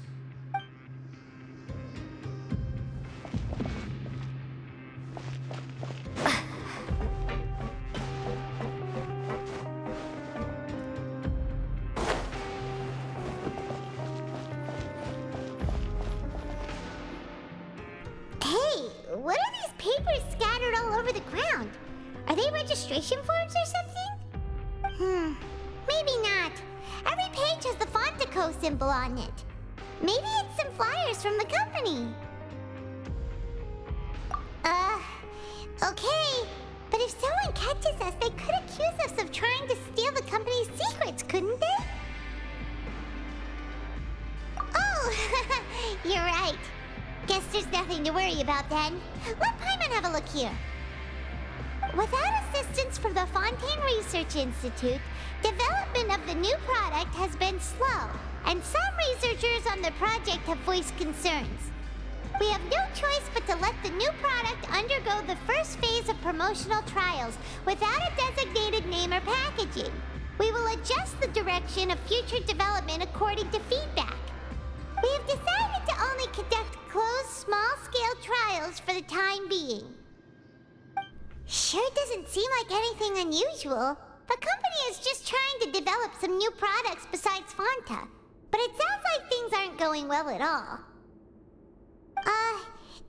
Hey, what are these papers scattered all over the ground? Are they registration forms or something? Maybe not. Every page has the Fontaco symbol on it. Maybe it's some flyers from the company. Okay. But if someone catches us, they could accuse us of trying to steal the company's secrets, couldn't they? Oh, you're right. Guess there's nothing to worry about then. Let Paimon have a look here. Without assistance from the Fontaine Research Institute, development of the new product has been slow, and some researchers on the project have voiced concerns. We have no choice but to let the new product undergo the first phase of promotional trials without a designated name or packaging. We will adjust the direction of future development according to feedback. We have decided to only conduct closed, small-scale trials for the time being. Sure doesn't seem like anything unusual. The company is just trying to develop some new products besides Fanta. But it sounds like things aren't going well at all.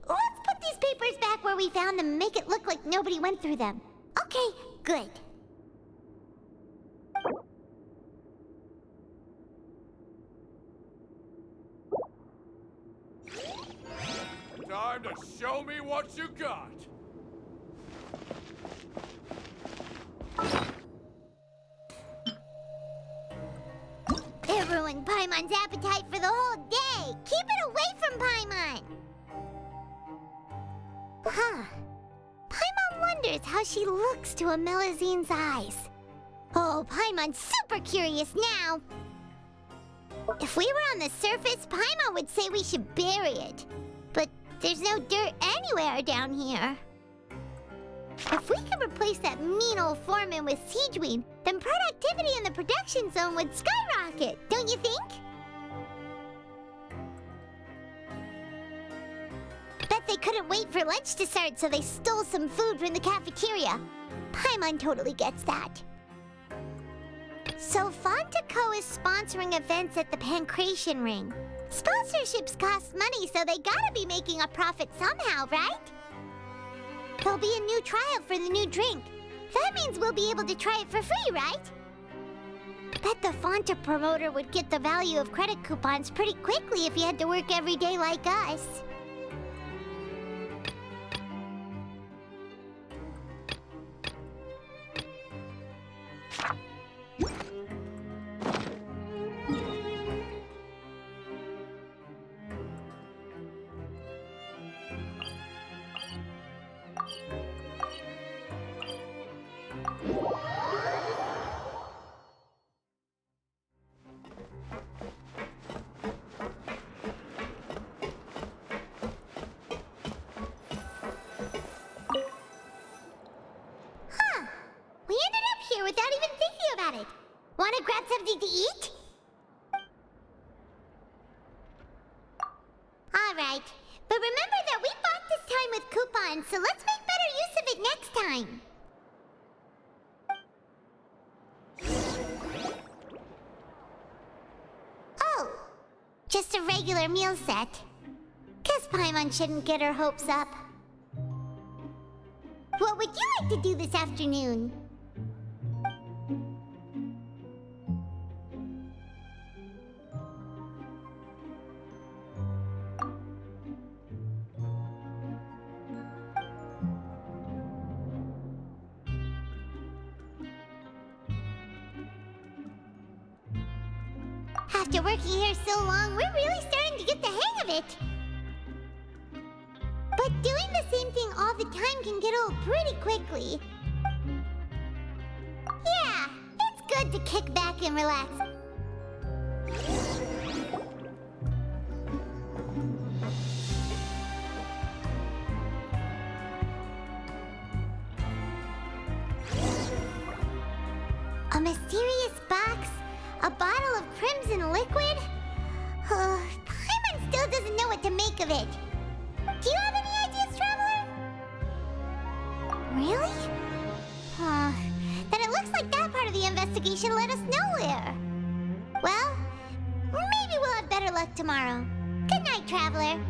Let's put these papers back where we found them and make it look like nobody went through them. Okay, good. Time to show me what you got! It ruined Paimon's appetite for the whole day. Keep it away from Paimon. Huh. Paimon wonders how she looks to Amelazine's eyes. Oh, Paimon's super curious now. If we were on the surface, Paimon would say we should bury it. But there's no dirt anywhere down here. If we could replace that mean old foreman with Siegeween, then productivity in the production zone would skyrocket, don't you think? Bet they couldn't wait for lunch to start, so they stole some food from the cafeteria. Paimon totally gets that. So Fontaco is sponsoring events at the Pancration Ring. Sponsorships cost money, so they gotta be making a profit somehow, right? There'll be a new trial for the new drink. That means we'll be able to try it for free, right? Bet the Fanta promoter would get the value of credit coupons pretty quickly if he had to work every day like us. Without even thinking about it. Wanna grab something to eat? Alright, but remember that we bought this time with coupons, so let's make better use of it next time. Oh, just a regular meal set. Guess Paimon shouldn't get her hopes up. What would you like to do this afternoon? After working here so long, we're really starting to get the hang of it. But doing the same thing all the time can get old pretty quickly. Yeah, it's good to kick back and relax. A mysterious box? A bottle of crimson liquid? Paimon still doesn't know what to make of it. Do you have any ideas, Traveler? Really? Then it looks like that part of the investigation led us nowhere. Well, maybe we'll have better luck tomorrow. Good night, Traveler.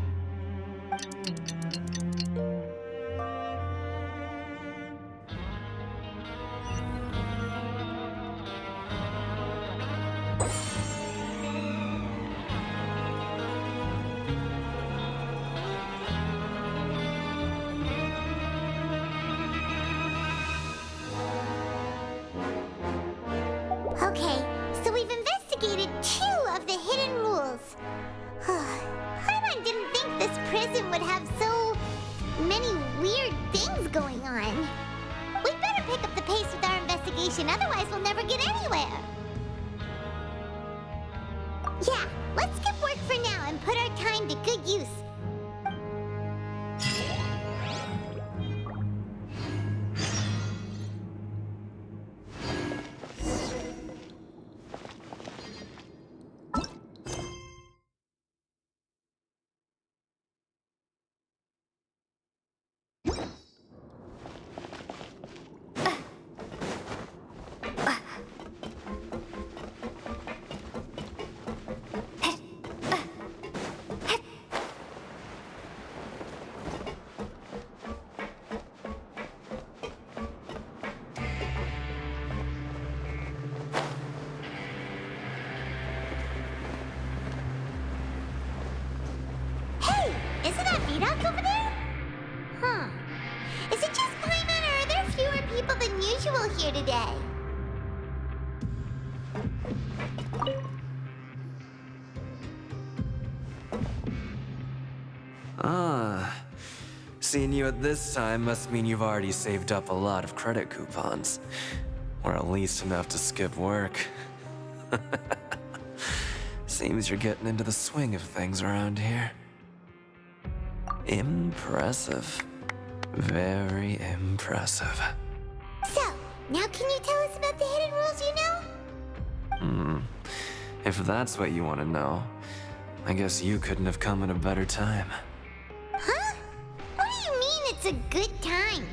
Okay, so we've investigated 2 of the hidden rules. Paimon didn't think this prison would have so many weird things going on. We better pick up the pace with our investigation, otherwise we'll never get anywhere. Yeah, let's skip work for now and put our time to good use. Isn't that Vidoc over there? Is it just Paimon, or are there fewer people than usual here today? Seeing you at this time must mean you've already saved up a lot of credit coupons. Or at least enough to skip work. Seems you're getting into the swing of things around here. Impressive. Very impressive. So, now can you tell us about the hidden rules you know? If that's what you want to know, I guess you couldn't have come at a better time. Huh? What do you mean it's a good time?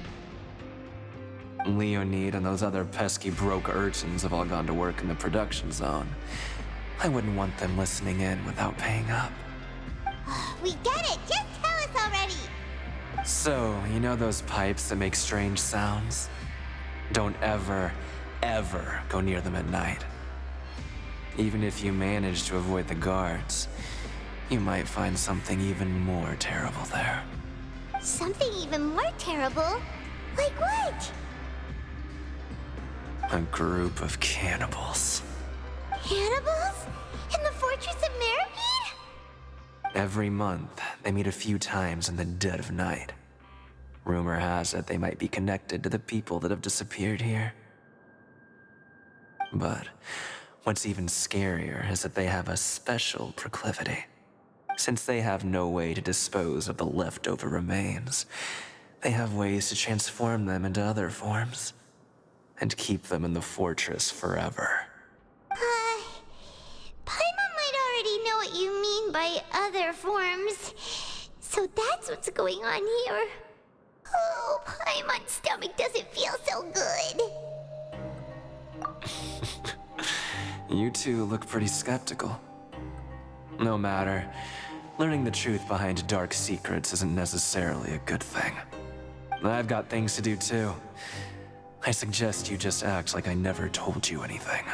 Leonid and those other pesky broke urchins have all gone to work in the production zone. I wouldn't want them listening in without paying up. We get it! Just tell us already! So, you know those pipes that make strange sounds? Don't ever go near them at night. Even if you manage to avoid the guards, you might find something even more terrible there. Something even more terrible? Like what? A group of cannibals. Cannibals? In the Fortress of Meripede? Every month, they meet a few times in the dead of night. Rumor has it they might be connected to the people that have disappeared here. But what's even scarier is that they have a special proclivity. Since they have no way to dispose of the leftover remains, they have ways to transform them into other forms and keep them in the fortress forever. Paimon might already know what you mean by other forms. So that's what's going on here. Oh, Paimon's stomach doesn't feel so good. You two look pretty skeptical. No matter, learning the truth behind dark secrets isn't necessarily a good thing. I've got things to do too. I suggest you just act like I never told you anything.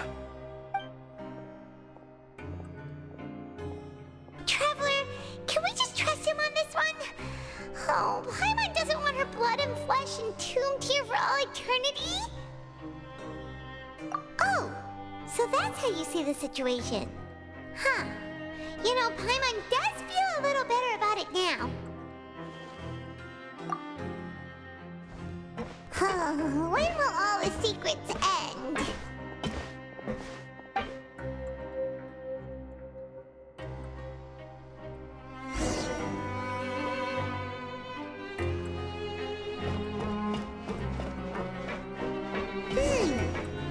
Traveler, can we just trust him on this one? Oh, Paimon doesn't want her blood and flesh entombed here for all eternity? Oh, so that's how you see the situation. Huh. You know, Paimon does feel a little better about it now. When will all the secrets end?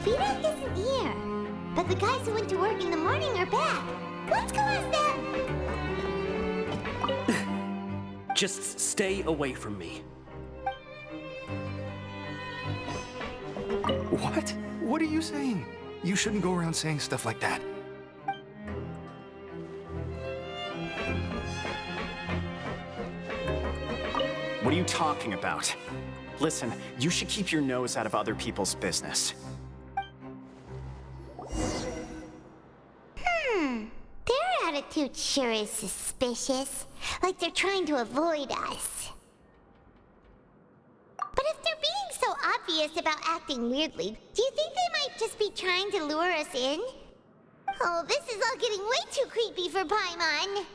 Vita isn't here. But the guys who went to work in the morning are back. Let's go ask them! Just stay away from me. What? What are you saying? You shouldn't go around saying stuff like that. What are you talking about? Listen, you should keep your nose out of other people's business. Their attitude sure is suspicious. Like they're trying to avoid us. But if they're being so obvious about acting weirdly, do you think they might just be trying to lure us in? Oh, this is all getting way too creepy for Paimon.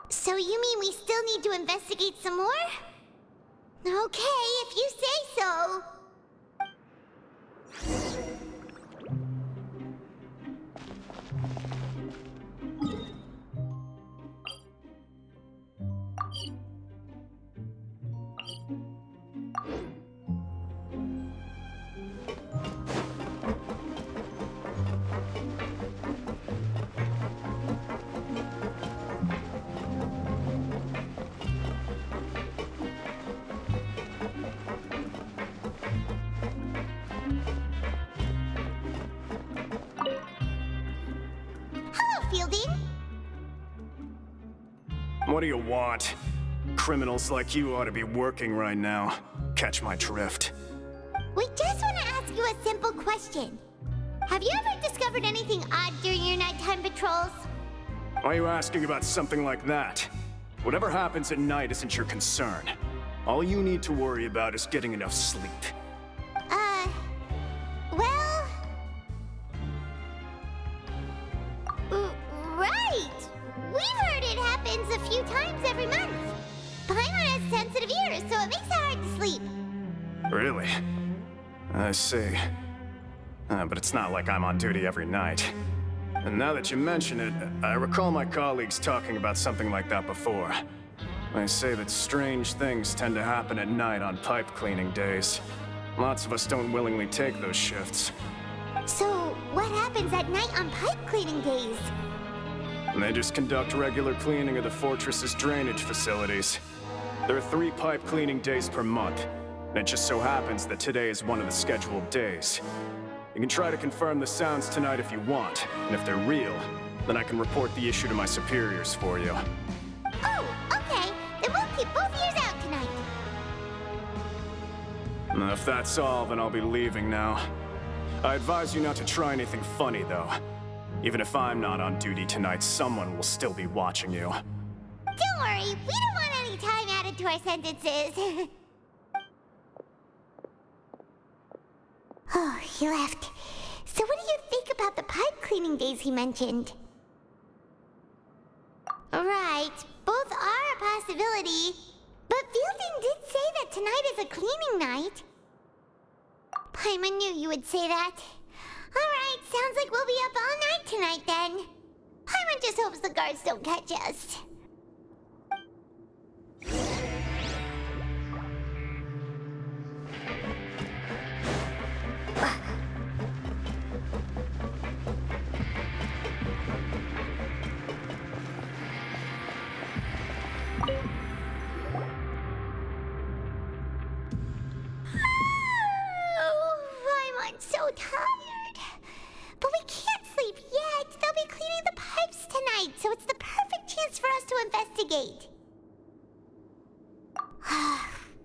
So you mean we still need to investigate some more? Okay, if you say so. What do you want? Criminals like you ought to be working right now. Catch my drift. We just want to ask you a simple question. Have you ever discovered anything odd during your nighttime patrols? Why are you asking about something like that? Whatever happens at night isn't your concern. All you need to worry about is getting enough sleep. Well... right! We've heard it happens a few times every month. Paimon has sensitive ears, so it makes it hard to sleep. Really? I see. But it's not like I'm on duty every night. And now that you mention it, I recall my colleagues talking about something like that before. They say that strange things tend to happen at night on pipe cleaning days. Lots of us don't willingly take those shifts. So, what happens at night on pipe cleaning days? And they just conduct regular cleaning of the fortress's drainage facilities. There are 3 pipe cleaning days per month, and it just so happens that today is one of the scheduled days. You can try to confirm the sounds tonight if you want, and if they're real, then I can report the issue to my superiors for you. Oh, okay. Then we'll keep both ears out tonight. If that's all, then I'll be leaving now. I advise you not to try anything funny, though. Even if I'm not on duty tonight, someone will still be watching you. Don't worry, we don't want any time added to our sentences. Oh, he left. So what do you think about the pipe cleaning days he mentioned? Right, both are a possibility. But Fielding did say that tonight is a cleaning night. Paimon knew you would say that. Alright, sounds like we'll be up all night tonight then. Paimon just hopes the guards don't catch us. I'm so tired. But we can't sleep yet. They'll be cleaning the pipes tonight, so it's the perfect chance for us to investigate.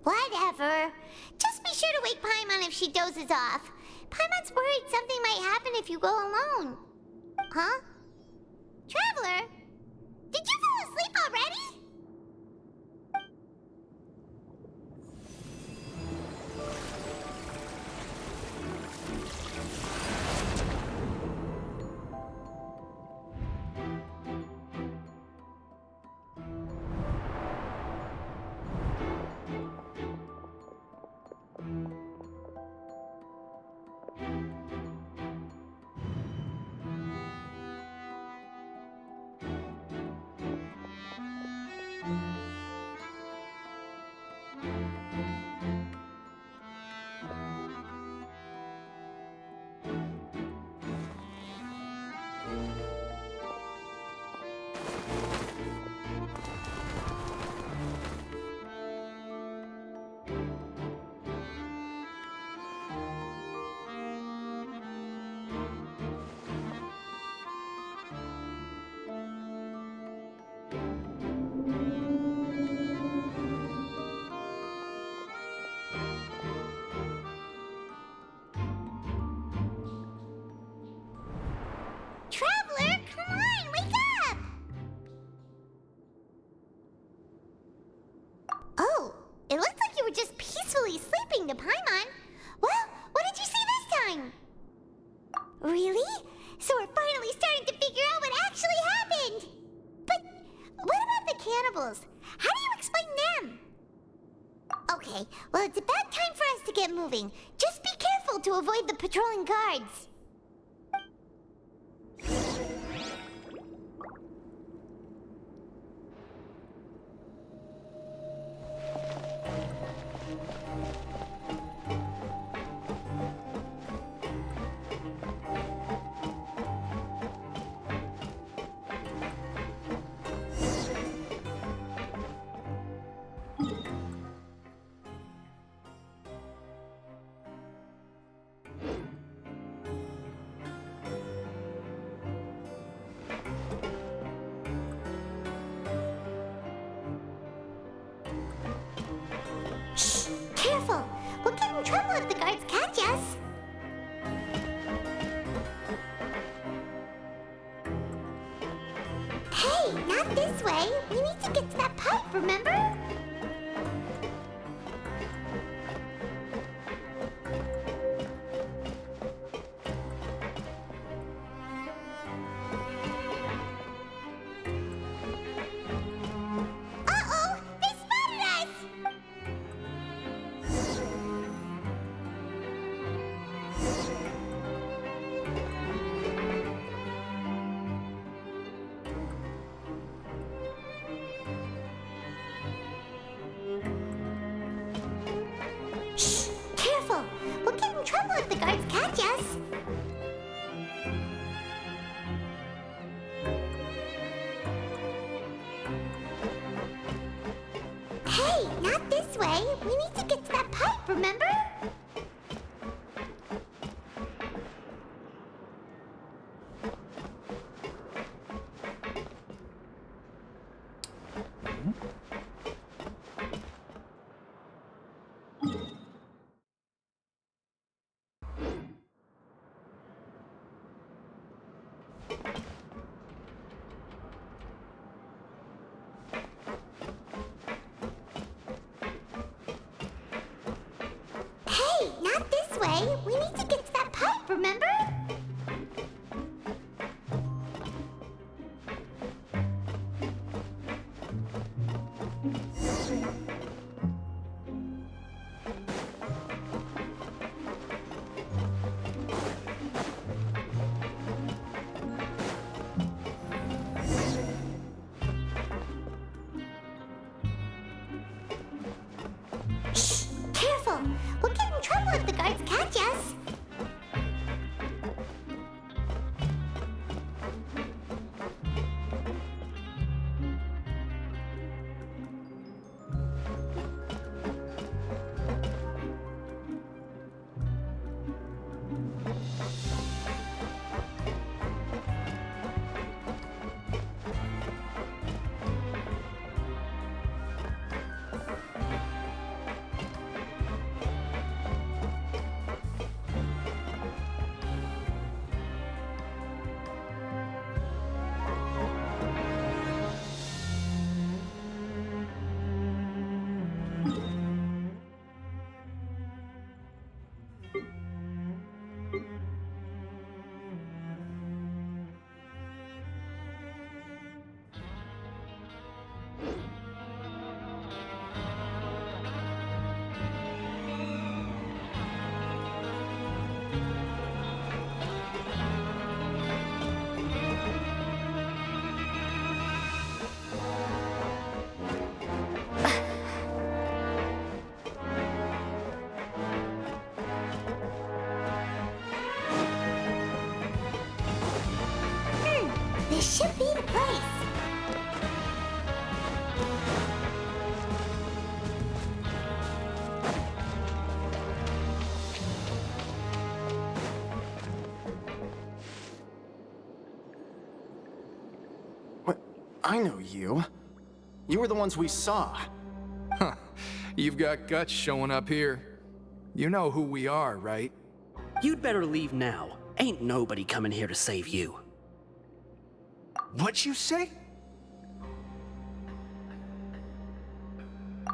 Whatever. Just be sure to wake Paimon if she dozes off. Paimon's worried something might happen if you go alone. Huh? Traveler? Did you fall asleep already? It looked like you were just peacefully sleeping, to Paimon. Well, what did you see this time? Really? So we're finally starting to figure out what actually happened! But what about the cannibals? How do you explain them? Okay, well it's about time for us to get moving. Just be careful to avoid the patrolling guards. Shh! Careful! We'll get in trouble if the guards catch us. Hey, not this way. We need to get to that pipe, remember? Uh-oh! They spotted us! Shh! Careful! We'll get in trouble if the guards catch us. Hey, not this way. We need to get to that pipe, remember? Hey, not this way. We need to get to that pipe, remember? Shh! Careful! We'll get in trouble if the guards catch us. This should be the place. What? I know you. You were the ones we saw. Huh. You've got guts showing up here. You know who we are, right? You'd better leave now. Ain't nobody coming here to save you. What'd you say?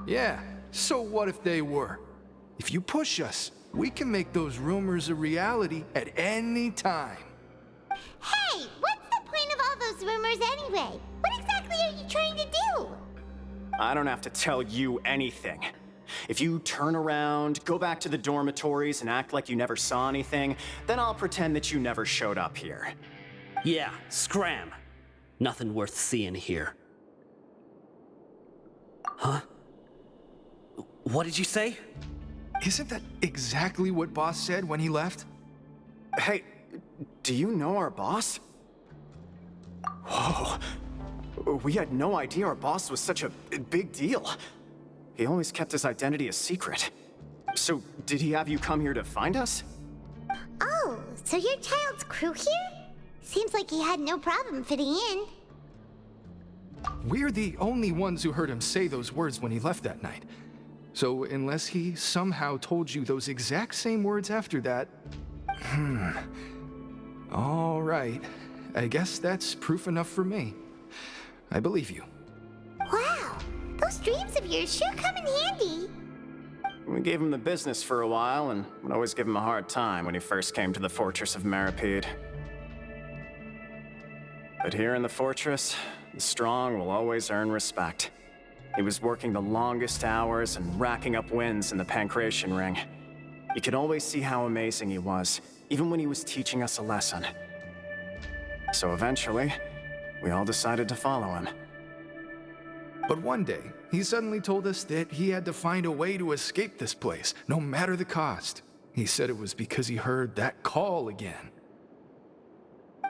Yeah, So what if they were? If you push us, we can make those rumors a reality at any time. Hey, what's the point of all those rumors anyway? What exactly are you trying to do? I don't have to tell you anything. If you turn around, go back to the dormitories, and act like you never saw anything, then I'll pretend that you never showed up here. Yeah, scram. Nothing worth seeing here. Huh? What did you say? Isn't that exactly what Boss said when he left? Hey, do you know our boss? Whoa. We had no idea our boss was such a big deal. He always kept his identity a secret. So, did he have you come here to find us? Oh, so your child's crew here? Seems like he had no problem fitting in. We're the only ones who heard him say those words when he left that night. So unless he somehow told you those exact same words after that... All right. I guess that's proof enough for me. I believe you. Wow, those dreams of yours sure come in handy. We gave him the business for a while and would always give him a hard time when he first came to the fortress of Maripede. But here in the fortress, the strong will always earn respect. He was working the longest hours and racking up wins in the Pancration Ring. You could always see how amazing he was, even when he was teaching us a lesson. So eventually, we all decided to follow him. But one day, he suddenly told us that he had to find a way to escape this place, no matter the cost. He said it was because he heard that call again.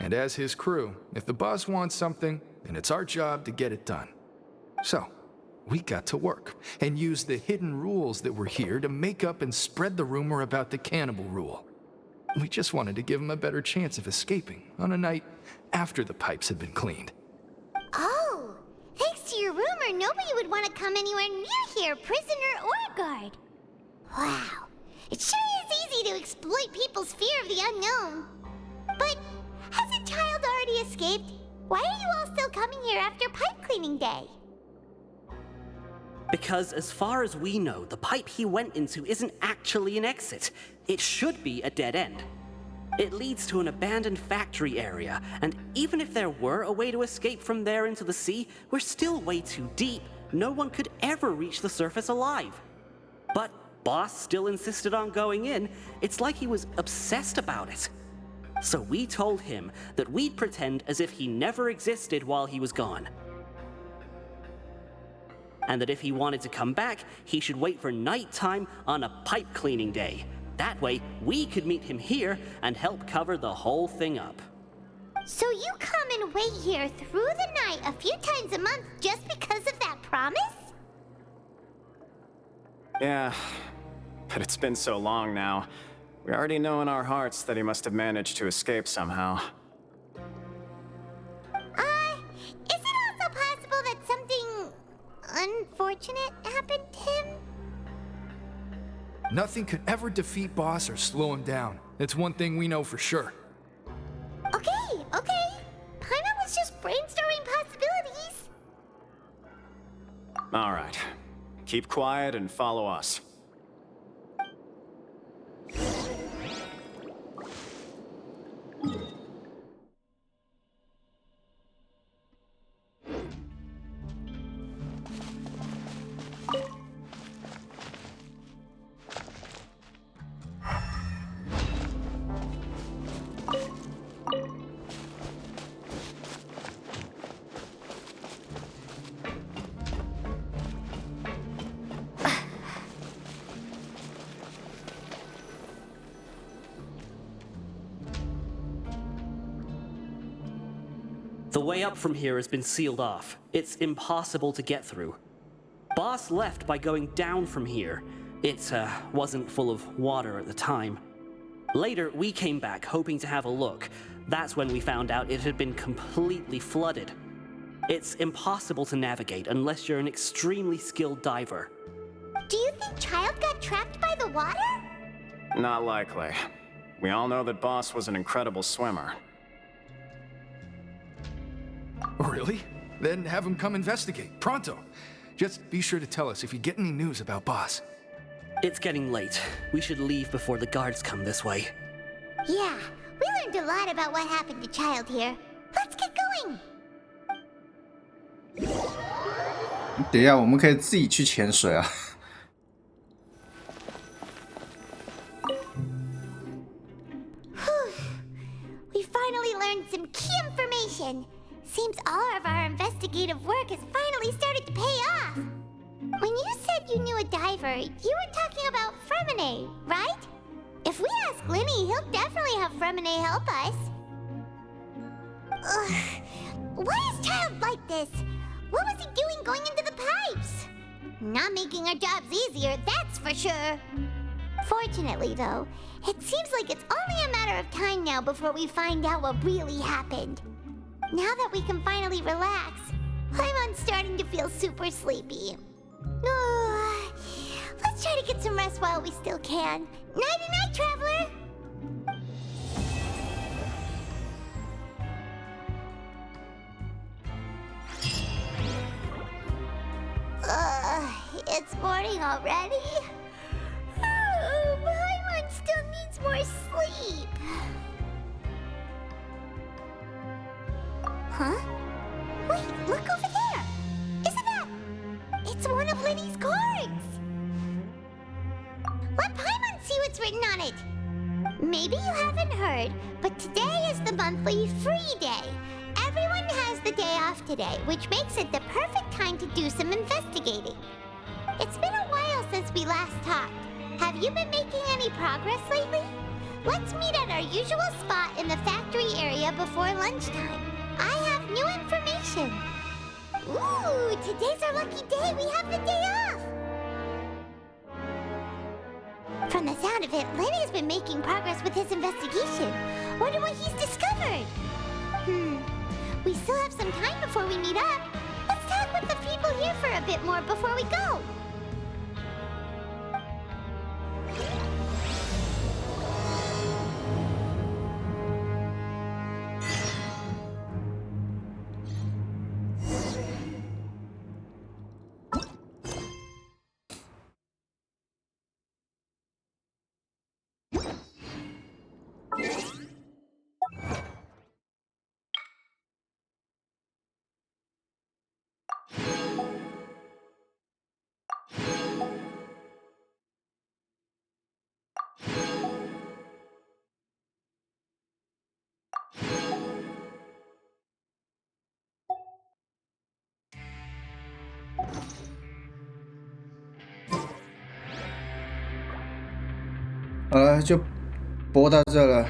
And as his crew, if the boss wants something, then it's our job to get it done. So, we got to work and used the hidden rules that were here to make up and spread the rumor about the cannibal rule. We just wanted to give him a better chance of escaping on a night after the pipes had been cleaned. Oh, thanks to your rumor, nobody would want to come anywhere near here, prisoner or guard. Wow, it sure is easy to exploit people's fear of the unknown. But hasn't Child already escaped? Why are you all still coming here after pipe cleaning day? Because as far as we know, the pipe he went into isn't actually an exit. It should be a dead end. It leads to an abandoned factory area, and even if there were a way to escape from there into the sea, we're still way too deep. No one could ever reach the surface alive. But Boss still insisted on going in. It's like he was obsessed about it. So we told him that we'd pretend as if he never existed while he was gone. And that if he wanted to come back, he should wait for nighttime on a pipe cleaning day. That way, we could meet him here and help cover the whole thing up. So you come and wait here through the night a few times a month just because of that promise? Yeah, but it's been so long now. We already know in our hearts that he must have managed to escape somehow. Is it also possible that something unfortunate happened to him? Nothing could ever defeat Boss or slow him down. It's one thing we know for sure. Okay. Paimon was just brainstorming possibilities. All right. Keep quiet and follow us. The way up from here has been sealed off. It's impossible to get through. Boss left by going down from here. It wasn't full of water at the time. Later, we came back hoping to have a look. That's when we found out it had been completely flooded. It's impossible to navigate unless you're an extremely skilled diver. Do you think Child got trapped by the water? Not likely. We all know that Boss was an incredible swimmer. Really? Then have him come investigate, pronto. Just be sure to tell us if you get any news about Boss. It's getting late. We should leave before the guards come this way. Yeah, we learned a lot about what happened to Child here. Let's get going! 等一下，我们可以自己去潜水啊。We finally learned some key information. Seems all of our investigative work has finally started to pay off. When you said you knew a diver, you were talking about Fremine, right? If we ask Linny, he'll definitely have Fremine help us. Ugh. Why is Child like this? What was he doing going into the pipes? Not making our jobs easier, that's for sure. Fortunately, though, it seems like it's only a matter of time now before we find out what really happened. Now that we can finally relax, I'm starting to feel super sleepy. Let's try to get some rest while we still can. Nighty-night, Traveler! It's morning already? Paimon still needs more sleep. Huh? Wait, look over there! Isn't that... It's one of Linny's cards! Let Paimon see what's written on it! Maybe you haven't heard, but today is the monthly free day. Everyone has the day off today, which makes it the perfect time to do some investigating. It's been a while since we last talked. Have you been making any progress lately? Let's meet at our usual spot in the factory area before lunchtime. I have new information. Ooh, today's our lucky day. We have the day off. From the sound of it, Lenny's been making progress with his investigation. Wonder what he's discovered. We still have some time before we meet up. Let's talk with the people here for a bit more before we go.好了，就播到这了。